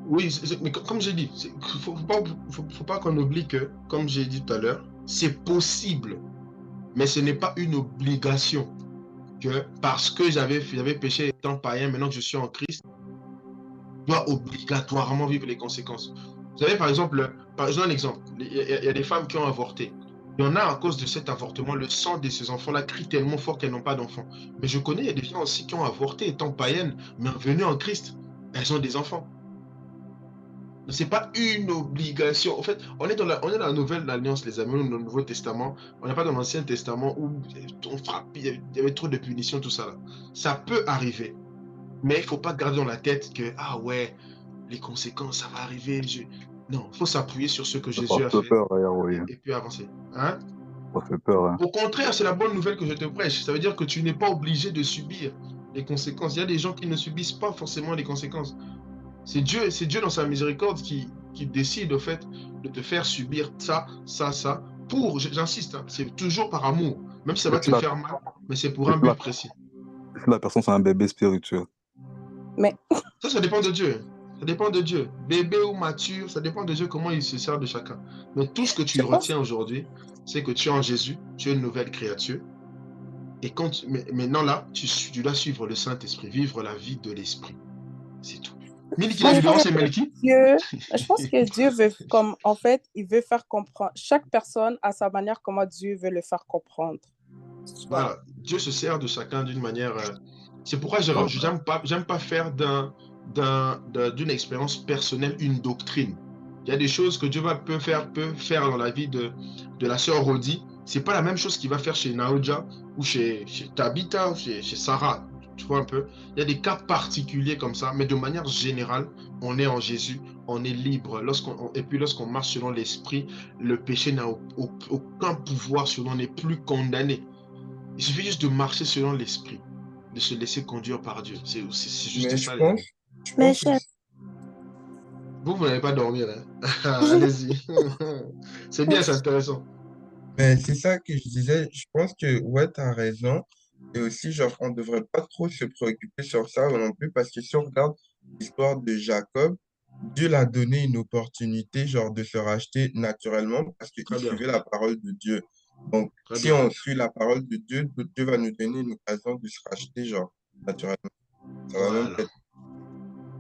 Oui, mais comme j'ai dit, il ne faut pas qu'on oublie que, comme j'ai dit tout à l'heure, c'est possible, mais ce n'est pas une obligation que parce que j'avais péché étant païen, maintenant que je suis en Christ, je dois obligatoirement vivre les conséquences. Vous savez, par exemple, je donne un exemple, il y a des femmes qui ont avorté. Il y en a à cause de cet avortement, le sang de ces enfants-là crie tellement fort qu'elles n'ont pas d'enfants. Mais je connais, il y a des gens aussi qui ont avorté étant païennes, mais venues en Christ, elles ont des enfants. C'est pas une obligation. En fait, on est dans la nouvelle alliance, les amis, dans le Nouveau Testament. On n'est pas dans l'Ancien Testament où on frappe, il y avait trop de punitions, tout ça là. Ça peut arriver, mais il faut pas garder dans la tête que ah ouais, les conséquences, ça va arriver. Non, il faut s'appuyer sur ce que Jésus a fait peur, oui. et puis avancer. Hein? Ça fait peur. Hein. Au contraire, c'est la bonne nouvelle que je te prêche. Ça veut dire que tu n'es pas obligé de subir les conséquences. Il y a des gens qui ne subissent pas forcément les conséquences. C'est Dieu dans sa miséricorde qui décide au fait de te faire subir ça, pour, j'insiste, hein, c'est toujours par amour, même si ça va te faire mal, mais c'est pour un but précis. Si la personne c'est un bébé spirituel. Mais ça dépend de Dieu. Ça dépend de Dieu. Bébé ou mature, ça dépend de Dieu comment il se sert de chacun. Mais tout ce que tu retiens aujourd'hui, c'est que tu es en Jésus, tu es une nouvelle créature. Et maintenant là, tu dois suivre le Saint-Esprit, vivre la vie de l'Esprit. C'est tout. Je pense que Dieu veut, comme en fait, il veut faire comprendre. Chaque personne a sa manière comment Dieu veut le faire comprendre. Voilà, Dieu se sert de chacun d'une manière. C'est pourquoi j'aime pas faire d'une expérience personnelle une doctrine. Il y a des choses que Dieu peut faire dans la vie de la sœur Rodi. C'est pas la même chose qu'il va faire chez Naoudja ou chez Tabitha ou chez Sarah. Tu vois un peu, il y a des cas particuliers comme ça, mais de manière générale, on est en Jésus, on est libre. Et puis lorsqu'on marche selon l'esprit, le péché n'a aucun pouvoir sur nous, on n'est plus condamné. Il suffit juste de marcher selon l'esprit, de se laisser conduire par Dieu. C'est juste mais ça. Je pense vous n'allez pas dormir, hein? Allez-y. C'est bien, c'est intéressant. Mais c'est ça que je disais, je pense que ouais, tu as raison. Et aussi, genre, on ne devrait pas trop se préoccuper sur ça non plus, parce que si on regarde l'histoire de Jacob, Dieu l'a donné une opportunité, genre, de se racheter naturellement parce qu'il suivait la parole de Dieu. Donc, si on suit la parole de Dieu, Dieu va nous donner une occasion de se racheter, genre, naturellement. Ça va même être...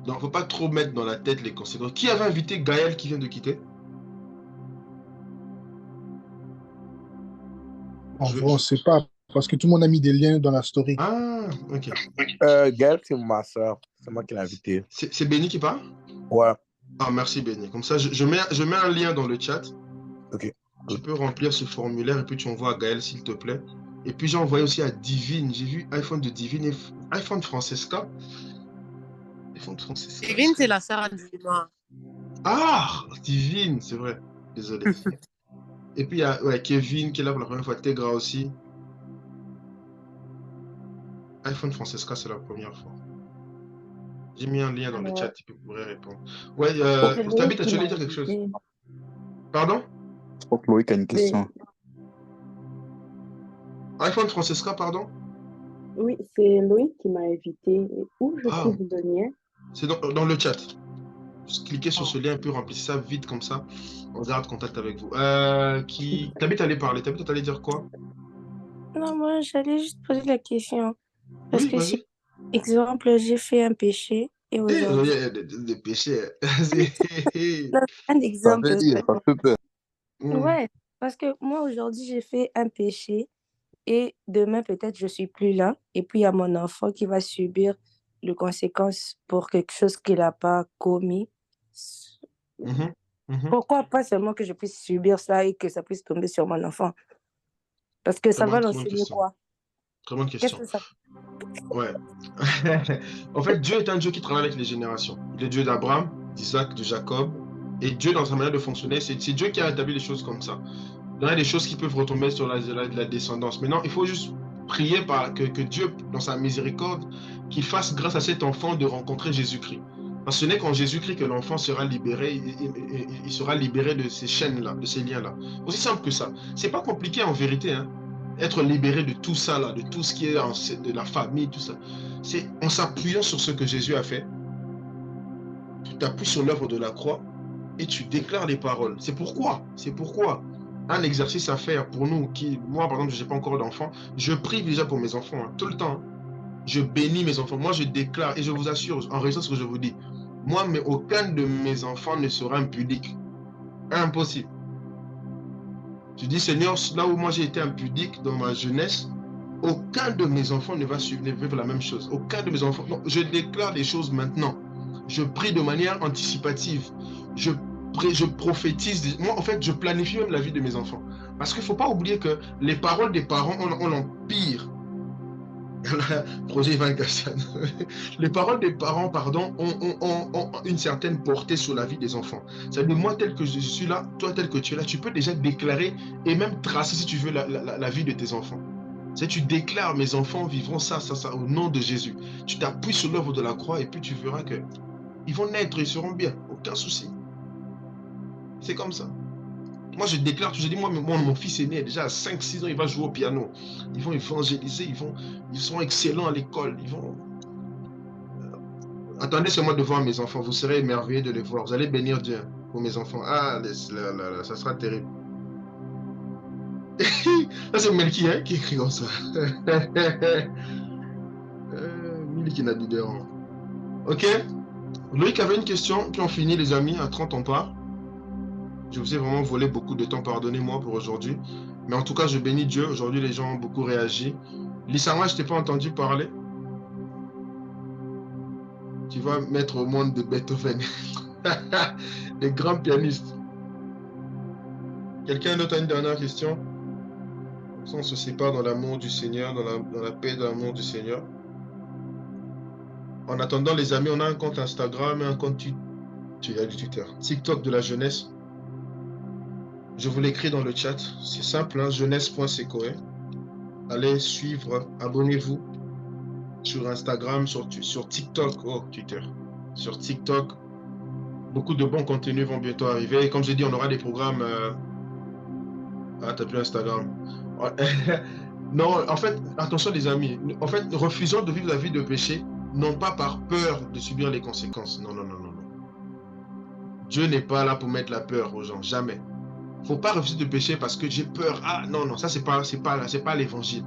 Donc, il ne faut pas trop mettre dans la tête les conséquences. Qui avait invité Gaël qui vient de quitter? On ne sait pas, parce que tout le monde a mis des liens dans la story. Ah, ok. Gaël, c'est ma soeur. C'est moi qui l'ai invité. C'est Benny qui parle? Ouais. Ah, merci Benny. Comme ça, je mets un lien dans le chat. Ok. Tu peux remplir ce formulaire et puis tu envoies à Gaël, s'il te plaît. Et puis j'ai envoyé aussi à Divine. J'ai vu iPhone de Divine et iPhone Francesca. iPhone Francesca. Divine, c'est la sœur Adjuma. Ah, Divine, c'est vrai. Désolé. Et puis il y a Kevin qui est là pour la première fois. Tegra aussi. iPhone Francesca, c'est la première fois. J'ai mis un lien dans le chat, tu pourrais répondre. Ouais, Tabitha, tu voulais dire quelque chose? Pardon? Je crois que Loïc a une question. iPhone Francesca, pardon? Oui, c'est Loïc qui m'a invité. Où je trouve le lien? C'est dans le chat. Juste cliquez sur ce lien, puis remplissez ça vite comme ça. On garde contact avec vous. Tabitha allait parler. Tabitha, t'allais dire quoi? Non, moi, j'allais juste poser la question. Parce Oui, que vas-y. si, exemple, j'ai fait un péché et aujourd'hui... Des péchés. Non, un exemple. Ça fait peur. Ouais, parce que moi, aujourd'hui, j'ai fait un péché et demain, peut-être, je suis plus là. Et puis, il y a mon enfant qui va subir les conséquences pour quelque chose qu'il n'a pas commis. Pourquoi pas seulement que je puisse subir ça et que ça puisse tomber sur mon enfant? Parce que ça va l'enseigner quoi? Très bonne question. Qu'est-ce que ça... Ouais. En fait, Dieu est un Dieu qui travaille avec les générations. Il est Dieu d'Abraham, d'Isaac, de Jacob. Et Dieu, dans sa manière de fonctionner, c'est Dieu qui a établi les choses comme ça. Il y a des choses qui peuvent retomber sur la descendance. Maintenant, il faut juste prier que Dieu, dans sa miséricorde, qu'il fasse grâce à cet enfant de rencontrer Jésus-Christ. Parce que ce n'est qu'en Jésus-Christ que l'enfant sera libéré, il sera libéré de ces chaînes-là, de ces liens-là. Aussi simple que ça. C'est pas compliqué en vérité, hein. Être libéré de tout ça, là, de tout ce qui est de la famille, tout ça. C'est en s'appuyant sur ce que Jésus a fait. Tu t'appuies sur l'œuvre de la croix et tu déclares les paroles. C'est pourquoi un exercice à faire pour nous, moi par exemple, je n'ai pas encore d'enfants, je prie déjà pour mes enfants, hein, tout le temps. Je bénis mes enfants, moi je déclare et je vous assure, en raison de ce que je vous dis, moi, mais aucun de mes enfants ne sera impudique. Impossible. Je dis, Seigneur, là où moi j'ai été impudique dans ma jeunesse, aucun de mes enfants ne va vivre la même chose. Aucun de mes enfants. Non, je déclare des choses maintenant. Je prie de manière anticipative. Je prophétise. Moi, en fait, je planifie même la vie de mes enfants. Parce qu'il ne faut pas oublier que les paroles des parents ont l'empire. Projet 24. Les paroles des parents, pardon, ont une certaine portée sur la vie des enfants. C'est-à-dire, moi, tel que je suis là, toi, tel que tu es là, tu peux déjà déclarer et même tracer, si tu veux, la vie de tes enfants. C'est tu déclares, mes enfants vivront ça, au nom de Jésus. Tu t'appuies sur l'œuvre de la croix et puis tu verras que ils vont naître, ils seront bien, aucun souci. C'est comme ça. Moi, je déclare, je dis, moi, mon fils aîné, déjà à 5-6 ans, il va jouer au piano. Ils vont évangéliser, ils seront excellents à l'école. Attendez seulement de voir mes enfants, vous serez émerveillés de les voir. Vous allez bénir Dieu pour mes enfants. Ah, ça sera terrible. Ça, c'est Melki hein, qui écrit comme ça. Miliki Nabidéran. Ok. Loïc avait une question, puis on finit, les amis. À 30, on part. Je vous ai vraiment volé beaucoup de temps, pardonnez-moi pour aujourd'hui. Mais en tout cas, je bénis Dieu. Aujourd'hui, les gens ont beaucoup réagi. Lissama, je t'ai pas entendu parler. Tu vas mettre au monde de Beethoven. Les grands pianistes. Quelqu'un d'autre a une dernière question? On se sépare dans l'amour du Seigneur, dans la paix de l'amour du Seigneur. En attendant, les amis, on a un compte Instagram et un compte Twitter. TikTok de la jeunesse. Je vous l'écris dans le chat. C'est simple, hein, jeunesse.secoe. Allez suivre, abonnez-vous sur Instagram, sur TikTok, Twitter. Sur TikTok, beaucoup de bons contenus vont bientôt arriver. Et comme j'ai dit, on aura des programmes... Ah, t'as plus Instagram. Non, en fait, attention les amis. En fait, refusons de vivre la vie de péché, non pas par peur de subir les conséquences. Non, non, non, non, non. Dieu n'est pas là pour mettre la peur aux gens, jamais. Il ne faut pas refuser de pécher parce que j'ai peur. Ah non, non, ça c'est pas l'évangile.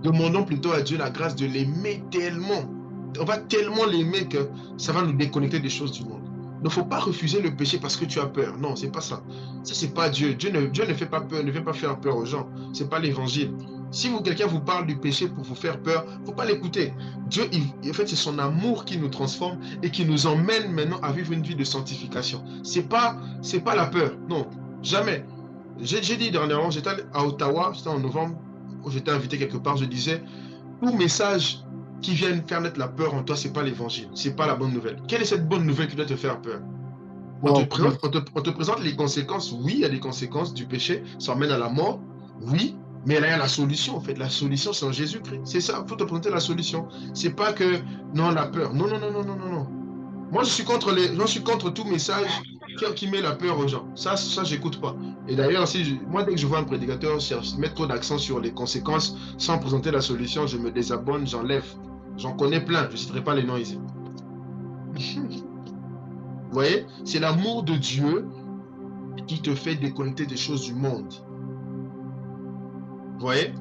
Demandons plutôt à Dieu la grâce de l'aimer tellement. On va tellement l'aimer que ça va nous déconnecter des choses du monde. Il ne faut pas refuser le péché parce que tu as peur. Non, c'est pas ça. Ça, c'est pas Dieu. Dieu ne fait pas peur, ne fait pas faire peur aux gens. C'est pas l'évangile. Si quelqu'un vous parle du péché pour vous faire peur, il ne faut pas l'écouter. Dieu, en fait, c'est son amour qui nous transforme et qui nous emmène maintenant à vivre une vie de sanctification. C'est pas la peur. Non, jamais. J'ai dit dernièrement, j'étais à Ottawa, c'était en novembre, où j'étais invité quelque part, je disais, tout message qui vient faire naître la peur en toi, c'est pas l'évangile, c'est pas la bonne nouvelle. Quelle est cette bonne nouvelle qui doit te faire peur? On te présente les conséquences, oui, il y a des conséquences du péché, ça emmène à la mort, oui, mais là, il y a la solution, en fait. La solution, c'est en Jésus-Christ. C'est ça, il faut te présenter la solution. C'est pas que, non, la peur. Non, non, non, non, non, non, non. Moi, je suis contre tout message qui met la peur aux gens. Ça j'écoute pas. Et d'ailleurs, moi, dès que je vois un prédicateur mettre trop d'accent sur les conséquences sans présenter la solution, je me désabonne, j'enlève. J'en connais plein, je ne citerai pas les noms ici. Vous voyez, c'est l'amour de Dieu qui te fait déconnecter des choses du monde. Vous voyez?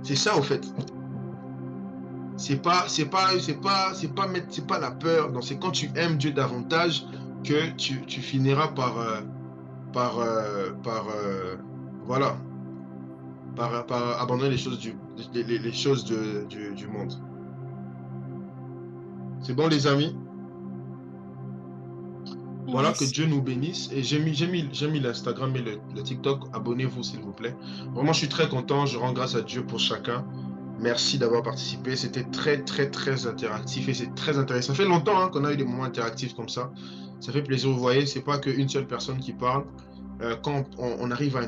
C'est ça, au fait. C'est pas la peur. Non, c'est quand tu aimes Dieu davantage que tu finiras par abandonner les choses les choses du monde. C'est bon, les amis? Voilà, que Dieu nous bénisse. Et j'ai mis l'Instagram et le TikTok. Abonnez-vous, s'il vous plaît. Vraiment, je suis très content. Je rends grâce à Dieu pour chacun. Merci d'avoir participé. C'était très, très, très interactif et c'est très intéressant. Ça fait longtemps qu'on a eu des moments interactifs comme ça. Ça fait plaisir. Vous voyez, c'est pas qu'une seule personne qui parle. Quand on arrive à